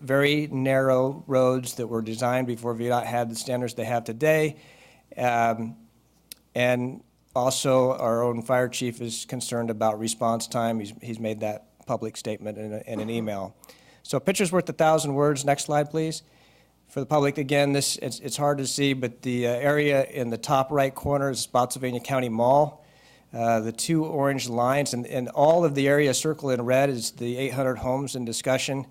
[SPEAKER 5] very narrow roads that were designed before VDOT had the standards they have today. And also, our own fire chief is concerned about response time. He's made that public statement in an email. So a picture's worth 1,000 words. Next slide, please. For the public, again, it's hard to see, but the area in the top right corner is Spotsylvania County Mall. The two orange lines, and all of the area circled in red is the 800 homes in discussion.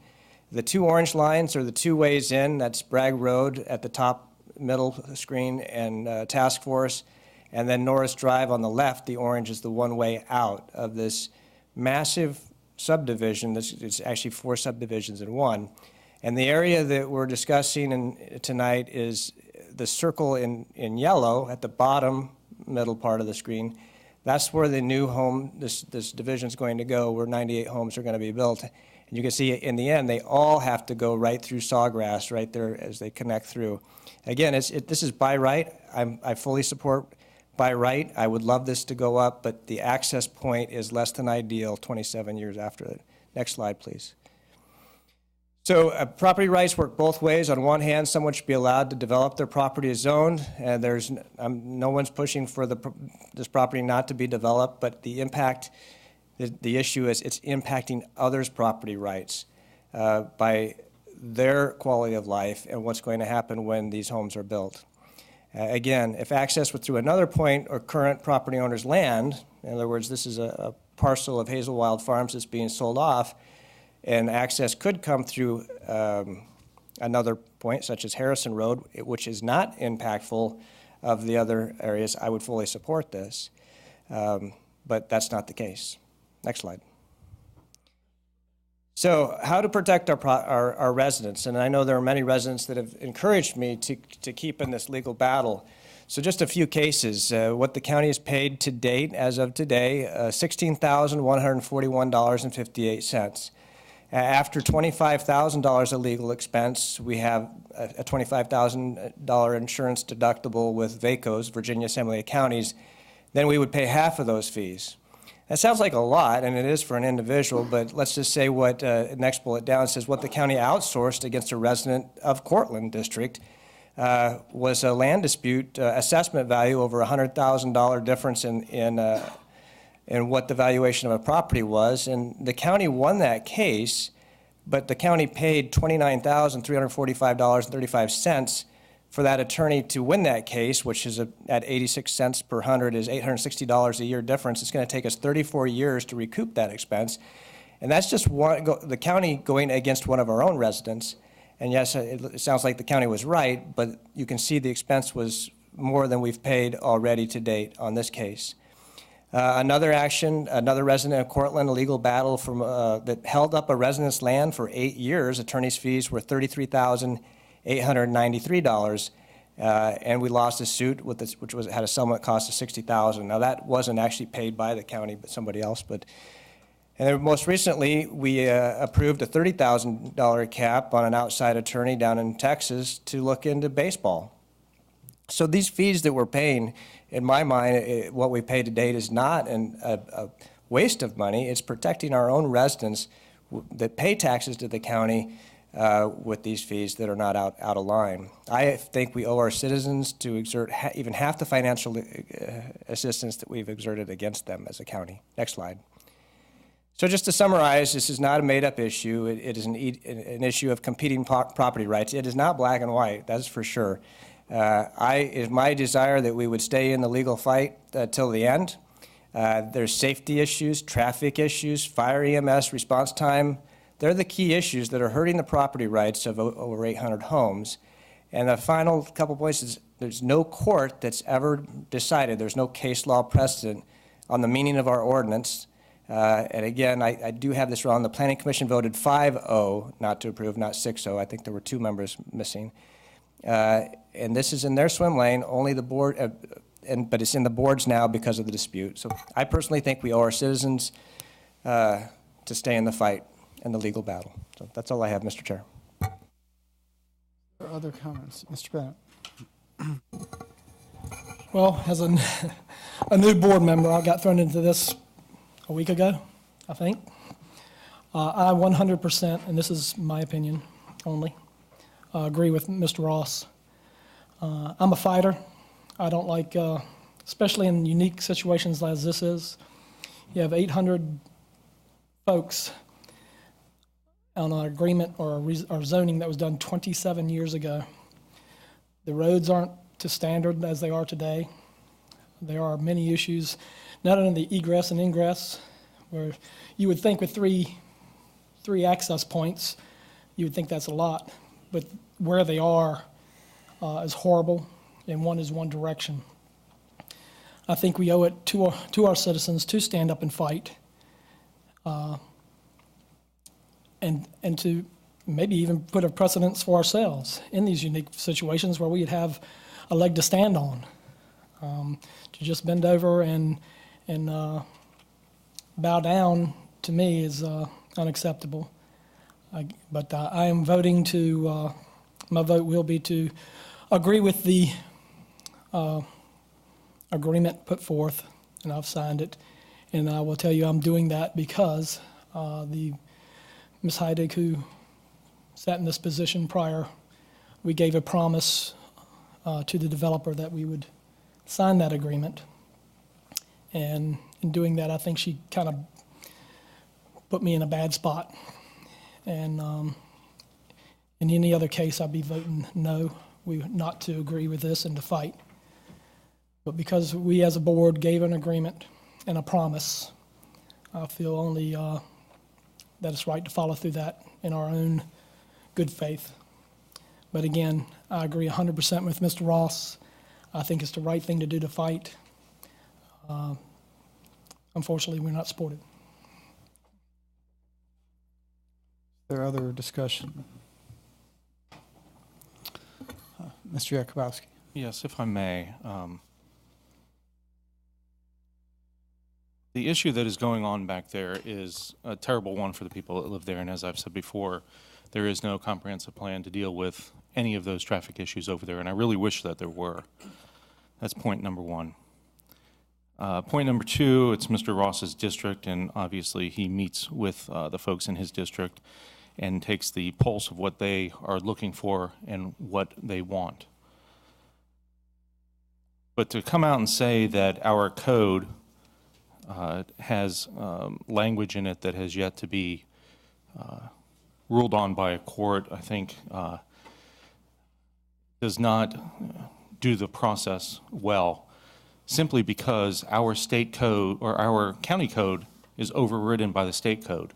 [SPEAKER 5] The two orange lines are the two ways in. That's Bragg Road at the top middle screen and Task Force. And then Norris Drive on the left, the orange is the one way out of this massive subdivision. It's actually 4 subdivisions in one. And the area that we're discussing tonight is the circle in yellow at the bottom middle part of the screen. That's where the new home, this division is going to go, where 98 homes are going to be built. And you can see in the end, they all have to go right through Sawgrass right there as they connect through. Again, this is by right. I fully support by right. I would love this to go up, but the access point is less than ideal 27 years after it. Next slide, please. So property rights work both ways. On one hand, someone should be allowed to develop their property as zoned, and there's no one's pushing for this property not to be developed, but the impact, the issue is it's impacting others' property rights by their quality of life and what's going to happen when these homes are built. Again, if access was through another point or current property owner's land, in other words, this is a parcel of Hazelwild Farms that's being sold off, and access could come through another point, such as Harrison Road, which is not impactful of the other areas, I would fully support this. But that's not the case. Next slide. So how to protect our residents? And I know there are many residents that have encouraged me to keep in this legal battle. So just a few cases. What the county has paid to date, as of today, $16,141.58. After $25,000 of legal expense, we have a $25,000 insurance deductible with VACOs, Virginia Assembly of Counties. Then we would pay half of those fees. That sounds like a lot, and it is for an individual, but let's just say what, next bullet down says, what the county outsourced against a resident of Cortland District was a land dispute assessment value over $100,000 difference in what the valuation of a property was. And the county won that case, but the county paid $29,345.35 for that attorney to win that case, which is at 86 cents per hundred is $860 a year difference. It's going to take us 34 years to recoup that expense. And that's just the county going against one of our own residents. And yes, it sounds like the county was right, but you can see the expense was more than we've paid already to date on this case. Another action, another resident of Cortland, a legal battle that held up a resident's land for 8 years. Attorney's fees were $33,893, and we lost a suit with this, which had a settlement cost of $60,000. Now that wasn't actually paid by the county, but somebody else. And then most recently, we approved a $30,000 cap on an outside attorney down in Texas to look into baseball. So these fees that we're paying, in my mind, what we pay to date is not a waste of money. It's protecting our own residents that pay taxes to the county with these fees that are not out of line. I think we owe our citizens to exert even half the financial assistance that we've exerted against them as a county. Next slide. So just to summarize, this is not a made-up issue. It is an issue of competing property rights. It is not black and white, that's for sure. It is my desire that we would stay in the legal fight till the end. There's safety issues, traffic issues, fire EMS response time. They're the key issues that are hurting the property rights of over 800 homes. And the final couple points is there's no court that's ever decided, there's no case law precedent on the meaning of our ordinance. And again, I do have this wrong. The Planning Commission voted 5-0 not to approve, not 6-0. I think there were 2 members missing. And this is in their swim lane, only the board, but it's in the boards now because of the dispute. So I personally think we owe our citizens to stay in the fight and the legal battle. So that's all I have, Mr. Chair.
[SPEAKER 21] Other comments? Mr. Bennett.
[SPEAKER 9] Well, as a new board member, I got thrown into this a week ago, I think. I 100%, and this is my opinion only, agree with Mr. Ross. I'm a fighter. I don't like, especially in unique situations as this is, you have 800 folks on an agreement or zoning that was done 27 years ago. The roads aren't to standard as they are today. There are many issues, not only the egress and ingress, where you would think with three access points, you would think that's a lot, but where they are is horrible, and one is one direction. I think we owe it to our citizens to stand up and fight, and to maybe even put a precedence for ourselves in these unique situations where we'd have a leg to stand on. To just bend over and bow down, to me, is unacceptable. But I am voting to, my vote will be to agree with the agreement put forth, and I've signed it. And I will tell you I'm doing that because the Ms. Heidig, who sat in this position prior, we gave a promise to the developer that we would sign that agreement. And in doing that, I think she kind of put me in a bad spot. And in any other case, I'd be voting no, not to agree with this and to fight. But because we as a board gave an agreement and a promise, I feel only that it's right to follow through that in our own good faith. But again, I agree 100% with Mr. Ross. I think it's the right thing to do to fight. Unfortunately, we're not supported.
[SPEAKER 21] Is there other discussion? Mr. Jakubowski.
[SPEAKER 3] Yes, if I may. The issue that is going on back there is a terrible one for the people that live there, and as I've said before, there is no comprehensive plan to deal with any of those traffic issues over there, and I really wish that there were. That's point number one. Point number two, it's Mr. Ross's district, and obviously he meets with the folks in his district and takes the pulse of what they are looking for and what they want. But to come out and say that our code has language in it that has yet to be ruled on by a court, I think does not do the process well, simply because our state code or our county code is overridden by the state code.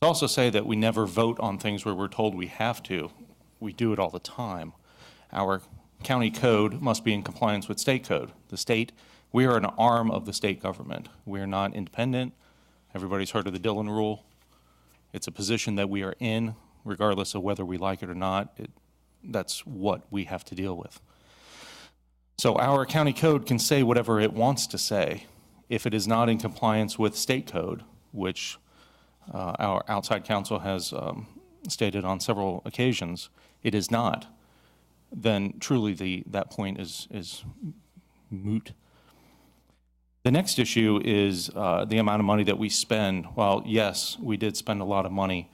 [SPEAKER 3] To also say that we never vote on things where we're told we have to. We do it all the time. Our county code must be in compliance with state code. The state, we are an arm of the state government. We are not independent. Everybody's heard of the Dillon Rule. It's a position that we are in, regardless of whether we like it or not. That's what we have to deal with. So our county code can say whatever it wants to say. If it is not in compliance with state code, which our outside counsel has stated on several occasions, it is not, then truly that point is moot. The next issue is the amount of money that we spend. Well, yes, we did spend a lot of money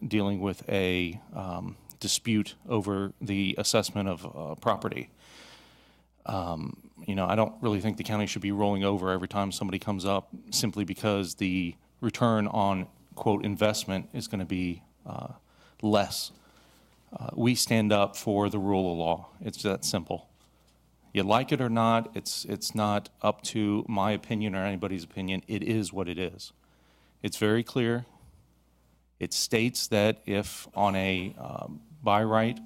[SPEAKER 3] dealing with a dispute over the assessment of property. You know, I don't really think the county should be rolling over every time somebody comes up simply because the return on, quote, investment is going to be less. We stand up for the rule of law. It's that simple. You like it or not, it's not up to my opinion or anybody's opinion. It is what it is. It's very clear. It states that if on a by right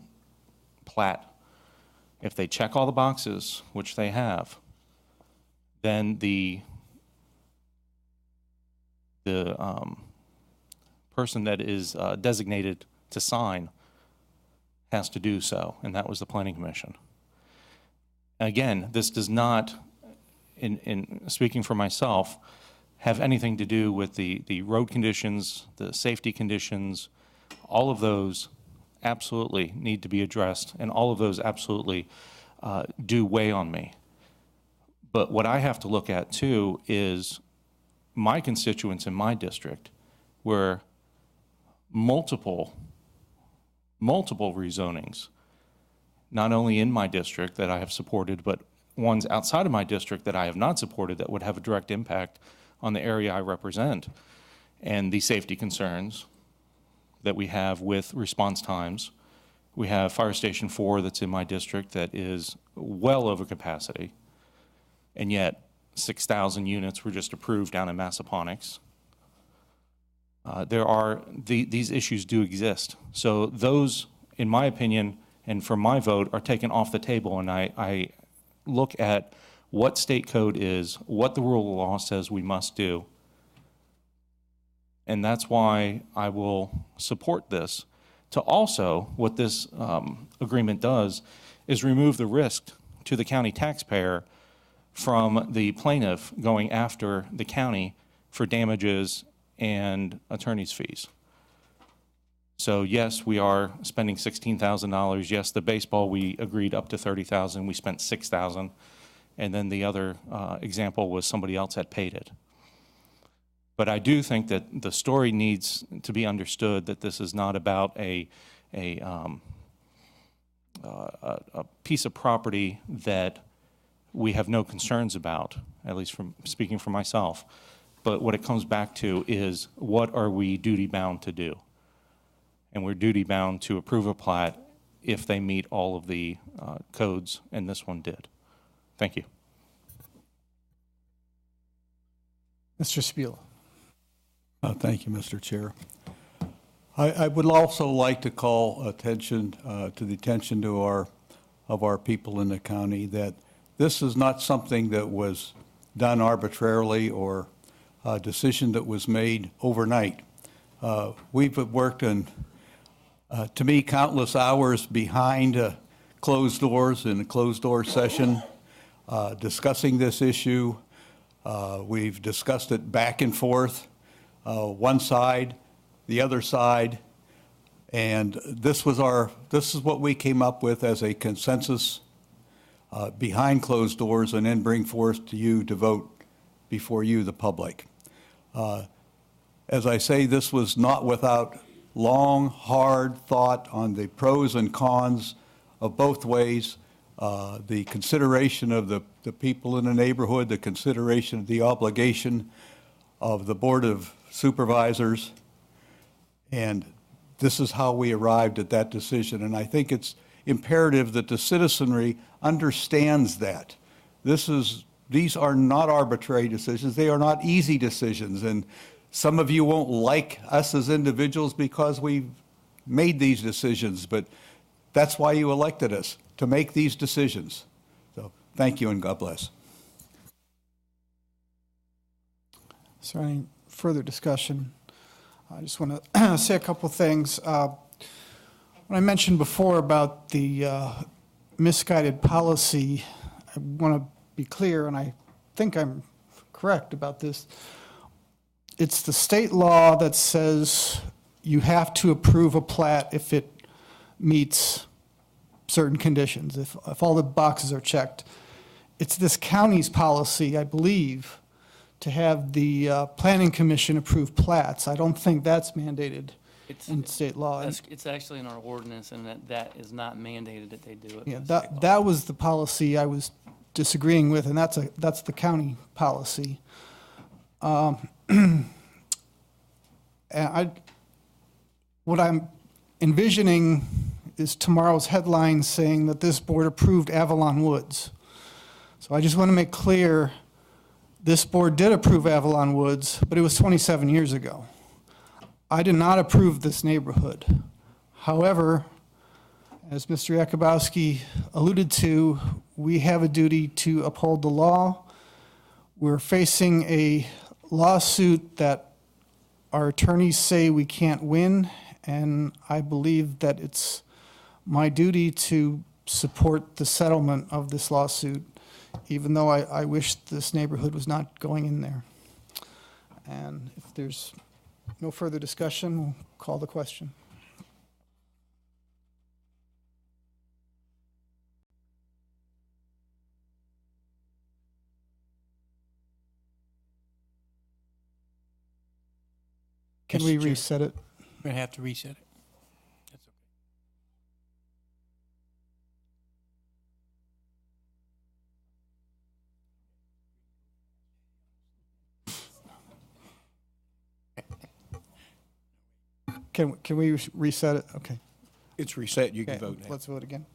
[SPEAKER 3] plat, if they check all the boxes, which they have, then the person that is designated to sign has to do so, and that was the Planning Commission. Again, this does not, in speaking for myself, have anything to do with the road conditions, the safety conditions. All of those absolutely need to be addressed, and all of those absolutely do weigh on me. But what I have to look at, too, is my constituents in my district, where multiple rezonings, not only in my district that I have supported, but ones outside of my district that I have not supported that would have a direct impact on the area I represent. and the safety concerns that we have with response times. We have Fire Station 4 that's in my district that is well over capacity, and yet 6,000 units were just approved down in Massaponax. These issues do exist. So those, in my opinion, and for my vote, are taken off the table, and I look at what state code is, what the rule of law says we must do, and that's why I will support this. To also, what this agreement does is remove the risk to the county taxpayer from the plaintiff going after the county for damages and attorney's fees. So yes, we are spending $16,000. Yes, the baseball, we agreed up to $30,000. We spent $6,000. And then the other example was somebody else had paid it. But I do think that the story needs to be understood, that this is not about a piece of property that we have no concerns about, at least from speaking for myself. But what it comes back to is, what are we duty bound to do? And we're duty bound to approve a plat if they meet all of the codes, and this one did. Thank you.
[SPEAKER 11] Mr. Spila.
[SPEAKER 7] Thank you, Mr. Chair. I would also like to call attention to the attention of our people in the county that this is not something that was done arbitrarily or a decision that was made overnight. We've worked in, to me, countless hours behind closed doors in a closed door session discussing this issue. We've discussed it back and forth. One side, the other side, and this is what we came up with as a consensus behind closed doors, and then bring forth to you to vote before you, the public. As I say, this was not without long, hard thought on the pros and cons of both ways, the consideration of the people in the neighborhood, the consideration of the obligation of the Board of Supervisors, and this is how we arrived at that decision. And I think it's imperative that the citizenry understands that. These are not arbitrary decisions. They are not easy decisions. And some of you won't like us as individuals because we've made these decisions, but that's why you elected us, to make these decisions. So thank you and God bless.
[SPEAKER 11] Is there any further discussion? I just want to say a couple things. When I mentioned before about the misguided policy, I want to be clear, and I think I'm correct about this. It's the state law that says you have to approve a plat if it meets certain conditions, if all the boxes are checked. It's this county's policy, I believe, to have the Planning Commission approve plats. I don't think that's mandated in state law.
[SPEAKER 8] It's actually in our ordinance, and that is not mandated that they do it.
[SPEAKER 11] Yeah, that was the policy I was disagreeing with, and that's the county policy. And what I'm envisioning is tomorrow's headline saying that this board approved Avalon Woods. So I just want to make clear, this board did approve Avalon Woods, but it was 27 years ago. I did not approve this neighborhood. However, as Mr. Jakubowski alluded to, we have a duty to uphold the law. We're facing a lawsuit that our attorneys say we can't win, and I believe that it's my duty to support the settlement of this lawsuit, even though I wish this neighborhood was not going in there. And if there's no further discussion, we'll call the question. Can we reset it?
[SPEAKER 6] We're going to have to reset it. That's okay.
[SPEAKER 11] Can we reset it? Okay.
[SPEAKER 2] It's reset, you can
[SPEAKER 11] Okay,
[SPEAKER 2] vote now.
[SPEAKER 11] let's vote again.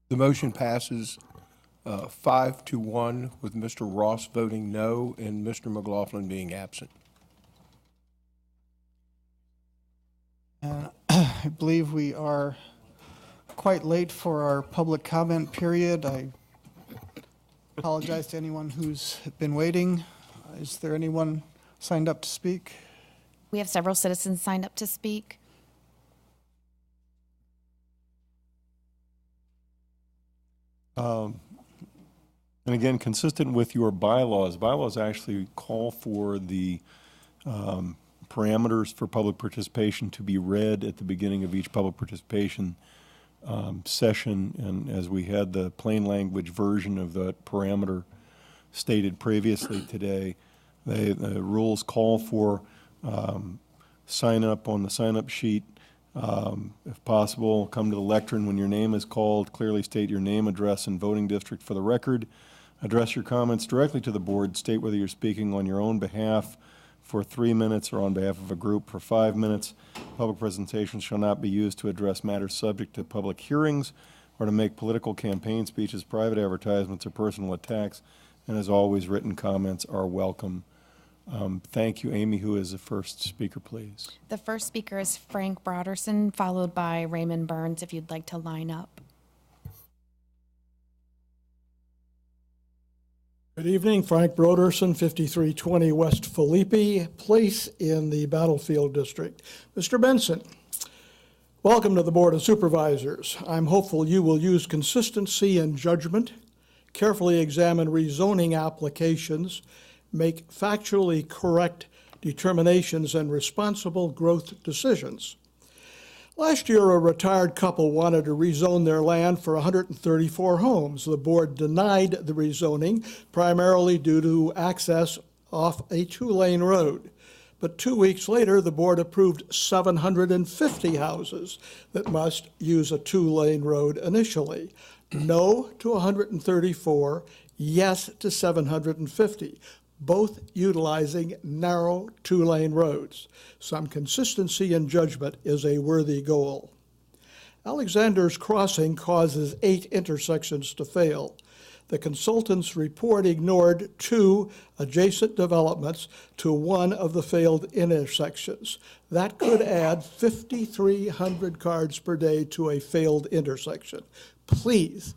[SPEAKER 2] The motion passes 5-1 with Mr. Ross voting no and Mr. McLaughlin being absent.
[SPEAKER 11] I believe we are quite late for our public comment period. I apologize to anyone who's been waiting. Is there anyone signed up to speak?
[SPEAKER 12] We have several citizens signed up to speak.
[SPEAKER 1] And again, consistent with your bylaws actually call for the parameters for public participation to be read at the beginning of each public participation session. And as we had the plain language version of that parameter stated previously today, the rules call for sign up on the sign-up sheet. If possible, come to the lectern when your name is called. Clearly state your name, address, and voting district for the record. Address your comments directly to the board. State whether you're speaking on your own behalf for 3 minutes or on behalf of a group for 5 minutes. Public presentations shall not be used to address matters subject to public hearings or to make political campaign speeches, private advertisements, or personal attacks. And as always, written comments are welcome. Thank you. Amy, who is the first speaker, please?
[SPEAKER 12] The first speaker is Frank Broderson, followed by Raymond Burns, if you'd like to line up.
[SPEAKER 10] Good evening, Frank Broderson, 5320 West Felipe Place in the Battlefield District. Mr. Benson, welcome to the Board of Supervisors. I'm hopeful you will use consistency and judgment, carefully examine rezoning applications, make factually correct determinations, and responsible growth decisions. Last year, a retired couple wanted to rezone their land for 134 homes. The board denied the rezoning, primarily due to access off a 2-lane road. But 2 weeks later, the board approved 750 houses that must use a 2-lane road initially. No to 134, yes to 750. Both utilizing narrow 2-lane roads. Some consistency in judgment is a worthy goal. Alexander's Crossing causes 8 intersections to fail. The consultant's report ignored 2 adjacent developments to one of the failed intersections. That could add 5,300 cars per day to a failed intersection. Please,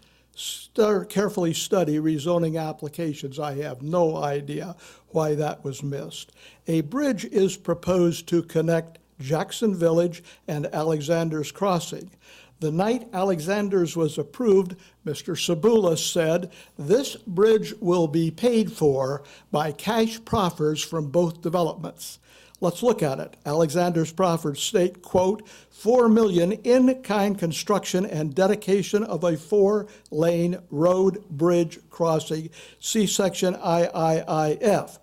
[SPEAKER 10] carefully study rezoning applications. I have no idea why that was missed. A bridge is proposed to connect Jackson Village and Alexander's Crossing. The night Alexander's was approved, Mr. Sabula said, "This bridge will be paid for by cash proffers from both developments." Let's look at it. Alexander's proffers state, quote, $4 million in-kind construction and dedication of a 4-lane road bridge crossing. See section IIIF.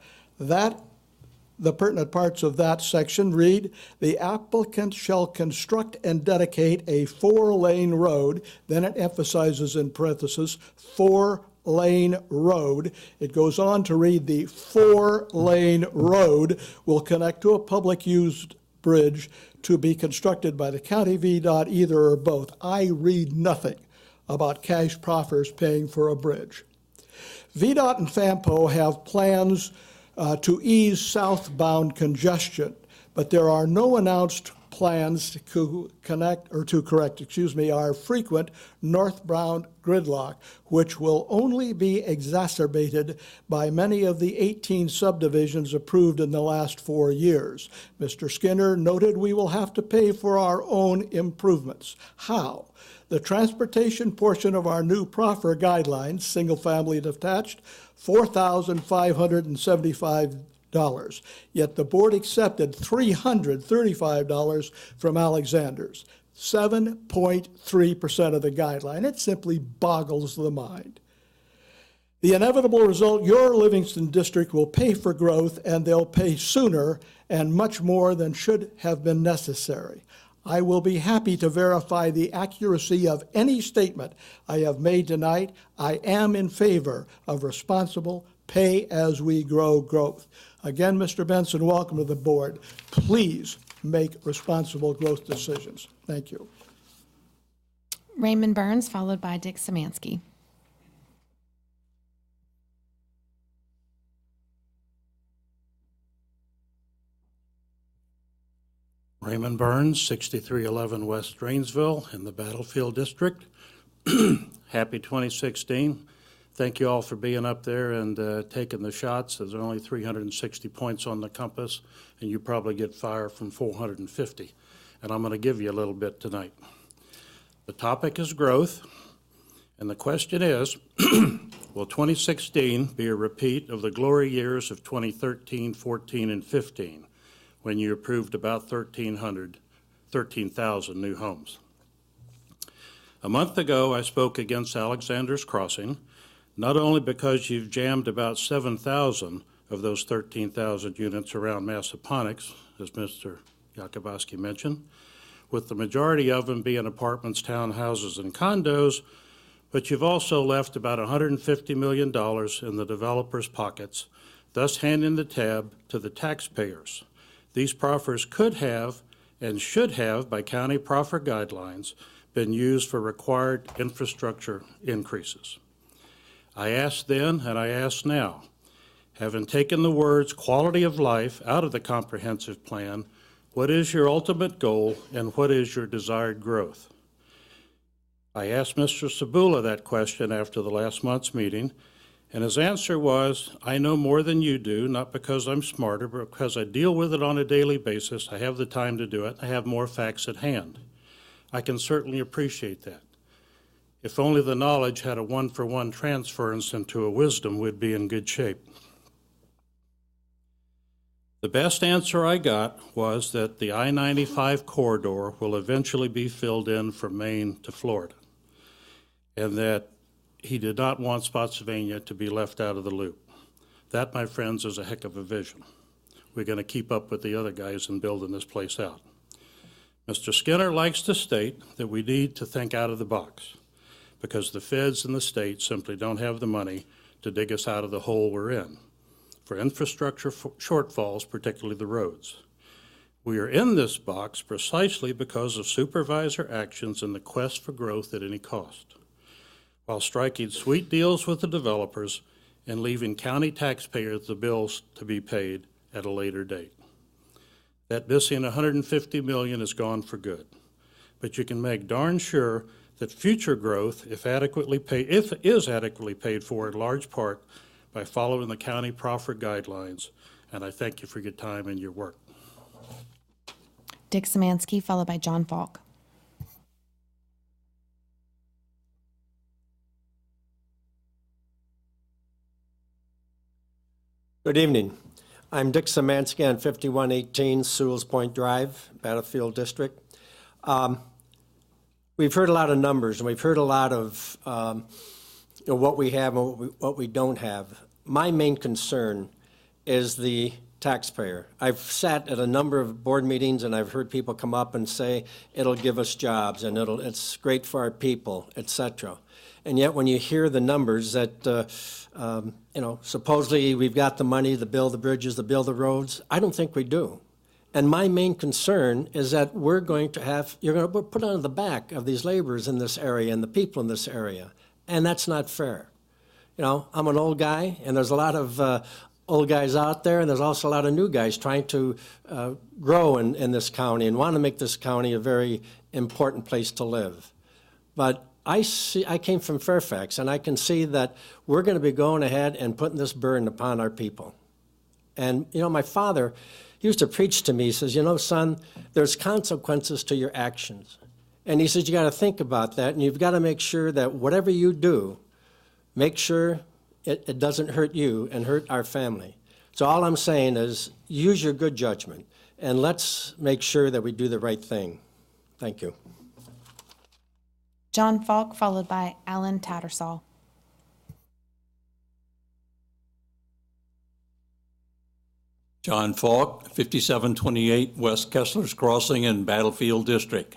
[SPEAKER 10] The pertinent parts of that section read, the applicant shall construct and dedicate a 4-lane road, then it emphasizes in parentheses, 4-lane road. It goes on to read the 4-lane road will connect to a public used bridge to be constructed by the county VDOT, either or both. I read nothing about cash proffers paying for a bridge. VDOT and FAMPO have plans to ease southbound congestion, but there are no announced plans to correct our frequent northbound gridlock, which will only be exacerbated by many of the 18 subdivisions approved in the last 4 years. Mr. Skinner noted we will have to pay for our own improvements. How? The transportation portion of our new proffer guidelines, single-family detached, $4,575. Yet the board accepted $335 from Alexander's, 7.3% of the guideline. It simply boggles the mind. The inevitable result, your Livingston district will pay for growth, and they'll pay sooner and much more than should have been necessary. I will be happy to verify the accuracy of any statement I have made tonight. I am in favor of responsible pay-as-we-grow growth. Again, Mr. Benson, welcome to the board. Please make responsible growth decisions. Thank you.
[SPEAKER 12] Raymond Burns, followed by Dick Szymanski.
[SPEAKER 13] Raymond Burns, 6311 West Drainsville in the Battlefield District. Happy 2016. Thank you all for being up there and taking the shots. There's only 360 points on the compass, and you probably get fire from 450. And I'm going to give you a little bit tonight. The topic is growth, and the question is, will 2016 be a repeat of the glory years of 2013, 14, and 15, when you approved about 13,000 new homes? A month ago, I spoke against Alexander's Crossing, not only because you've jammed about 7,000 of those 13,000 units around Massaponax, as Mr. Yakubowski mentioned, with the majority of them being apartments, townhouses, and condos, but you've also left about $150 million in the developers' pockets, thus handing the tab to the taxpayers. These proffers could have and should have, by county proffer guidelines, been used for required infrastructure increases. I asked then and I ask now, having taken the words quality of life out of the comprehensive plan, what is your ultimate goal and what is your desired growth? I asked Mr. Cibula that question after the last month's meeting, and his answer was, I know more than you do, not because I'm smarter, but because I deal with it on a daily basis. I have the time to do it. I have more facts at hand. I can certainly appreciate that. If only the knowledge had a one-for-one transference into a wisdom, we'd be in good shape. The best answer I got was that the I-95 corridor will eventually be filled in from Maine to Florida, and that he did not want Spotsylvania to be left out of the loop. That, my friends, is a heck of a vision. We're going to keep up with the other guys in building this place out. Mr. Skinner likes to state that we need to think out of the box because the feds and the state simply don't have the money to dig us out of the hole we're in for infrastructure shortfalls, particularly the roads. We are in this box precisely because of supervisor actions in the quest for growth at any cost, while striking sweet deals with the developers and leaving county taxpayers the bills to be paid at a later date. That missing $150 million is gone for good, but you can make darn sure that future growth, if is adequately paid for in large part by following the county proffer guidelines, and I thank you for your time and your work.
[SPEAKER 12] Dick Szymanski, followed by John Falk.
[SPEAKER 22] Good evening. I'm Dick Szymanski on 5118 Sewells Point Drive, Battlefield District. We've heard a lot of numbers, and we've heard a lot of what we have and what we don't have. My main concern is the taxpayer. I've sat at a number of board meetings, and I've heard people come up and say it'll give us jobs and it's great for our people, etc. And yet, when you hear the numbers that supposedly we've got the money to build the bridges, to build the roads, I don't think we do. And my main concern is that you're going to put on the back of these laborers in this area and the people in this area, and that's not fair. I'm an old guy, and there's a lot of old guys out there, and there's also a lot of new guys trying to grow in this county and want to make this county a very important place to live. But I came from Fairfax, and I can see that we're going to be going ahead and putting this burden upon our people. And, my father used to preach to me. He says, son, there's consequences to your actions. And he says, you got to think about that, and you've got to make sure that whatever you do, make sure it doesn't hurt you and hurt our family. So all I'm saying is use your good judgment, and let's make sure that we do the right thing. Thank you.
[SPEAKER 12] John Falk, followed by Alan Tattersall.
[SPEAKER 14] John Falk, 5728 West Kessler's Crossing in Battlefield District.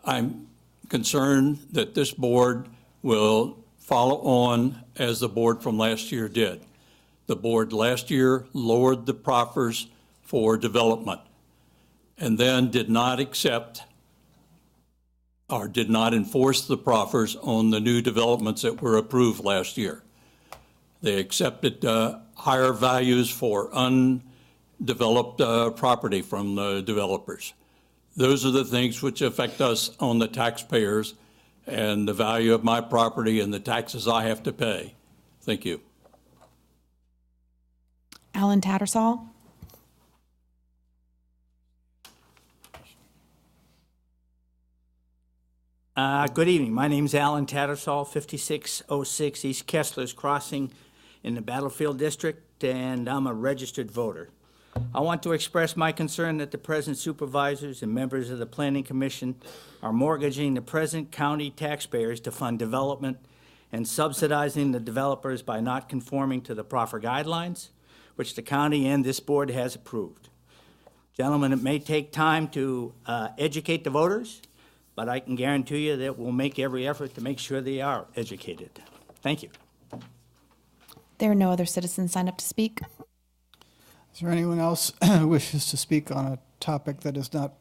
[SPEAKER 14] I'm concerned that this board will follow on as the board from last year did. The board last year lowered the proffers for development and then did not accept or did not enforce the proffers on the new developments that were approved last year. They accepted higher values for undeveloped property from the developers. Those are the things which affect us on the taxpayers and the value of my property and the taxes I have to pay. Thank you.
[SPEAKER 12] Alan Tattersall.
[SPEAKER 15] Good evening. My name is Alan Tattersall, 5606 East Kessler's Crossing in the Battlefield District, and I'm a registered voter. I want to express my concern that the present supervisors and members of the Planning Commission are mortgaging the present county taxpayers to fund development and subsidizing the developers by not conforming to the proffer guidelines, which the county and this board has approved. Gentlemen, it may take time to educate the voters, but I can guarantee you that we'll make every effort to make sure they are educated. Thank you.
[SPEAKER 12] There are no other citizens signed up to speak.
[SPEAKER 11] Is there anyone else who wishes to speak on a topic that is not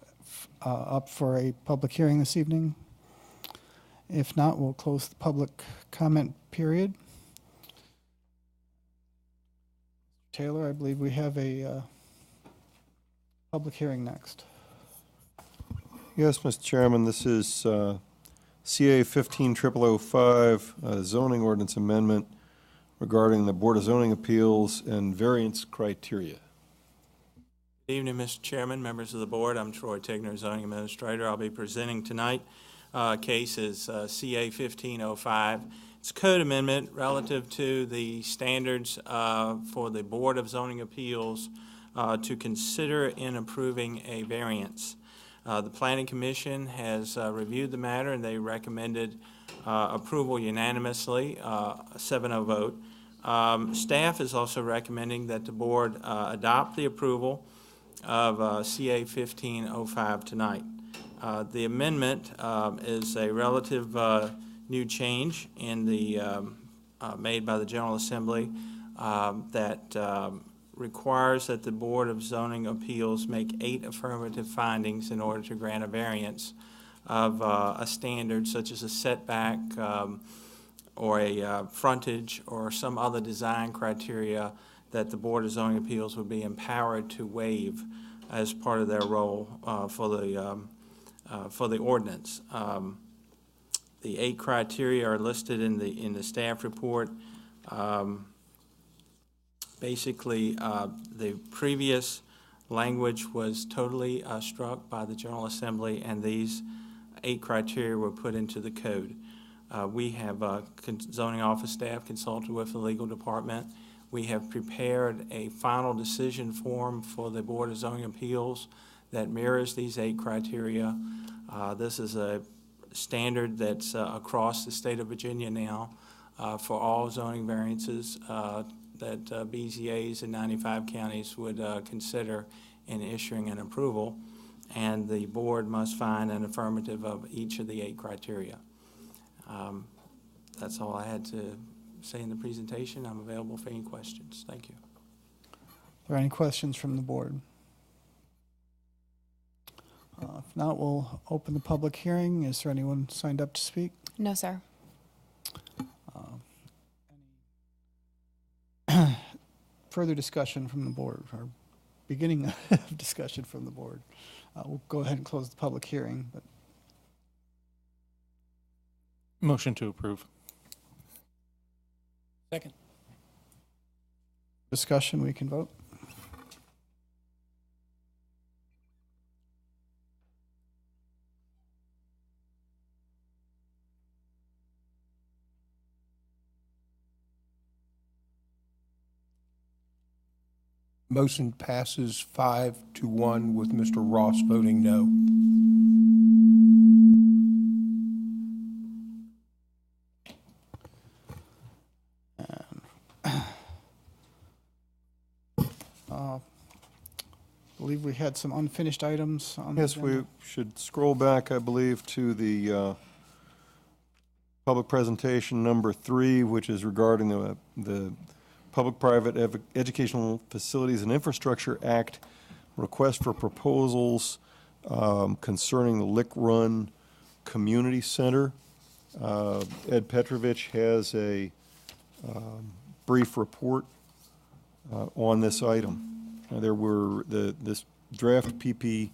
[SPEAKER 11] up for a public hearing this evening? If not, we'll close the public comment period. Taylor, I believe we have a public hearing next.
[SPEAKER 1] Yes, Mr. Chairman, this is CA 15-0005, zoning ordinance amendment regarding the Board of Zoning Appeals and variance criteria.
[SPEAKER 23] Good evening, Mr. Chairman, members of the board. I'm Troy Tigner, zoning administrator. I'll be presenting tonight. Case is CA 1505. It's a code amendment relative to the standards for the Board of Zoning Appeals to consider in approving a variance. The Planning Commission has reviewed the matter and they recommended approval unanimously, a 7-0 vote. Staff is also recommending that the board adopt the approval of CA 1505 tonight. The amendment is a relative new change in the made by the General Assembly that requires that the Board of Zoning Appeals make 8 affirmative findings in order to grant a variance of a standard such as a setback or a frontage or some other design criteria that the Board of Zoning Appeals would be empowered to waive as part of their role for the ordinance. The 8 criteria are listed in the staff report. Basically, the previous language was totally struck by the General Assembly, and these 8 criteria were put into the code. We have zoning office staff consulted with the legal department. We have prepared a final decision form for the Board of Zoning Appeals that mirrors these 8 criteria. This is a standard that's across the state of Virginia now for all zoning variances that BZAs in 95 counties would consider in issuing an approval, and the board must find an affirmative of each of the 8 criteria. That's all I had to say in the presentation. I'm available for any questions. Thank you.
[SPEAKER 11] Are there any questions from the board? If not, we'll open the public hearing. Is there anyone signed up to speak?
[SPEAKER 12] No, sir.
[SPEAKER 11] Further discussion from the board, or beginning of discussion from the board. We'll go ahead and close the public hearing. But
[SPEAKER 3] Motion to approve.
[SPEAKER 6] Second.
[SPEAKER 11] discussion, we can vote.
[SPEAKER 2] Motion passes 5-1 with Mr. Ross voting no.
[SPEAKER 11] believe we had some unfinished items on the
[SPEAKER 1] Yes,
[SPEAKER 11] agenda.
[SPEAKER 1] we should scroll back, I believe, to the public presentation number 3, which is regarding the Public-Private Educational Facilities and Infrastructure Act request for proposals concerning the Lick Run Community Center. Ed Petrovich has a brief report on this item. There were this draft PPEA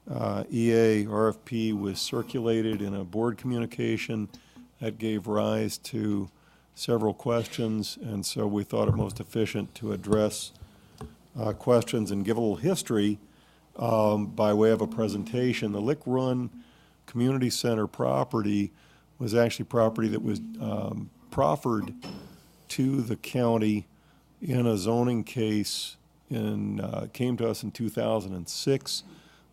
[SPEAKER 1] RFP was circulated in a board communication that gave rise to several questions, and so we thought it most efficient to address questions and give a little history by way of a presentation. The Lick Run Community Center property was actually property that was proffered to the county in a zoning case came to us in 2006.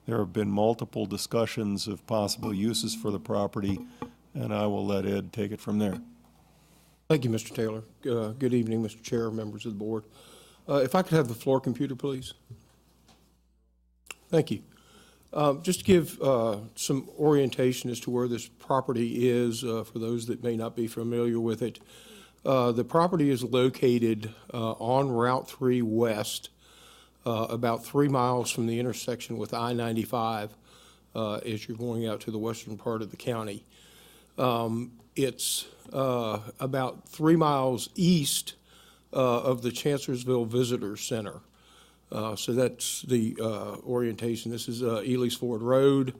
[SPEAKER 1] There have been multiple discussions of possible uses for the property, and I will let Ed take it from there.
[SPEAKER 2] Thank you, Mr. Taylor. Good evening, Mr. Chair, members of the board. If I could have the floor computer, please. Thank you. Just to give some orientation as to where this property is, for those that may not be familiar with it. The property is located on Route 3 West, about 3 miles from the intersection with I-95 as you're going out to the western part of the county. It's about 3 miles east of the Chancellorsville Visitor Center. So that's the orientation. This is Ely's Ford Road,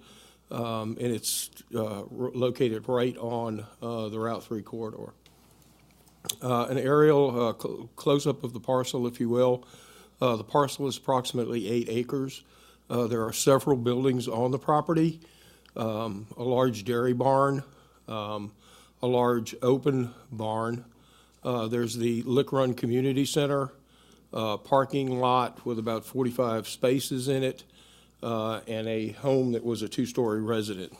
[SPEAKER 2] and it's located right on the Route 3 corridor. An aerial close-up of the parcel, if you will. The parcel is approximately 8 acres. There are several buildings on the property, a large dairy barn, a large open barn. There's the Lick Run Community Center, parking lot with about 45 spaces in it, and a home that was a 2-story resident.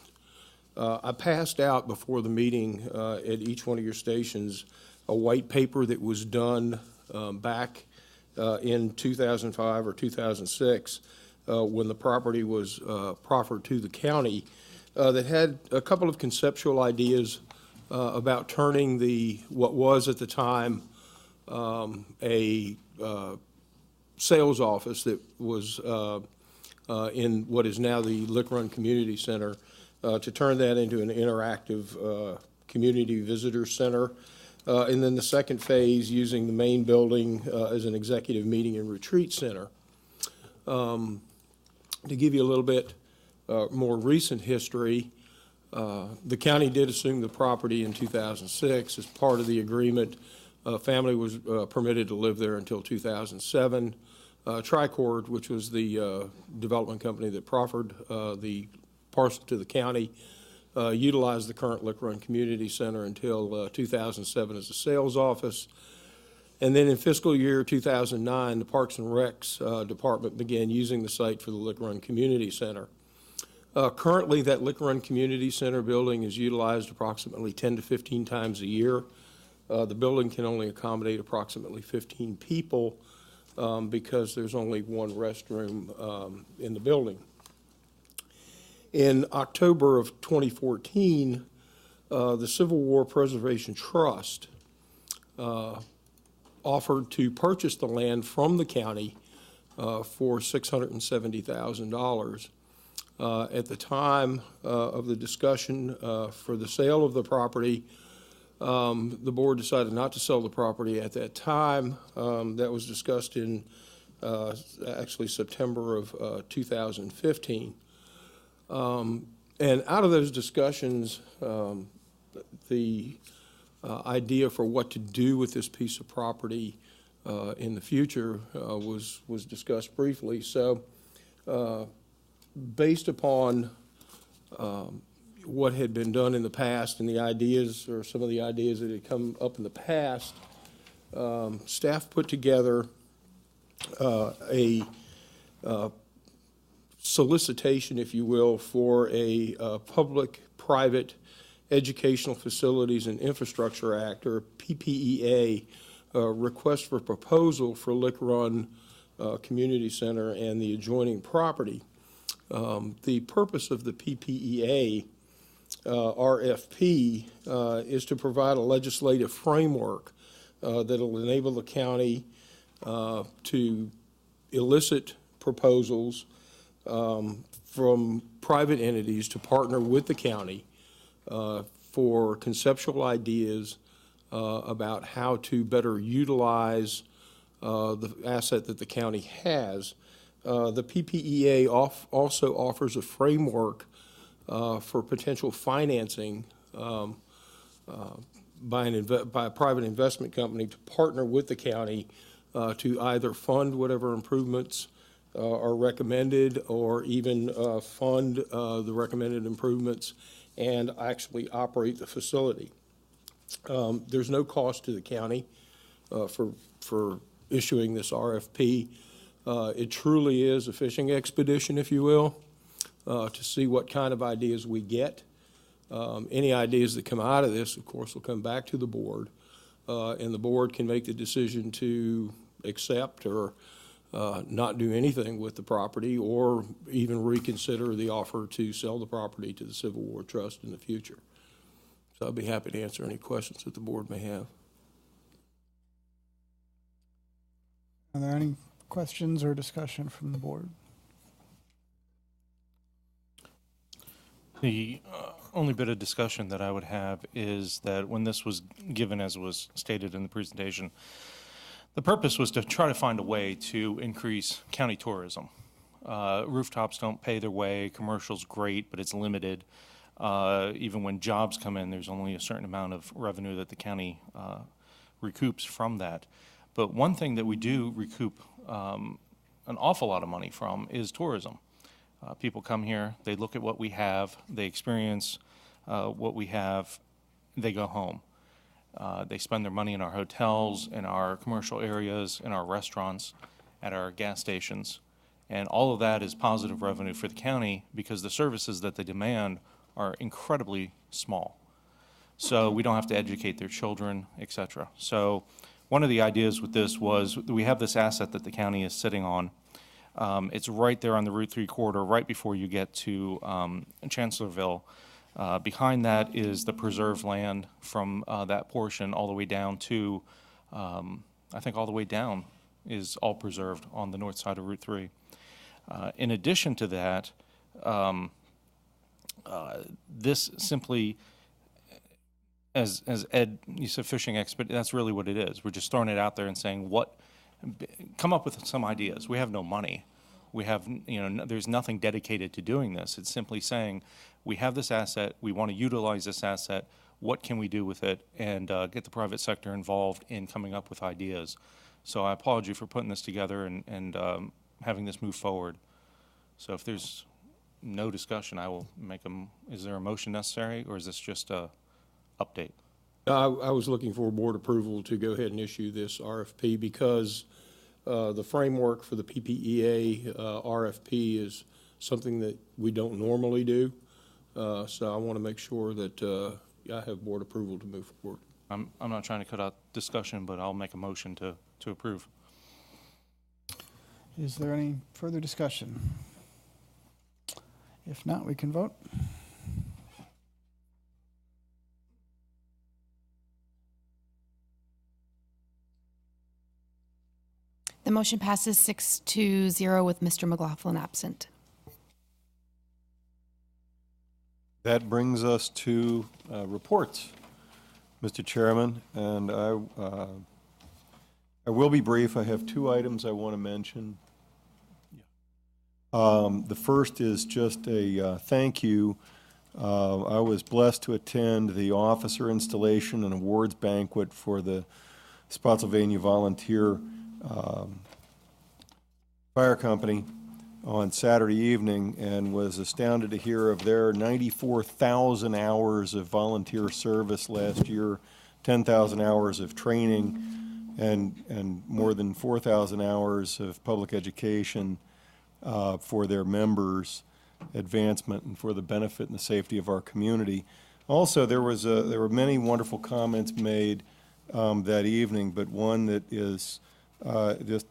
[SPEAKER 2] I passed out before the meeting at each one of your stations a white paper that was done back in 2005 or 2006 when the property was proffered to the county that had a couple of conceptual ideas about turning what was at the time a sales office that was in what is now the Lick Run Community Center, to turn that into an interactive community visitor center. And then the second phase, using the main building as an executive meeting and retreat center. To give you a little bit more recent history, the county did assume the property in 2006 as part of the agreement. Family was permitted to live there until 2007. Tricord, which was the development company that proffered the parcel to the county, utilized the current Lick Run Community Center until 2007 as a sales office. And then in fiscal year 2009, the Parks and Recs Department began using the site for the Lick Run Community Center. Currently, that Lick Run Community Center building is utilized approximately 10 to 15 times a year. The building can only accommodate approximately 15 people because there's only one restroom in the building. In October of 2014, the Civil War Preservation Trust offered to purchase the land from the county for $670,000. At the time of the discussion for the sale of the property, the board decided not to sell the property at that time. That was discussed in actually September of 2015. And out of those discussions, the idea for what to do with this piece of property in the future was discussed briefly. So based upon what had been done in the past and the ideas, or some of the ideas that had come up in the past, staff put together a solicitation, if you will, for a Public-Private Educational Facilities and Infrastructure Act, or PPEA, request for proposal for Lick Run community center and the adjoining property. The purpose of the PPEA RFP is to provide a legislative framework that will enable the county to elicit proposals from private entities to partner with the county for conceptual ideas about how to better utilize the asset that the county has. The PPEA also offers a framework for potential financing by a private investment company to partner with the county to either fund whatever improvements are recommended, or even fund the recommended improvements and actually operate the facility. There's no cost to the county for issuing this RFP. It truly is a fishing expedition, if you will, to see what kind of ideas we get. Any ideas that come out of this, of course, will come back to the board, and the board can make the decision to accept or not do anything with the property, or even reconsider the offer to sell the property to the Civil War Trust in the future. So I'd be happy to answer any questions that the board may have.
[SPEAKER 11] Are there any questions or discussion from the board?
[SPEAKER 3] The only bit of discussion that I would have is that when this was given, as was stated in the presentation, the purpose was to try to find a way to increase county tourism. Rooftops don't pay their way. Commercial's great, but it's limited. Even when jobs come in, there's only a certain amount of revenue that the county recoups from that. But one thing that we do recoup an awful lot of money from is tourism. People come here, they look at what we have, they experience what we have, they go home. They spend their money in our hotels, in our commercial areas, in our restaurants, at our gas stations. And all of that is positive revenue for the county because the services that they demand are incredibly small. So we don't have to educate their children, et cetera. So one of the ideas with this was we have this asset that the county is sitting on. It's right there on the Route 3 corridor, right before you get to Chancellorville. Behind that is the preserved land from that portion all the way down to, I think all the way down is all preserved on the north side of Route 3. In addition to that, this simply, as Ed, you said fishing expert, that's really what it is. We're just throwing it out there and saying, come up with some ideas. We have no money. We have, there's nothing dedicated to doing this. It's simply saying, we have this asset, we want to utilize this asset, what can we do with it, and get the private sector involved in coming up with ideas. So I applaud you for putting this together and having this move forward. So if there's no discussion, I will make is there a motion necessary, or is this just a update?
[SPEAKER 2] I was looking for board approval to go ahead and issue this RFP because the framework for the PPEA RFP is something that we don't normally do. So I want to make sure that I have board approval to move forward.
[SPEAKER 3] I'm not trying to cut out discussion, but I'll make a motion to approve.
[SPEAKER 11] Is there any further discussion? If not, we can vote.
[SPEAKER 12] The motion passes 6-0 with Mr. McLaughlin absent.
[SPEAKER 1] That brings us to reports, Mr. Chairman, and I will be brief. I have two items I want to mention. The first is just a thank you. I was blessed to attend the officer installation and awards banquet for the Spotsylvania Volunteer Fire Company on Saturday evening, and was astounded to hear of their 94,000 hours of volunteer service last year, 10,000 hours of training, and more than 4,000 hours of public education for their members' advancement and for the benefit and the safety of our community. Also, there were many wonderful comments made that evening, but one that is just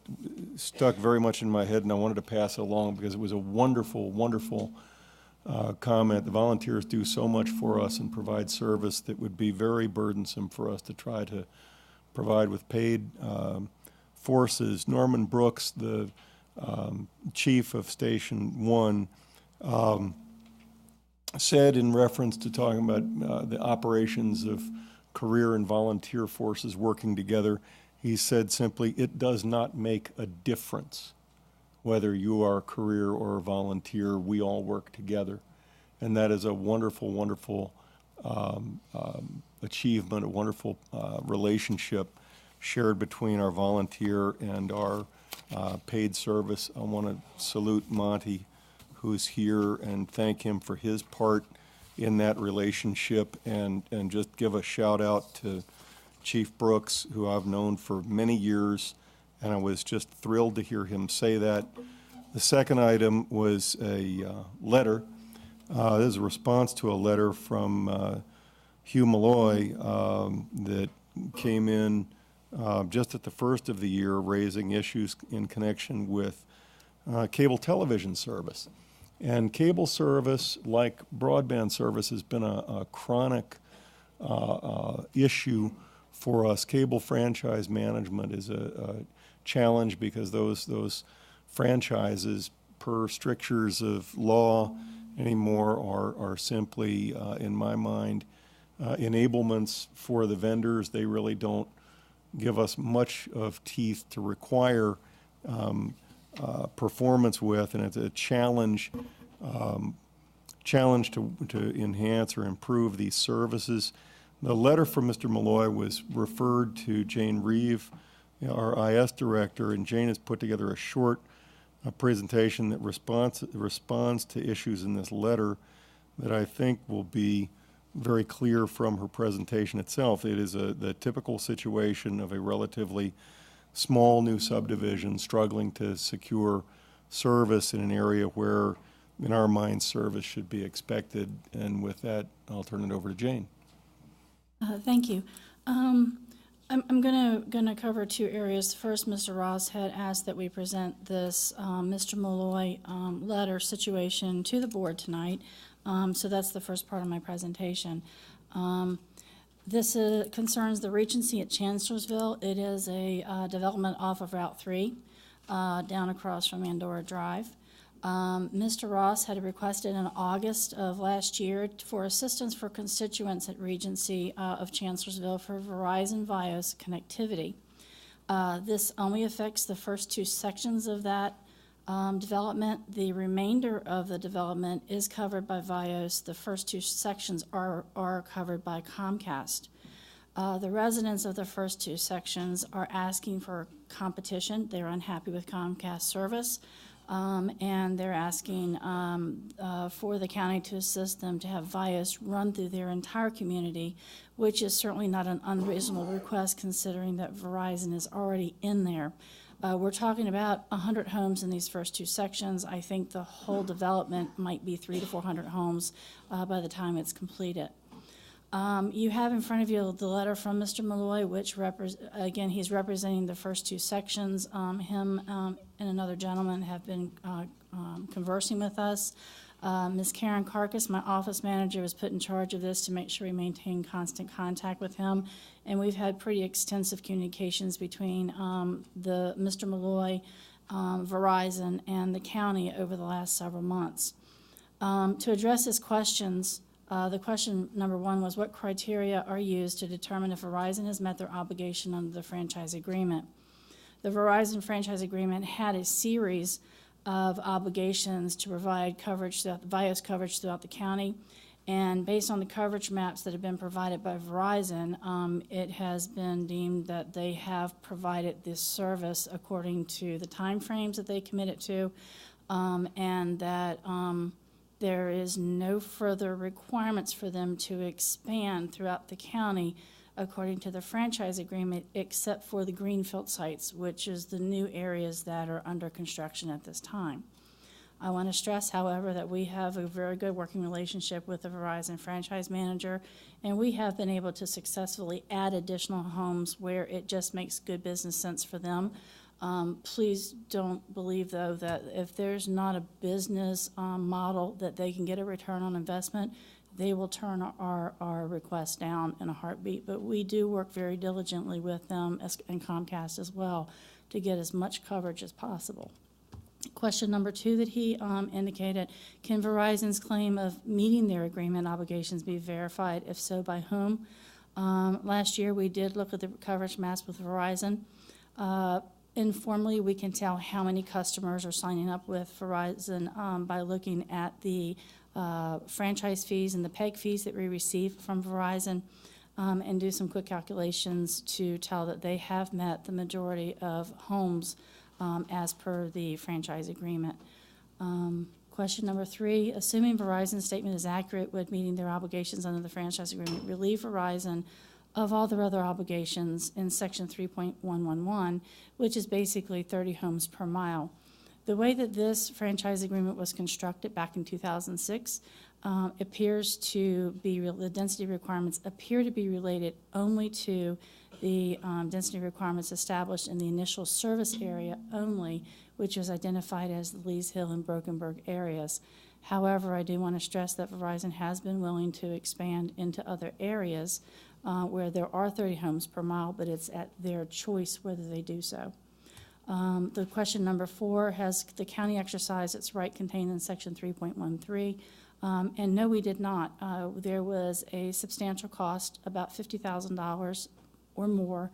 [SPEAKER 1] stuck very much in my head, and I wanted to pass it along because it was a wonderful, wonderful comment. The volunteers do so much for us and provide service that would be very burdensome for us to try to provide with paid forces. Norman Brooks, the chief of Station 1, said in reference to talking about the operations of career and volunteer forces working together, he said simply, it does not make a difference whether you are a career or a volunteer, we all work together. And that is a wonderful, wonderful achievement, a wonderful relationship shared between our volunteer and our paid service. I want to salute Monty, who's here, and thank him for his part in that relationship, and just give a shout out to Chief Brooks, who I've known for many years, and I was just thrilled to hear him say that. The second item was a letter. This is a response to a letter from Hugh Malloy that came in just at the first of the year, raising issues in connection with cable television service. And cable service, like broadband service, has been a chronic issue for us. Cable franchise management is a challenge because those franchises, per strictures of law anymore, are simply, in my mind, enablements for the vendors. They really don't give us much of teeth to require performance with, and it's a challenge to enhance or improve these services. The letter from Mr. Malloy was referred to Jane Reeve, our IS director, and Jane has put together a short presentation that responds to issues in this letter that I think will be very clear from her presentation itself. It is the typical situation of a relatively small new subdivision struggling to secure service in an area where, in our minds, service should be expected. And with that, I'll turn it over to Jane.
[SPEAKER 16] Thank you. I'm going to cover two areas. First, Mr. Ross had asked that we present this Mr. Malloy letter situation to the board tonight. So that's the first part of my presentation. This concerns the Regency at Chancellorsville. It is a development off of Route 3 down across from Andorra Drive. Mr. Ross had requested in August of last year for assistance for constituents at Regency of Chancellorsville for Verizon Vios connectivity. This only affects the first two sections of that development. The remainder of the development is covered by Vios. The first two sections are covered by Comcast. The residents of the first two sections are asking for competition. They're unhappy with Comcast service. And they're asking for the county to assist them to have Vios run through their entire community, which is certainly not an unreasonable request considering that Verizon is already in there. We're talking about 100 homes in these first two sections. I think the whole development might be 300 to 400 homes by the time it's completed. You have in front of you the letter from Mr. Malloy, which, again, he's representing the first two sections. Him and another gentleman have been conversing with us. Ms. Karen Carcass, my office manager, was put in charge of this to make sure we maintain constant contact with him. And we've had pretty extensive communications between Mr. Malloy, Verizon, and the county over the last several months. To address his questions, the question number one was, what criteria are used to determine if Verizon has met their obligation under the franchise agreement? The Verizon franchise agreement had a series of obligations to provide coverage, Vios coverage throughout the county. And based on the coverage maps that have been provided by Verizon, it has been deemed that they have provided this service according to the timeframes that they committed to, and that there is no further requirements for them to expand throughout the county according to the franchise agreement, except for the greenfield sites, which is the new areas that are under construction at this time. I want to stress, however, that we have a very good working relationship with the Verizon franchise manager, and we have been able to successfully add additional homes where it just makes good business sense for them. Please don't believe, though, that if there's not a business model that they can get a return on investment, they will turn our request down in a heartbeat. But we do work very diligently with them and Comcast as well to get as much coverage as possible. Question number 2 that he indicated, can Verizon's claim of meeting their agreement obligations be verified? If so, by whom? Last year, we did look at the coverage maps with Verizon. Informally, we can tell how many customers are signing up with Verizon by looking at the franchise fees and the PEG fees that we receive from Verizon, and do some quick calculations to tell that they have met the majority of homes as per the franchise agreement. Question number 3, assuming Verizon's statement is accurate, would meeting their obligations under the franchise agreement relieve Verizon of all their other obligations in Section 3.111, which is basically 30 homes per mile? The way that this franchise agreement was constructed back in 2006 appears to be, the density requirements appear to be related only to the density requirements established in the initial service area only, which was identified as the Lees Hill and Brokenburg areas. However, I do want to stress that Verizon has been willing to expand into other areas where there are 30 homes per mile, but it's at their choice whether they do so. The question number 4, has the county exercised its right contained in Section 3.13? And no, we did not. There was a substantial cost, about $50,000 or more,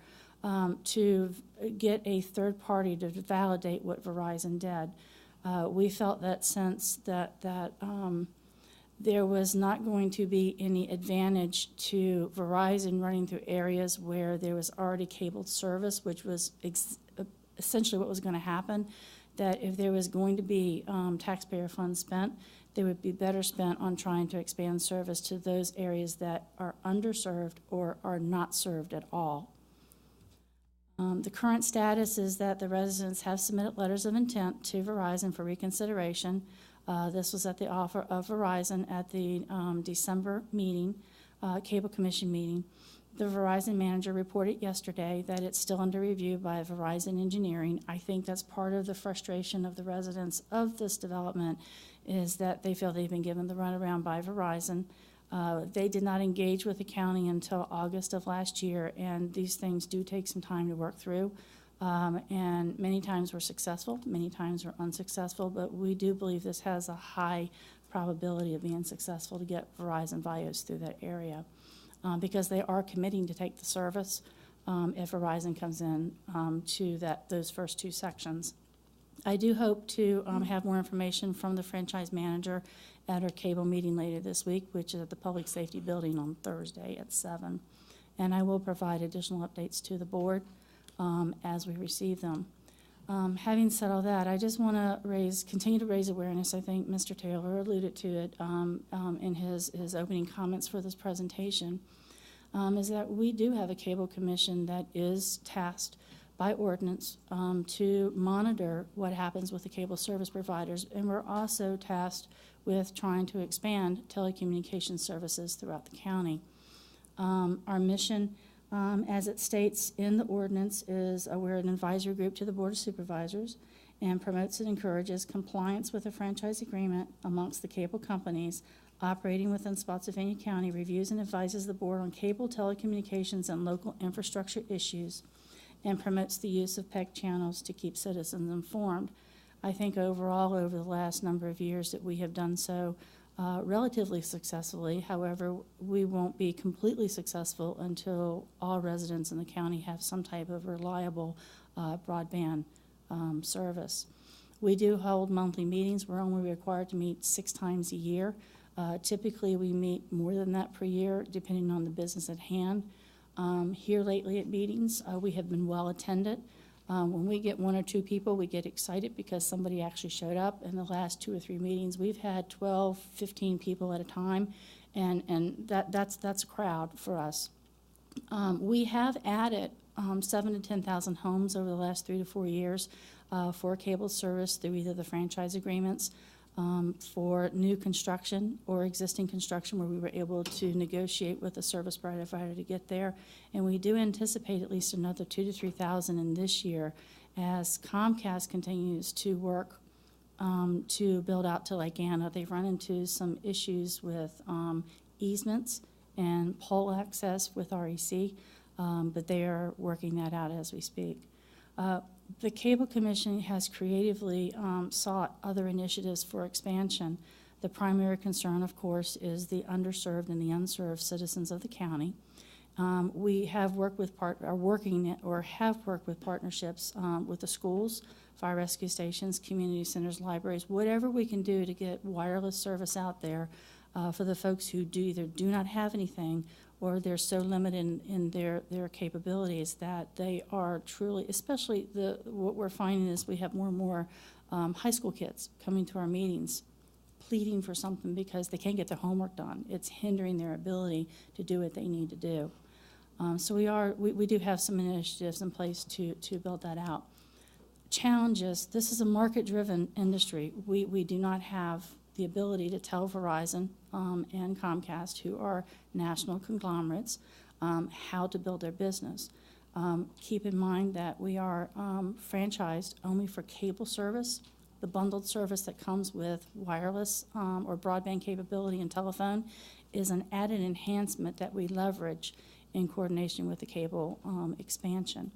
[SPEAKER 16] to get a third party to validate what Verizon did. We felt that since that there was not going to be any advantage to Verizon running through areas where there was already cabled service, which was essentially what was going to happen, that if there was going to be taxpayer funds spent, they would be better spent on trying to expand service to those areas that are underserved or are not served at all. The current status is that the residents have submitted letters of intent to Verizon for reconsideration. This was at the offer of Verizon at the December meeting, Cable Commission meeting. The Verizon manager reported yesterday that it's still under review by Verizon Engineering. I think that's part of the frustration of the residents of this development, is that they feel they've been given the runaround by Verizon. They did not engage with the county until August of last year, and these things do take some time to work through. And many times we're successful, many times we're unsuccessful, but we do believe this has a high probability of being successful to get Verizon Vios through that area. Because they are committing to take the service if Verizon comes in to those first 2 sections. I do hope to have more information from the franchise manager at our cable meeting later this week, which is at the Public Safety Building on Thursday at 7. And I will provide additional updates to the board as we receive them. Having said all that, I just want to continue to raise awareness. I think Mr. Taylor alluded to it in his opening comments for this presentation, is that we do have a cable commission that is tasked by ordinance to monitor what happens with the cable service providers, and we're also tasked with trying to expand telecommunications services throughout the county. Our mission, as it states in the ordinance, is we're an advisory group to the Board of Supervisors and promotes and encourages compliance with the franchise agreement amongst the cable companies operating within Spotsylvania County, reviews and advises the board on cable, telecommunications, and local infrastructure issues, and promotes the use of PEG channels to keep citizens informed. I think overall, over the last number of years, that we have done so relatively successfully. However, we won't be completely successful until all residents in the county have some type of reliable broadband service. We do hold monthly meetings. We're only required to meet 6 times a year. Typically, we meet more than that per year, depending on the business at hand. Here lately at meetings, we have been well attended. When we get 1 or 2 people, we get excited because somebody actually showed up. In the last 2 or 3 meetings, we've had 12, 15 people at a time, and that's a crowd for us. We have added 7 to 10,000 homes over the last 3 to 4 years for cable service through either the franchise agreements, for new construction or existing construction where we were able to negotiate with the service provider to get there. And we do anticipate at least another 2 to 3,000 in this year as Comcast continues to work to build out to Lake Anna. They've run into some issues with easements and pole access with REC, but they are working that out as we speak. The Cable Commission has creatively sought other initiatives for expansion. The primary concern, of course, is the underserved and the unserved citizens of the county. We have worked with have worked with partnerships with the schools, fire rescue stations, community centers, libraries, whatever we can do to get wireless service out there for the folks who either do not have anything or they're so limited in their capabilities that they are truly, especially what we're finding is we have more and more high school kids coming to our meetings pleading for something because they can't get their homework done. It's hindering their ability to do what they need to do. So we do have some initiatives in place to build that out. Challenges, this is a market-driven industry. We do not have the ability to tell Verizon and Comcast, who are national conglomerates, how to build their business. Keep in mind that we are franchised only for cable service. The bundled service that comes with wireless or broadband capability and telephone is an added enhancement that we leverage in coordination with the cable expansion.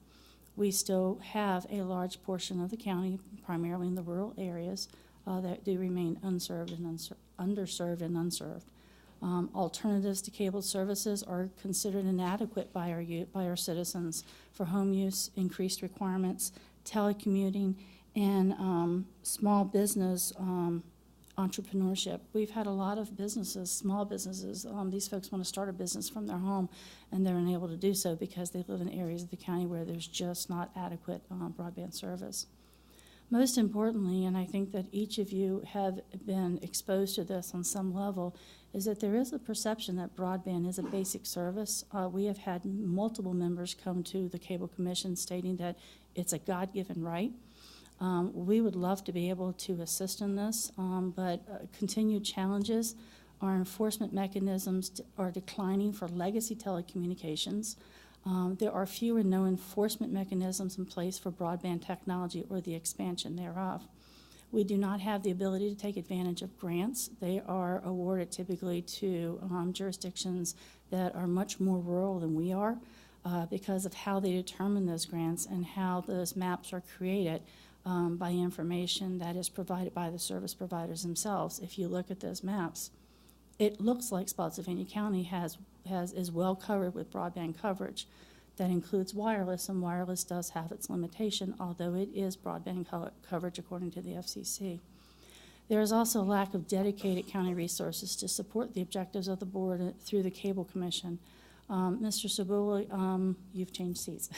[SPEAKER 16] We still have a large portion of the county, primarily in the rural areas, that do remain underserved and unserved. Alternatives to cable services are considered inadequate by our citizens for home use, increased requirements, telecommuting, and small business entrepreneurship. We've had a lot of businesses, small businesses. These folks want to start a business from their home, and they're unable to do so because they live in areas of the county where there's just not adequate broadband service. Most importantly, and I think that each of you have been exposed to this on some level, is that there is a perception that broadband is a basic service. We have had multiple members come to the Cable Commission stating that it's a God-given right. We would love to be able to assist in this, but continued challenges. Our enforcement mechanisms are declining for legacy telecommunications. There are few and no enforcement mechanisms in place for broadband technology or the expansion thereof. We do not have the ability to take advantage of grants. They are awarded typically to jurisdictions that are much more rural than we are because of how they determine those grants and how those maps are created by information that is provided by the service providers themselves. If you look at those maps, it looks like Spotsylvania County is well covered with broadband coverage. That includes wireless, and wireless does have its limitation, although it is broadband coverage according to the FCC. There is also a lack of dedicated county resources to support the objectives of the board through the Cable Commission. Mr. Sabula, you've changed seats.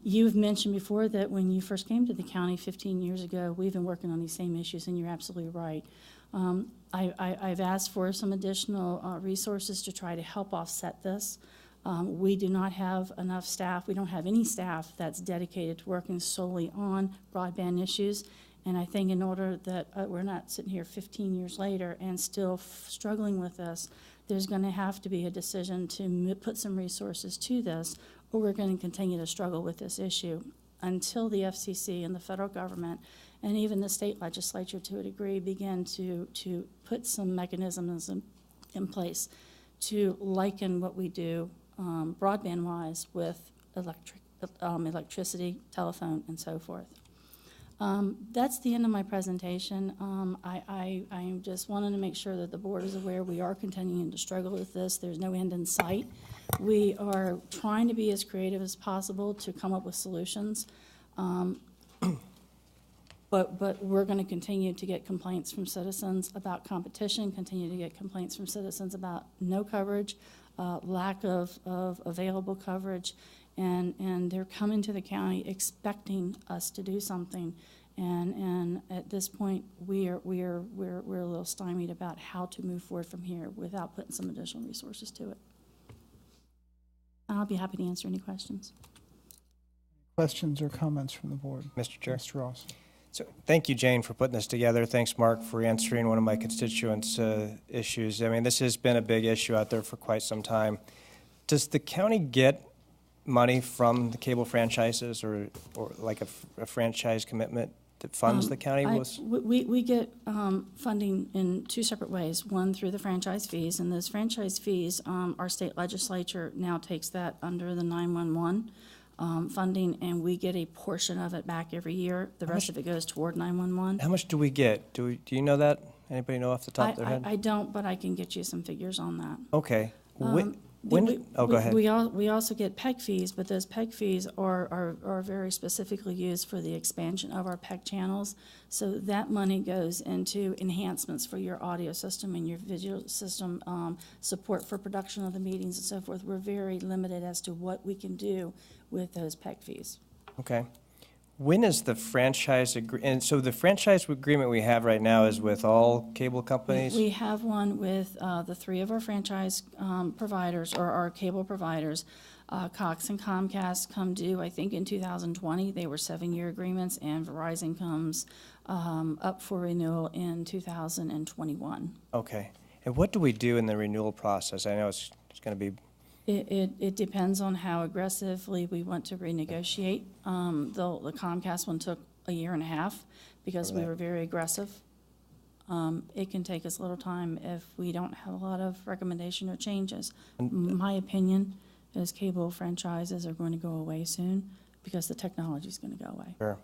[SPEAKER 16] You've mentioned before that when you first came to the county 15 years ago, we've been working on these same issues, and you're absolutely right. I've asked for some additional resources to try to help offset this. We do not have enough staff. We don't have any staff that's dedicated to working solely on broadband issues. And I think in order that we're not sitting here 15 years later and still struggling with this, there's going to have to be a decision to put some resources to this, or we're going to continue to struggle with this issue until the FCC and the federal government and even the state legislature to a degree begin to put some mechanisms in place to liken what we do broadband-wise with electricity, telephone, and so forth. That's the end of my presentation. I just wanted to make sure that the board is aware we are continuing to struggle with this. There's no end in sight. We are trying to be as creative as possible to come up with solutions. But we're going to continue to get complaints from citizens about competition, continue to get complaints from citizens about no coverage, lack of available coverage, and they're coming to the county expecting us to do something. And at this point, we're a little stymied about how to move forward from here without putting some additional resources to it. I'll be happy to answer any questions.
[SPEAKER 11] Questions or comments from the board?
[SPEAKER 5] Mr. Chair.
[SPEAKER 11] Mr. Ross.
[SPEAKER 5] So thank you, Jane, for putting this together. Thanks, Mark, for answering one of my constituents' issues. I mean, this has been a big issue out there for quite some time. Does the county get money from the cable franchises or like a franchise commitment that funds the county?
[SPEAKER 16] We get funding in two separate ways. One through the franchise fees, and those franchise fees, our state legislature now takes that under the 911 funding, and we get a portion of it back every year. The rest of it goes toward 911.
[SPEAKER 5] How much do we get? Do you know that? Anybody know off the top of their head?
[SPEAKER 16] I don't, but I can get you some figures on that.
[SPEAKER 5] Okay. Go ahead.
[SPEAKER 16] We also get PEG fees, but those PEG fees are very specifically used for the expansion of our PEG channels. So that money goes into enhancements for your audio system and your visual system, support for production of the meetings and so forth. We're very limited as to what we can do with those PEG fees.
[SPEAKER 5] Okay. When is the franchise and so the franchise agreement we have right now is with all cable companies?
[SPEAKER 16] We have one with the three of our franchise providers, or our cable providers. Cox and Comcast come due, I think, in 2020. They were 7-year agreements, and Verizon comes up for renewal in 2021.
[SPEAKER 5] Okay. And what do we do in the renewal process? I know it's going to be...
[SPEAKER 16] It depends on how aggressively we want to renegotiate. The Comcast one took 1.5 years because we were very aggressive. It can take us a little time if we don't have a lot of recommendation or changes. My opinion is cable franchises are going to go away soon because the technology is going to go away.
[SPEAKER 5] Sure.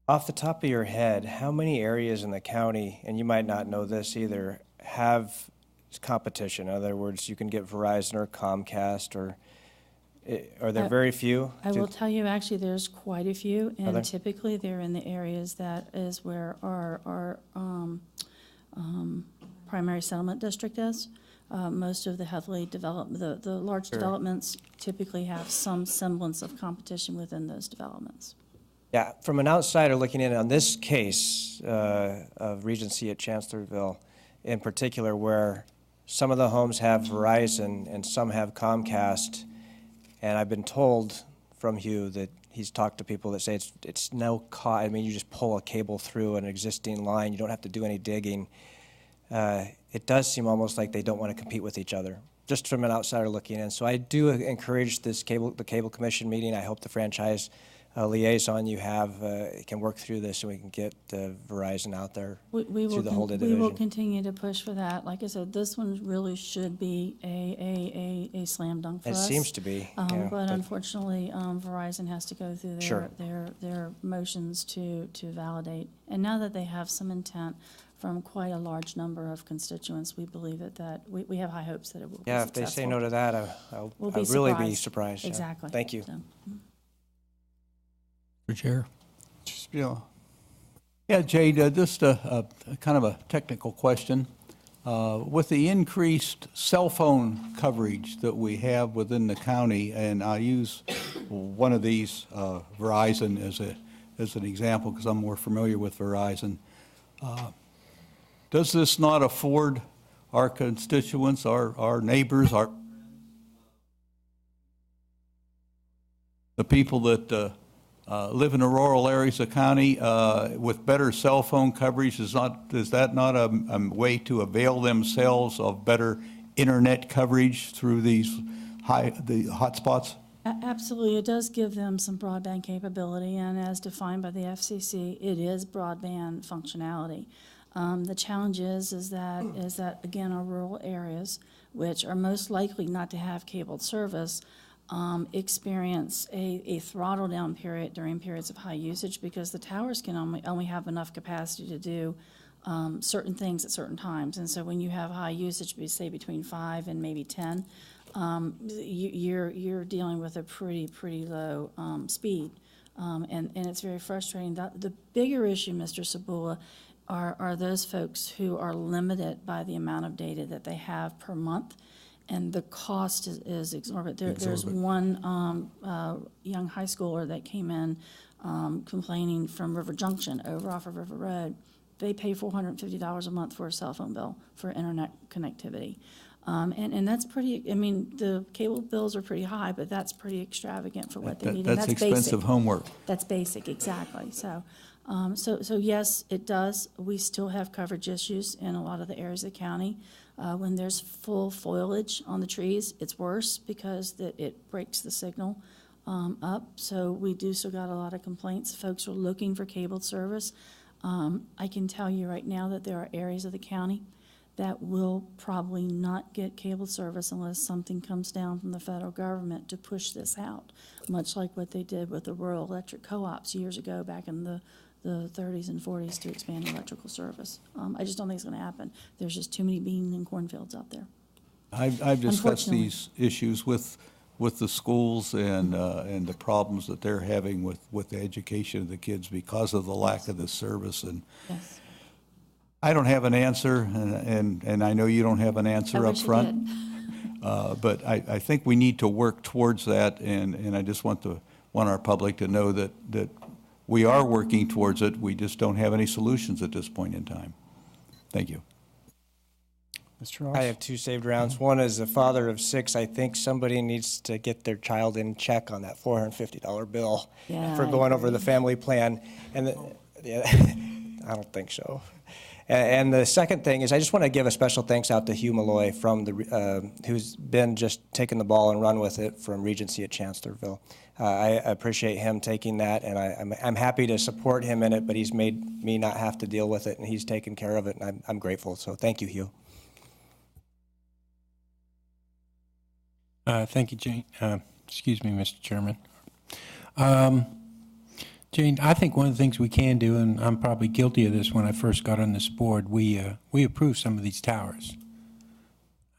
[SPEAKER 5] Off the top of your head, how many areas in the county, and you might not know this either, have competition? In other words, you can get Verizon or Comcast, or are there very few?
[SPEAKER 16] I will tell you, actually, there's quite a few, and typically they're in the areas that is where our primary settlement district is. Most of the heavily developed, the large developments typically have some semblance of competition within those developments.
[SPEAKER 5] Yeah, from an outsider looking in on this case of Regency at Chancellorsville in particular, where some of the homes have Verizon and some have Comcast, and I've been told from Hugh that he's talked to people that say it's no cost. I mean, you just pull a cable through an existing line. You don't have to do any digging. It does seem almost like they don't want to compete with each other, just from an outsider looking in. So I do encourage the Cable Commission meeting. I hope the franchise liaison you have can work through this so we can get Verizon out there through the whole division.
[SPEAKER 16] We will continue to push for that. Like I said, this one really should be a slam dunk for us.
[SPEAKER 5] It seems to be.
[SPEAKER 16] But unfortunately, Verizon has to go through their motions to validate. And now that they have some intent from quite a large number of constituents, we believe that we have high hopes that it will be successful.
[SPEAKER 5] If they say no to that, I'll really be surprised.
[SPEAKER 16] Exactly.
[SPEAKER 5] Thank you.
[SPEAKER 7] Chair. Yeah, Jade, just a kind of a technical question. With the increased cell phone coverage that we have within the county, and I use one of these, Verizon, as an example because I'm more familiar with Verizon. Does this not afford our constituents, our neighbors, the people that live in the rural areas of the county with better cell phone coverage? Is that not a way to avail themselves of better internet coverage through the hotspots?
[SPEAKER 16] Absolutely. It does give them some broadband capability, and as defined by the FCC, it is broadband functionality. The challenge is that again, our rural areas, which are most likely not to have cable service, experience a throttle down period during periods of high usage because the towers can only have enough capacity to do certain things at certain times. And so when you have high usage, say between 5 and maybe 10, you're dealing with a pretty low speed. And it's very frustrating. The bigger issue, Mr. Sabula, are those folks who are limited by the amount of data that they have per month. And the cost is exorbitant. There's one young high schooler that came in complaining from River Junction over off of River Road. They pay $450 a month for a cell phone bill for internet connectivity. And that's pretty, I mean, the cable bills are pretty high, but that's pretty extravagant for what they need. And
[SPEAKER 7] That's
[SPEAKER 16] basic.
[SPEAKER 7] expensive homework.
[SPEAKER 16] That's basic, exactly. So, so yes, it does. We still have coverage issues in a lot of the areas of the county. When there's full foliage on the trees, it's worse because it breaks the signal up. So we do still got a lot of complaints. Folks are looking for cable service. I can tell you right now that there are areas of the county that will probably not get cable service unless something comes down from the federal government to push this out, much like what they did with the rural electric co-ops years ago back in the 30s and 40s to expand electrical service. I just don't think it's going to happen. There's just too many beans and cornfields out there.
[SPEAKER 7] I've discussed these issues with the schools and the problems that they're having with the education of the kids because of the lack of this service. And
[SPEAKER 16] yes.
[SPEAKER 7] I don't have an answer, and I know you don't have an answer up front. But I think we need to work towards that, and I just want our public to know that we are working towards it. We just don't have any solutions at this point in time. Thank you.
[SPEAKER 5] Mr. Ross? I have two saved rounds. One is a father of 6. I think somebody needs to get their child in check on that $450 bill for going over the family plan. And I don't think so. And the second thing is I just want to give a special thanks out to Hugh Malloy from who's been just taking the ball and run with it from Regency at Chancellorville. I appreciate him taking that, and I'm happy to support him in it, but he's made me not have to deal with it, and he's taken care of it, and I'm grateful. So thank you, Hugh.
[SPEAKER 6] Thank you, Jane. Excuse me, Mr. Chairman. Jane, I think one of the things we can do, and I'm probably guilty of this when I first got on this board, we approved some of these towers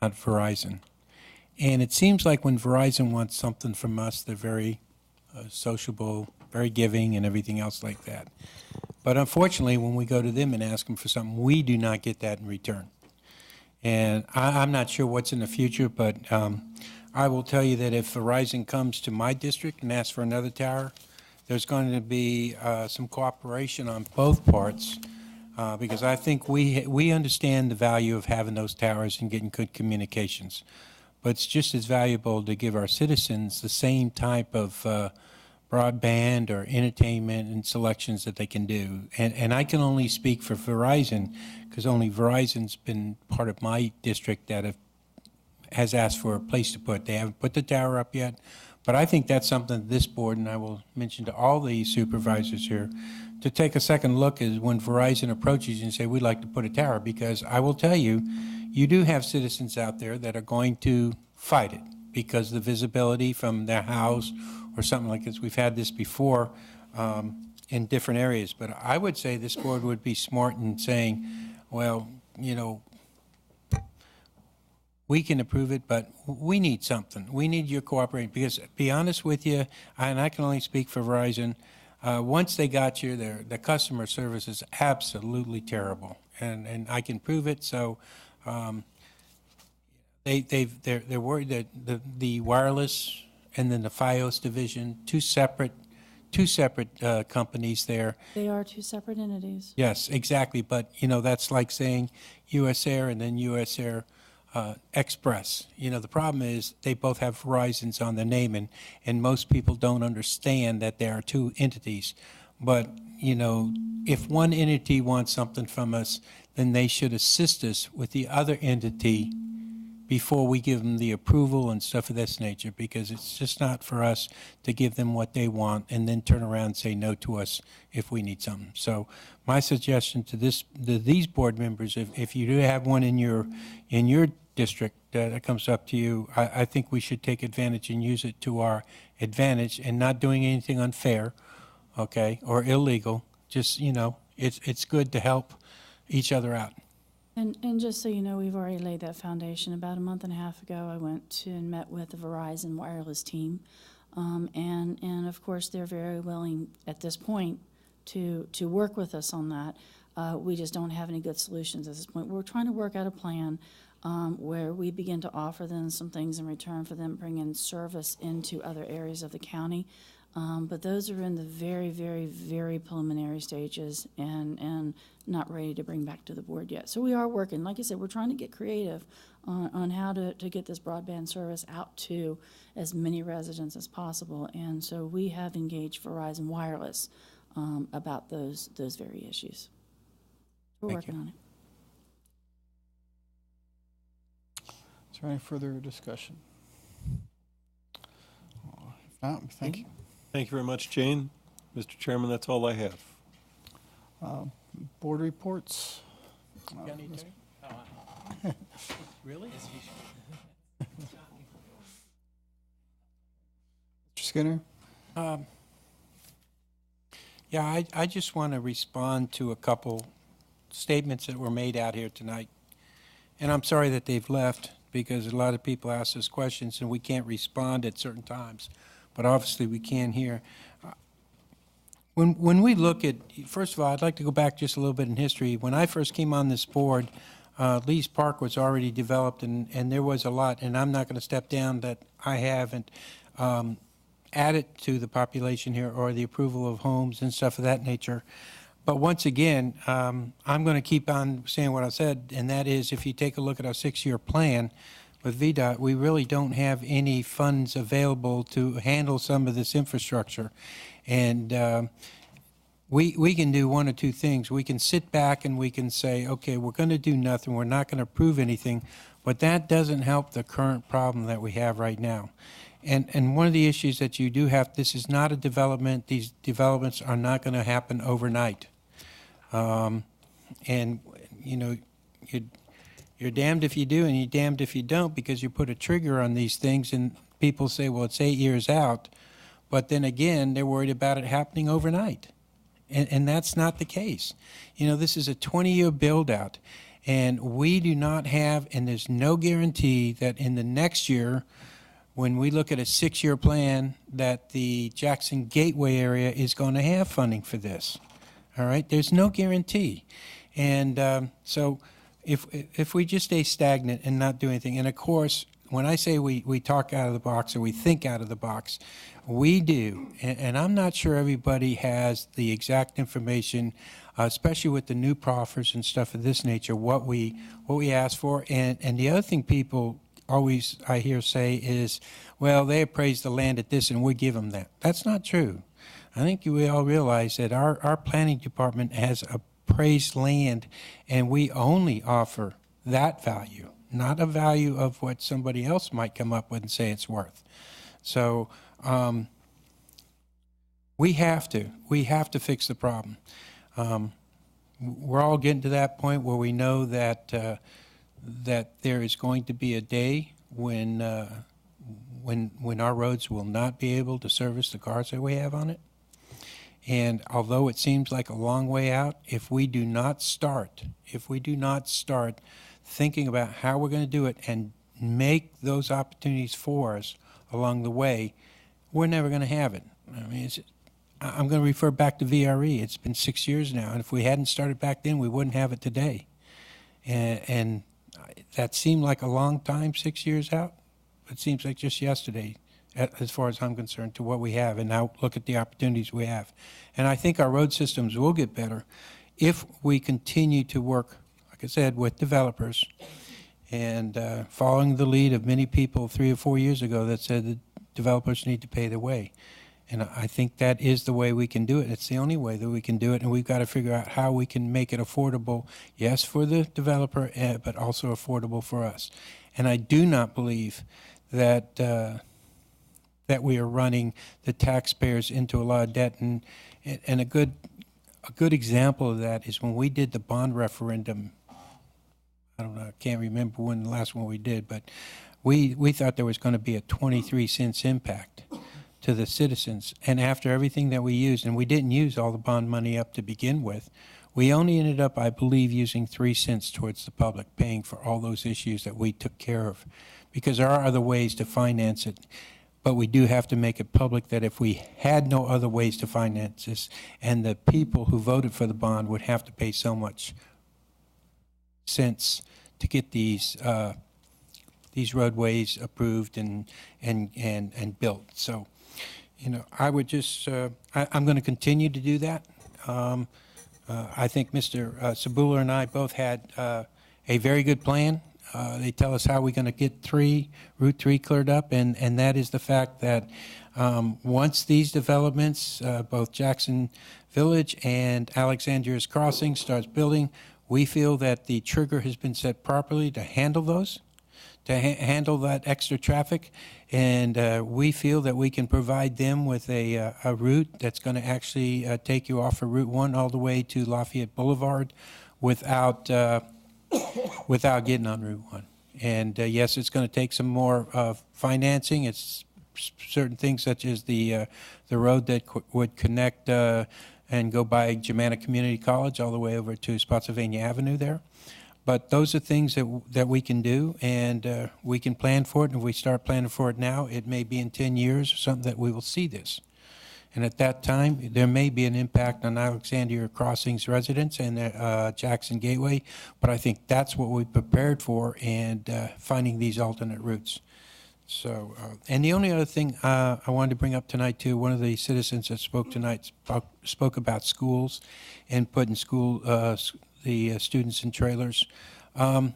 [SPEAKER 6] at Verizon. And it seems like when Verizon wants something from us, they're very sociable, very giving, and everything else like that. But unfortunately, when we go to them and ask them for something, we do not get that in return. And I'm not sure what's in the future, but I will tell you that if Verizon comes to my district and asks for another tower, there's going to be some cooperation on both parts because I think we understand the value of having those towers and getting good communications. But it's just as valuable to give our citizens the same type of broadband or entertainment and selections that they can do. And I can only speak for Verizon because only Verizon's been part of my district that has asked for a place to put. They haven't put the tower up yet. But I think that's something this board, and I will mention to all the supervisors here, to take a second look is when Verizon approaches you and say, we'd like to put a tower, because I will tell you, you do have citizens out there that are going to fight it because the visibility from their house or something like this. We've had this before in different areas. But I would say this board would be smart in saying, well, you know, we can approve it, but we need something. We need your cooperation because, to be honest with you, and I can only speak for Verizon, once they got you, the customer service is absolutely terrible, and I can prove it. So they're worried that the wireless and then the FiOS division, two separate companies there.
[SPEAKER 16] They are two separate entities.
[SPEAKER 6] Yes, exactly. But you know that's like saying U.S. Air and then U.S. Air. Express. You know, the problem is they both have Verizons on their name, and most people don't understand that there are two entities. But, you know, if one entity wants something from us, then they should assist us with the other entity before we give them the approval and stuff of this nature, because it's just not for us to give them what they want and then turn around and say no to us if we need something. So my suggestion to these board members, if you do have one in your district that comes up to you, I think we should take advantage and use it to our advantage and not doing anything unfair, okay, or illegal. Just, you know, it's good to help each other out.
[SPEAKER 16] And just so you know, we've already laid that foundation. About a month and a half ago, I went to and met with the Verizon wireless team. And of course, they're very willing at this point to work with us on that. We just don't have any good solutions at this point. We're trying to work out a plan where we begin to offer them some things in return for them bringing service into other areas of the county. But those are in the very, very, very preliminary stages and not ready to bring back to the board yet. So we are working. Like I said, we're trying to get creative on how to get this broadband service out to as many residents as possible. And so we have engaged Verizon Wireless about those very issues. We're working on it.
[SPEAKER 11] Is there any further discussion? If not, thank you.
[SPEAKER 17] Thank you very much, Jane. Mr. Chairman, that's all I have.
[SPEAKER 11] Board reports.
[SPEAKER 6] Really?
[SPEAKER 11] Mr. Skinner?
[SPEAKER 6] Yeah, I just want to respond to a couple statements that were made out here tonight. And I'm sorry that they've left, because a lot of people ask us questions and we can't respond at certain times. But obviously we can here. When we look at, first of all, I'd like to go back just a little bit in history. When I first came on this board, Lee's Park was already developed, and there was a lot, and I'm not going to step down that I haven't added to the population here or the approval of homes and stuff of that nature. But once again, I'm going to keep on saying what I said, and that is, if you take a look at our 6-year plan with VDOT, we really don't have any funds available to handle some of this infrastructure. And we can do one or two things. We can sit back and we can say, okay, we're going to do nothing. We're not going to approve anything. But that doesn't help the current problem that we have right now. And one of the issues that you do have, this is not a development. These developments are not going to happen overnight. And, you know, you're damned if you do and you're damned if you don't, because you put a trigger on these things and people say, well, it's 8 years out. But then again, they're worried about it happening overnight. And that's not the case. You know, this is a 20-year build-out. And we do not have, and there's no guarantee that in the next year, when we look at a 6-year plan, that the Jackson Gateway area is going to have funding for this. All right? There's no guarantee. And so if we just stay stagnant and not do anything, and of course, when I say we talk out of the box or we think out of the box, we do. And I'm not sure everybody has the exact information, especially with the new proffers and stuff of this nature, what we ask for. And the other thing people always, I hear say, is, well, they appraise the land at this and we give them that. That's not true. I think we all realize that our planning department has appraised land, and we only offer that value, not a value of what somebody else might come up with and say it's worth. So we have to fix the problem. We're all getting to that point where we know that that there is going to be a day when our roads will not be able to service the cars that we have on it. And although it seems like a long way out, if we do not start thinking about how we're going to do it and make those opportunities for us along the way, we're never going to have it. I mean, I'm going to refer back to VRE. It's been 6 years now, and if we hadn't started back then, we wouldn't have it today. And that seemed like a long time, 6 years out. It seems like just yesterday, as far as I'm concerned, to what we have, and now look at the opportunities we have. And I think our road systems will get better if we continue to work, like I said, with developers, and following the lead of many people 3 or 4 years ago that said that developers need to pay their way. And I think that is the way we can do it. It's the only way that we can do it, and we've got to figure out how we can make it affordable, yes, for the developer, but also affordable for us. And I do not believe that that we are running the taxpayers into a lot of debt. And a good example of that is when we did the bond referendum. I don't know, I can't remember when the last one we did, but we thought there was going to be a 23 cents impact to the citizens. And after everything that we used, and we didn't use all the bond money up to begin with, we only ended up, I believe, using 3 cents towards the public, paying for all those issues that we took care of. Because there are other ways to finance it, but we do have to make it public that if we had no other ways to finance this, and the people who voted for the bond would have to pay so much cents to get these roadways approved and built. So I would just, I'm going to continue to do that. I think Mr. Sabula and I both had a very good plan. They tell us how we're going to get Route 3 cleared up, and that is the fact that once these developments, both Jackson Village and Alexandria's Crossing starts building, we feel that the trigger has been set properly to handle those, to handle that extra traffic, and we feel that we can provide them with a route that's going to actually take you off of Route 1 all the way to Lafayette Boulevard without getting on Route 1. And yes, it's going to take some more financing. It's certain things such as the road that would connect and go by Germanna Community College all the way over to Spotsylvania Avenue there. But those are things that we can do, and we can plan for it. And if we start planning for it now, it may be in 10 years or something that we will see this. And at that time, there may be an impact on Alexandria Crossings residents and Jackson Gateway, but I think that's what we prepared for, and finding these alternate routes. So, and the only other thing I wanted to bring up tonight too, one of the citizens that spoke tonight spoke about schools and putting the students in trailers. I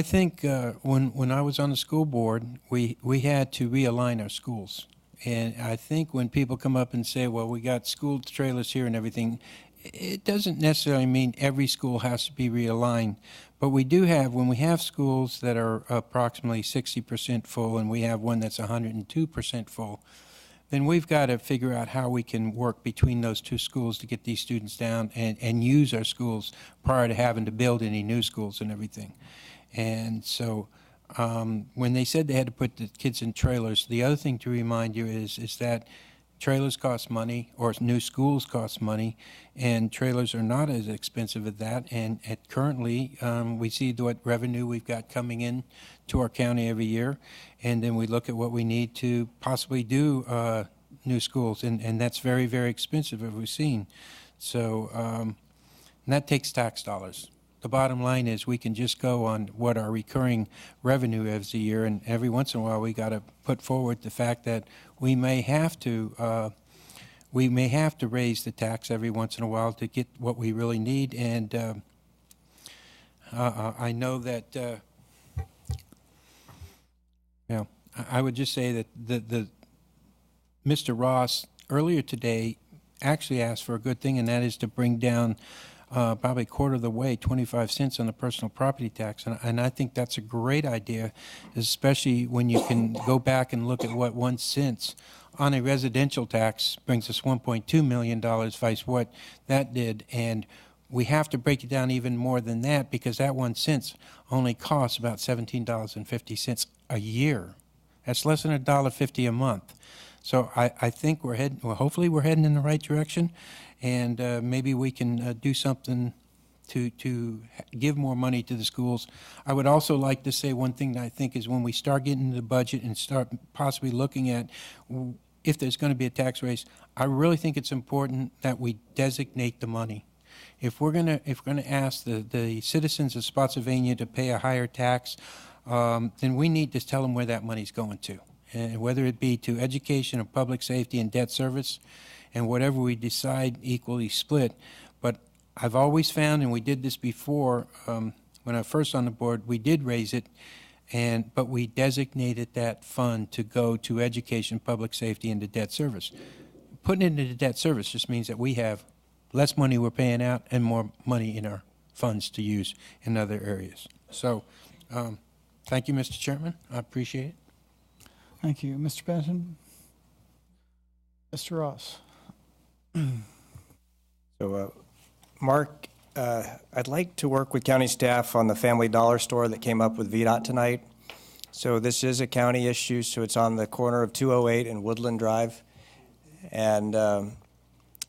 [SPEAKER 6] think when I was on the school board, we had to realign our schools. And I think when people come up and say, well, we got school trailers here and everything, it doesn't necessarily mean every school has to be realigned. But we do have, when we have schools that are approximately 60% full and we have one that's 102% full, then we've got to figure out how we can work between those two schools to get these students down and use our schools prior to having to build any new schools and everything. And so when they said they had to put the kids in trailers, the other thing to remind you is that trailers cost money, or new schools cost money, and trailers are not as expensive as that. And currently, we see what revenue we've got coming in to our county every year, and then we look at what we need to possibly do new schools, and that's very, very expensive, as we've seen. So and that takes tax dollars. The bottom line is we can just go on what our recurring revenue is a year, and every once in a while we got to put forward the fact that we may have to raise the tax every once in a while to get what we really need. And I know that I would just say that the Mr. Ross earlier today actually asked for a good thing, and that is to bring down probably a quarter of the way, 25 cents on the personal property tax. And I think that's a great idea, especially when you can go back and look at what 1 cent on a residential tax brings us $1.2 million, vice what that did. And we have to break it down even more than that, because that 1 cent only costs about $17.50 a year. That's less than $1.50 a month. So I think hopefully we're heading in the right direction. And maybe we can do something to give more money to the schools. I would also like to say one thing that I think is when we start getting into the budget and start possibly looking at if there's going to be a tax raise, I really think it's important that we designate the money. If we're going to ask the citizens of Spotsylvania to pay a higher tax, then we need to tell them where that money's going to, and whether it be to education or public safety and debt service. And whatever we decide, equally split. But I've always found, and we did this before, when I was first on the board, we did raise it, but we designated that fund to go to education, public safety, and to debt service. Putting it into debt service just means that we have less money we're paying out and more money in our funds to use in other areas. So thank you, Mr. Chairman. I appreciate it.
[SPEAKER 10] Thank you. Mr. Benson? Mr. Ross?
[SPEAKER 5] So, Mark, I'd like to work with county staff on the Family Dollar store that came up with VDOT tonight. So this is a county issue, so it's on the corner of 208 and Woodland Drive. And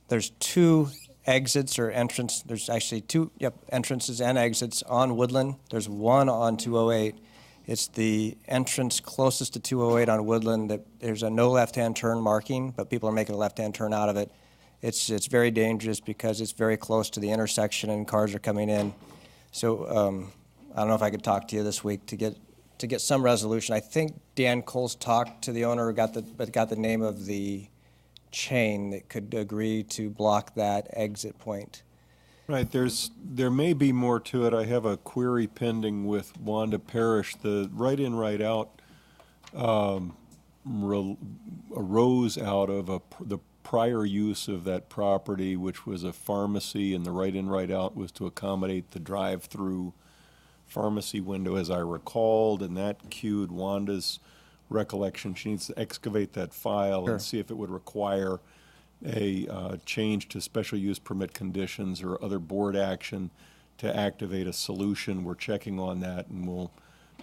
[SPEAKER 5] there's two exits or entrance. There's actually two entrances and exits on Woodland. There's one on 208. It's the entrance closest to 208 on Woodland. That there's a no left-hand turn marking, but people are making a left-hand turn out of it. It's very dangerous because it's very close to the intersection and cars are coming in. So I don't know if I could talk to you this week to get to get some resolution. I think Dan Coles talked to the owner, got the name of the chain that could agree to block that exit point.
[SPEAKER 17] Right, there may be more to it. I have a query pending with Wanda Parrish. The right-in, right-out arose out of the prior use of that property, which was a pharmacy, and the right-in, right-out was to accommodate the drive-through pharmacy window, as I recalled, and that cued Wanda's recollection. She needs to excavate that file and see if it would require a change to special use permit conditions or other board action to activate a solution. We're checking on that, and we'll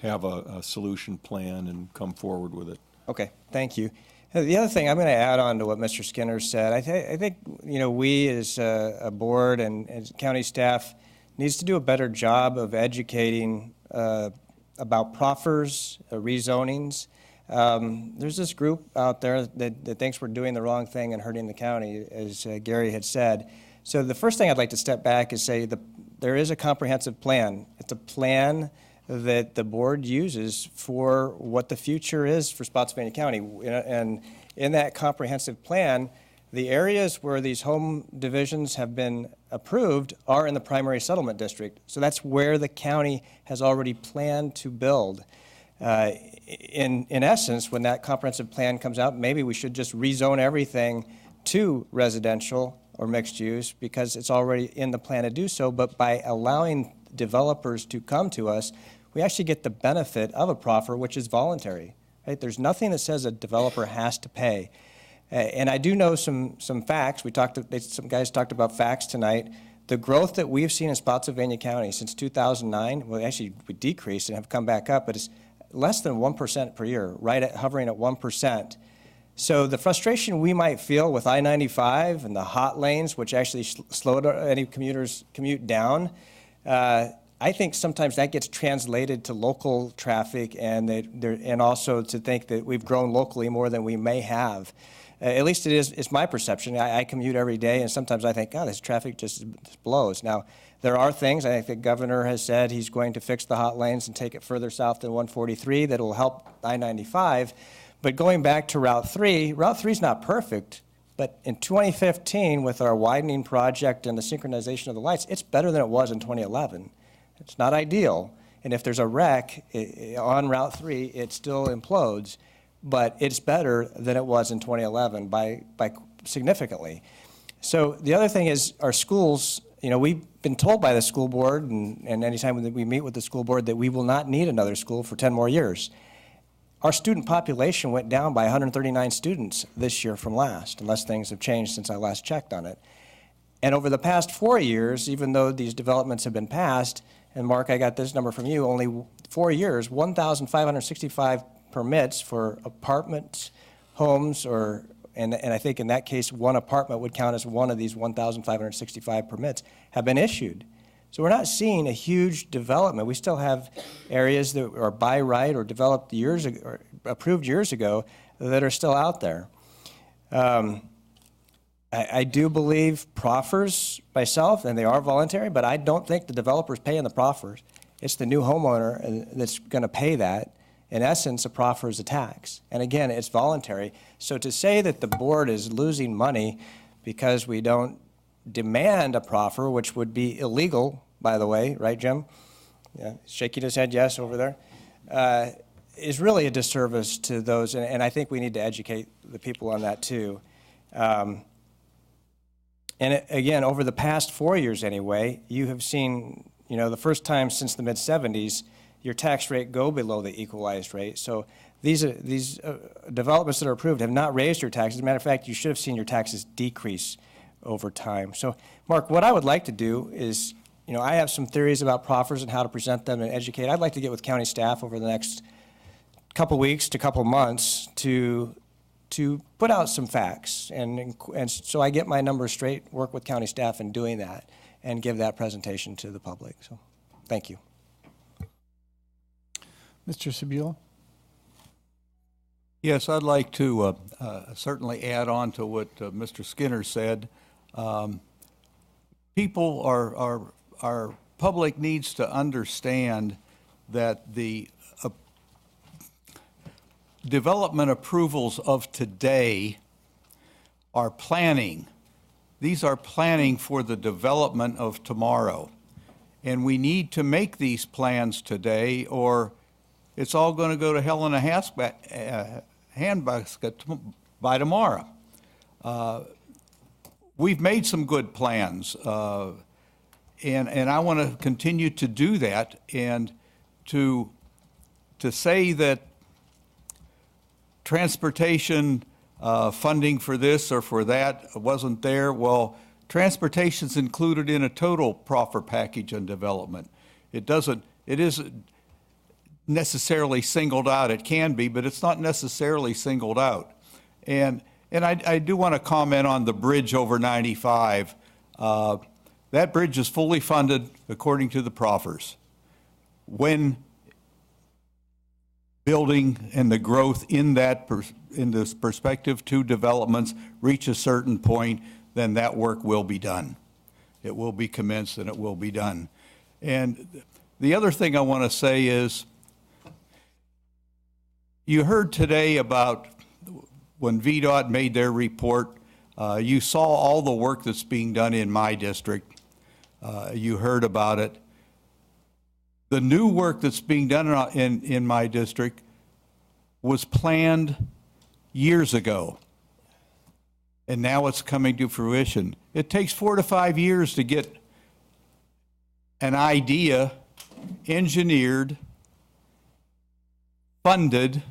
[SPEAKER 17] have a solution plan and come forward with it.
[SPEAKER 5] Okay, thank you. The other thing I'm going to add on to what Mr. Skinner said, I think we as a board and as county staff needs to do a better job of educating about proffers, rezonings. There's this group out there that thinks we're doing the wrong thing and hurting the county, as Gary had said. So the first thing I'd like to step back is say there is a comprehensive plan. It's a plan that the board uses for what the future is for Spotsylvania County. And in that comprehensive plan, the areas where these home divisions have been approved are in the primary settlement district. So that's where the county has already planned to build. In essence, when that comprehensive plan comes out, maybe we should just rezone everything to residential or mixed use because it's already in the plan to do so. But by allowing developers to come to us, we actually get the benefit of a proffer, which is voluntary. Right? There's nothing that says a developer has to pay. And I do know some facts. Some guys talked about facts tonight. The growth that we've seen in Spotsylvania County since 2009, well, actually we decreased and have come back up, but it's less than 1% per year, hovering at 1%. So the frustration we might feel with I-95 and the hot lanes, which actually slow any commuters' commute down, I think sometimes that gets translated to local traffic and also to think that we've grown locally more than we may have. At least it's my perception. I commute every day, and sometimes I think, God, this traffic just blows. Now, there are things, I think the governor has said he's going to fix the hot lanes and take it further south than 143 that will help I-95. But going back to Route 3 is not perfect, but in 2015, with our widening project and the synchronization of the lights, it's better than it was in 2011. It's not ideal, and if there's a wreck on Route 3, it still implodes, but it's better than it was in 2011 by significantly. So the other thing is our schools, we've been told by the school board, and anytime that we meet with the school board, that we will not need another school for 10 more years. Our student population went down by 139 students this year from last, unless things have changed since I last checked on it. And over the past 4 years, even though these developments have been passed, and Mark, I got this number from you, only 4 years, 1,565 permits for apartments, homes, and I think in that case, one apartment would count as one of these 1,565 permits, have been issued. So we're not seeing a huge development. We still have areas that are by right or developed years ago, or approved years ago, that are still out there. I do believe proffers myself, and they are voluntary, but I don't think the developer's paying the proffers. It's the new homeowner that's going to pay that. In essence, a proffer is a tax. And again, it's voluntary. So to say that the board is losing money because we don't demand a proffer, which would be illegal, by the way, right, Jim? Yeah, shaking his head yes over there, is really a disservice to those. And I think we need to educate the people on that too. And again, over the past 4 years anyway, you have seen, the first time since the mid-'70s, your tax rate go below the equalized rate. So these developments that are approved have not raised your taxes. As a matter of fact, you should have seen your taxes decrease over time. So, Mark, what I would like to do is, I have some theories about proffers and how to present them and educate. I'd like to get with county staff over the next couple weeks to couple months to put out some facts, and so I get my numbers straight, work with county staff in doing that, and give that presentation to the public. So, thank you.
[SPEAKER 21] Mr. Sebula?
[SPEAKER 7] Yes, I'd like to certainly add on to what Mr. Skinner said. Our public needs to understand that the development approvals of today are planning. These are planning for the development of tomorrow. And we need to make these plans today, or it's all going to go to hell in a handbasket by tomorrow. We've made some good plans, and I want to continue to do that. And to say that transportation funding for this or for that wasn't there, well, transportation's included in a total proffer package on development. It isn't necessarily singled out. It can be, but it's not necessarily singled out. And I do want to comment on the bridge over 95. That bridge is fully funded according to the proffers. When building and the growth in this perspective to developments reach a certain point, then that work will be done. It will be commenced and it will be done. And the other thing I want to say is, you heard today about when VDOT made their report, you saw all the work that's being done in my district. You heard about it. The new work that's being done in my district was planned years ago, and now it's coming to fruition. It takes 4 to 5 years to get an idea engineered, funded,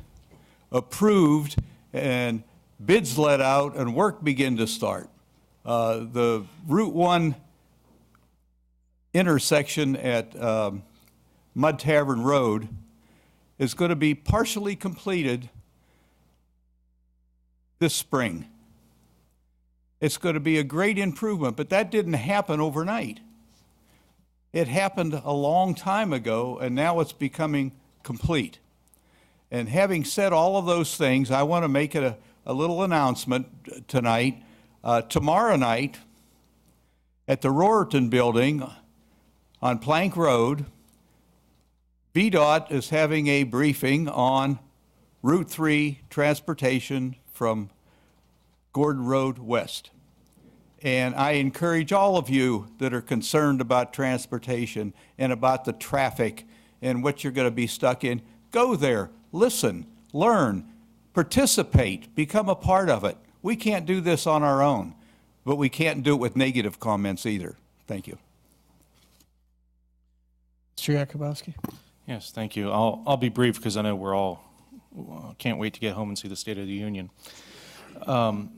[SPEAKER 7] approved, and bids let out, and work begin to start. The Route 1 intersection at Mud Tavern Road is going to be partially completed this spring. It's going to be a great improvement, but that didn't happen overnight. It happened a long time ago, and now it's becoming complete. And having said all of those things, I want to make it a little announcement tonight. Tomorrow night at the Roriton Building on Plank Road, VDOT is having a briefing on Route 3 transportation from Gordon Road West. And I encourage all of you that are concerned about transportation and about the traffic and what you're going to be stuck in, go there, listen, learn, participate, become a part of it. We can't do this on our own, but we can't do it with negative comments either. Thank you.
[SPEAKER 11] Mr. Jakubowski.
[SPEAKER 3] Yes, thank you. I'll be brief because I know we're all can't wait to get home and see the State of the Union. Talking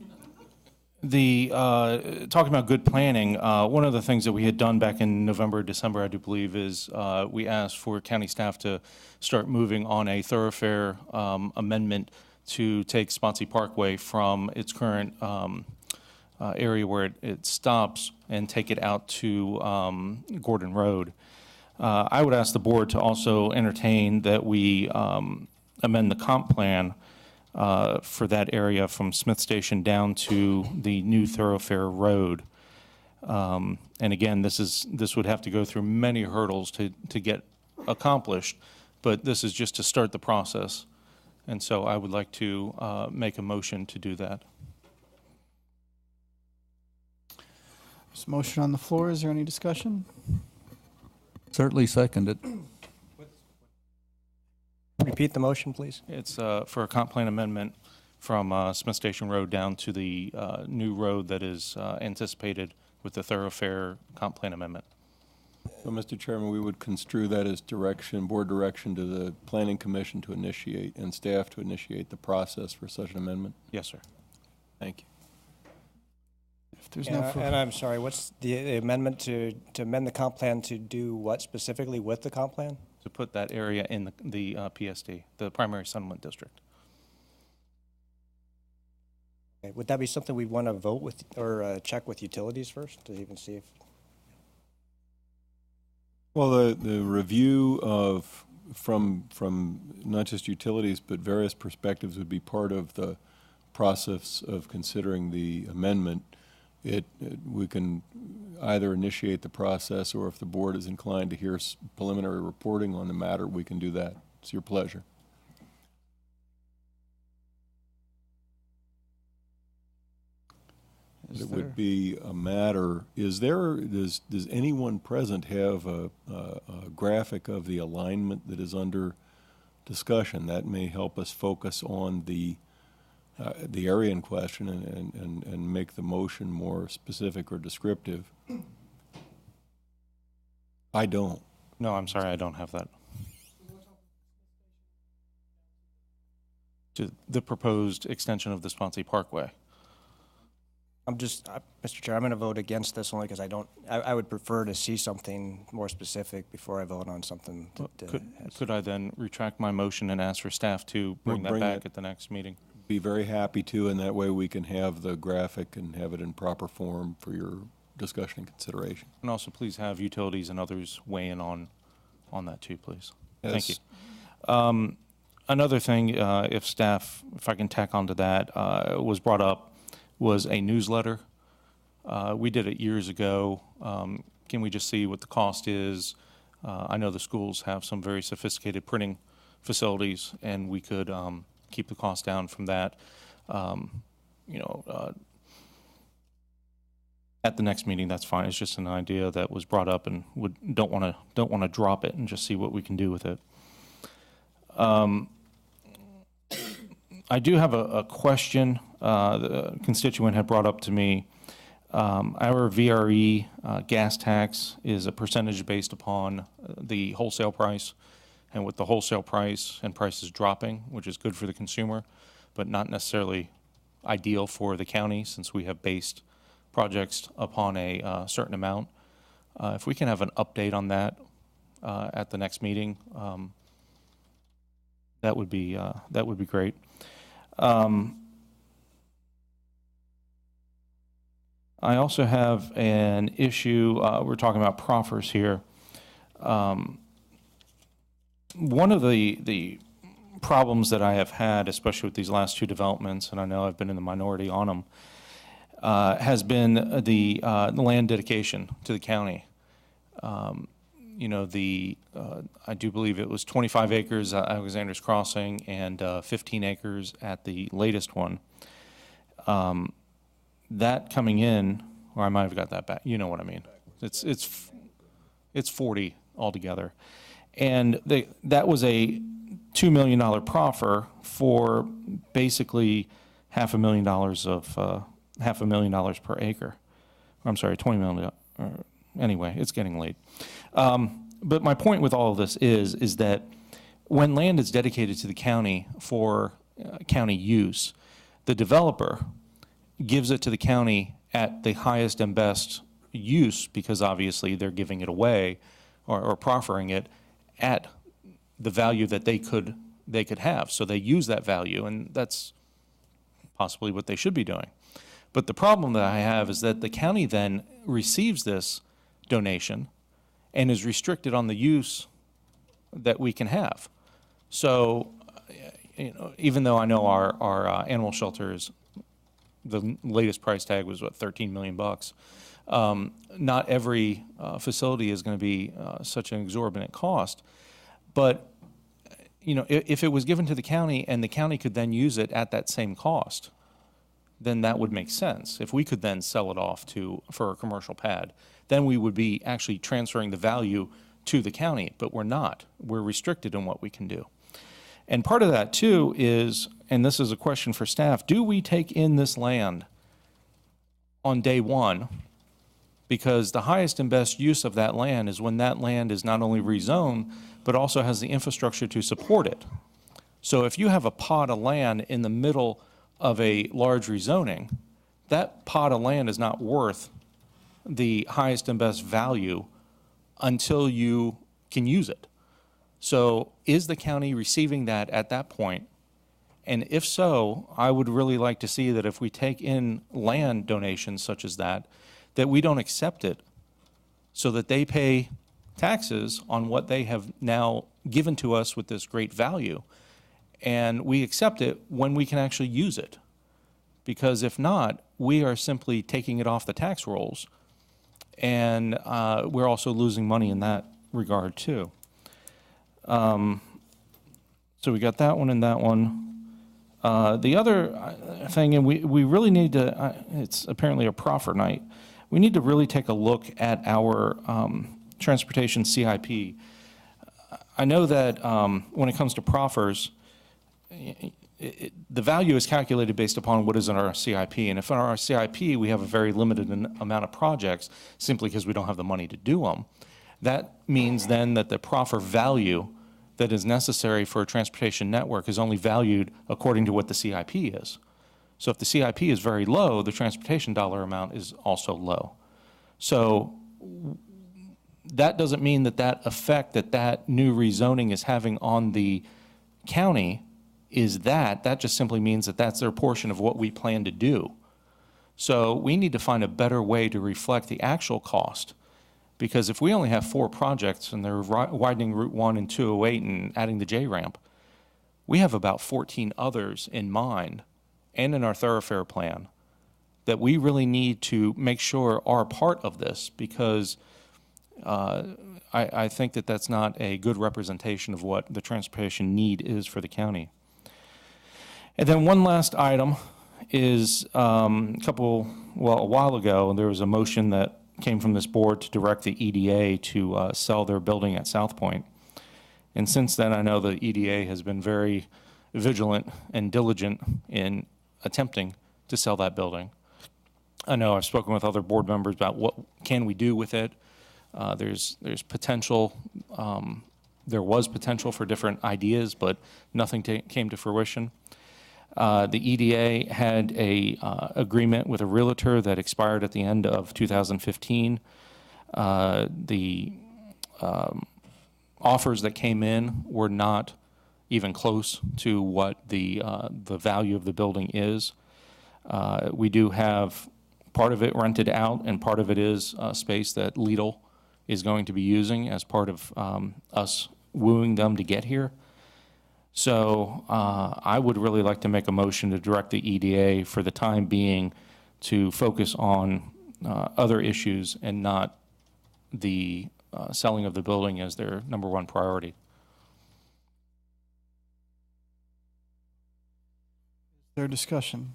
[SPEAKER 3] about good planning, one of the things that we had done back in November, December, I do believe, is we asked for county staff to start moving on a thoroughfare amendment to take Spotsy Parkway from its current area where it stops and take it out to Gordon Road. I would ask the board to also entertain that we amend the comp plan for that area from Smith Station down to the new thoroughfare road. And again, this would have to go through many hurdles to get accomplished, but this is just to start the process. And so I would like to make a motion to do that.
[SPEAKER 11] There's a motion on the floor. Is there any discussion?
[SPEAKER 7] Certainly seconded.
[SPEAKER 5] Repeat the motion, please.
[SPEAKER 3] It's for a comp plan amendment from Smith Station Road down to the new road that is anticipated with the thoroughfare comp plan amendment.
[SPEAKER 17] So, Mr. Chairman, we would construe that as direction, board direction to the Planning Commission to initiate and staff to initiate the process for such an amendment?
[SPEAKER 3] Yes, sir.
[SPEAKER 17] Thank you.
[SPEAKER 11] If there's
[SPEAKER 5] and I'm sorry, what's the amendment to amend the comp plan to do what specifically with the comp plan?
[SPEAKER 3] To put that area in the PSD, the primary settlement district.
[SPEAKER 5] Okay. Would that be something we want to vote with or check with utilities first to even see if?
[SPEAKER 17] Well, the review of from not just utilities but various perspectives would be part of the process of considering the amendment. We can either initiate the process, or if the board is inclined to hear preliminary reporting on the matter, we can do that. It's your pleasure. It would be a matter, does anyone present have a graphic of the alignment that is under discussion? That may help us focus on the area in question and make the motion more specific or descriptive. I don't.
[SPEAKER 3] No, I'm sorry, I don't have that. To the proposed extension of the Spotsy Parkway.
[SPEAKER 5] Mr. Chair, I'm going to vote against this only because I would prefer to see something more specific before I vote on something.
[SPEAKER 3] Could I then retract my motion and ask for staff to bring that back at the next meeting?
[SPEAKER 17] Be very happy to, and that way we can have the graphic and have it in proper form for your discussion and consideration.
[SPEAKER 3] And also please have utilities and others weigh in on that too, please.
[SPEAKER 17] Yes.
[SPEAKER 3] Thank you. Another thing, if I can tack onto that, was brought up was a newsletter. We did it years ago. Can we just see what the cost is? I know the schools have some very sophisticated printing facilities, and we could keep the cost down from that. At the next meeting, that's fine. It's just an idea that was brought up, and don't want to drop it, and just see what we can do with it. I do have a question the constituent had brought up to me. Our VRE gas tax is a percentage based upon the wholesale price, and with the wholesale price and prices dropping, which is good for the consumer, but not necessarily ideal for the county since we have based projects upon a certain amount. If we can have an update on that at the next meeting, that would be great. I also have an issue. We're talking about proffers here. One of the problems that I have had, especially with these last two developments, and I know I've been in the minority on them, has been the land dedication to the county. I do believe it was 25 acres at Alexander's Crossing and 15 acres at the latest one. That coming in, or I might have got that back. You know what I mean? It's 40 altogether, and that was a $2 million proffer for basically $500,000 per acre. I'm sorry, $20 million. Anyway, it's getting late. But my point with all of this is that when land is dedicated to the county for county use, the developer gives it to the county at the highest and best use because obviously they're giving it away or proffering it at the value that they could have. So they use that value, and that's possibly what they should be doing. But the problem that I have is that the county then receives this donation and is restricted on the use that we can have. So, even though I know our animal shelters, the latest price tag was what, 13 million bucks. Not every facility is going to be such an exorbitant cost, but if it was given to the county and the county could then use it at that same cost, then that would make sense. If we could then sell it off for a commercial pad, then we would be actually transferring the value to the county, but we're not. We're restricted in what we can do. And part of that too is, and this is a question for staff, do we take in this land on day one? Because the highest and best use of that land is when that land is not only rezoned, but also has the infrastructure to support it. So if you have a pot of land in the middle of a large rezoning, that pot of land is not worth the highest and best value until you can use it. So is the county receiving that at that point? And if so, I would really like to see that if we take in land donations such as that we don't accept it so that they pay taxes on what they have now given to us with this great value. And we accept it when we can actually use it. Because if not, we are simply taking it off the tax rolls. And we're also losing money in that regard too. So we got that one and that one. The other thing, and we really need to, it's apparently a proffer night, we need to really take a look at our transportation CIP. I know that when it comes to proffers, the value is calculated based upon what is in our CIP. And if in our CIP we have a very limited amount of projects simply because we don't have the money to do them, that means then that the proffer value that is necessary for a transportation network is only valued according to what the CIP is. So if the CIP is very low, the transportation dollar amount is also low. So that doesn't mean that that effect that new rezoning is having on the county is that just simply means that that's their portion of what we plan to do. So we need to find a better way to reflect the actual cost, because if we only have 4 projects and they're widening Route 1 and 208 and adding the J ramp, we have about 14 others in mind and in our thoroughfare plan that we really need to make sure are part of this, because I think that that's not a good representation of what the transportation need is for the county. And then one last item is a while ago, there was a motion that came from this board to direct the EDA to sell their building at South Point. And since then, I know the EDA has been very vigilant and diligent in attempting to sell that building. I know I've spoken with other board members about what can we do with it. There's potential, there was potential for different ideas, but nothing came to fruition. The EDA had a agreement with a realtor that expired at the end of 2015. The offers that came in were not even close to what the value of the building is. We do have part of it rented out, and part of it is space that Lidl is going to be using as part of us wooing them to get here. So I would really like to make a motion to direct the EDA for the time being to focus on other issues and not the selling of the building as their number one priority.
[SPEAKER 11] Their discussion.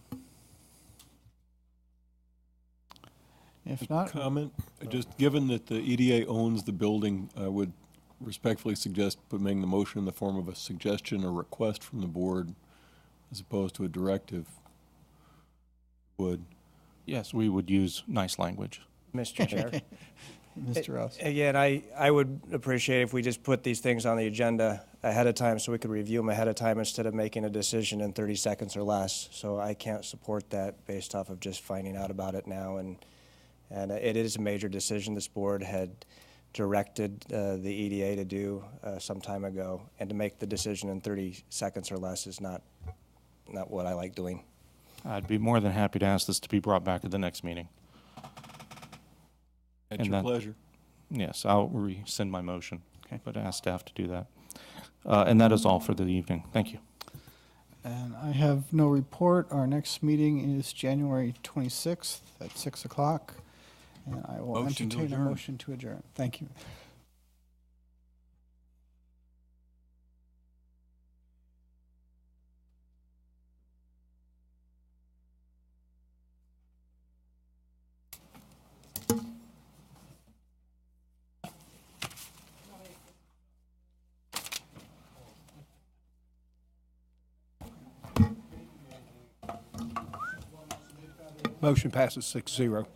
[SPEAKER 11] If not,
[SPEAKER 17] comment. Just given that the EDA owns the building, I would respectfully suggest making the motion in the form of a suggestion or request from the board as opposed to a directive. Would.
[SPEAKER 3] Yes, we would use nice language.
[SPEAKER 5] Mr. Chair.
[SPEAKER 11] Mr. Ross.
[SPEAKER 5] Again, I would appreciate if we just put these things on the agenda ahead of time so we could review them ahead of time instead of making a decision in 30 seconds or less. So I can't support that based off of just finding out about it now. And it is a major decision this board had directed the EDA to do some time ago, and to make the decision in 30 seconds or less is not what I like doing.
[SPEAKER 3] I'd be more than happy to ask this to be brought back at the next meeting.
[SPEAKER 17] At your pleasure.
[SPEAKER 3] Yes, I'll rescind my motion, but ask staff to do that. And that is all for the evening. Thank you.
[SPEAKER 11] And I have no report. Our next meeting is January 26th at 6 o'clock. And I will entertain a motion to adjourn. Thank you.
[SPEAKER 2] Motion passes 6-0.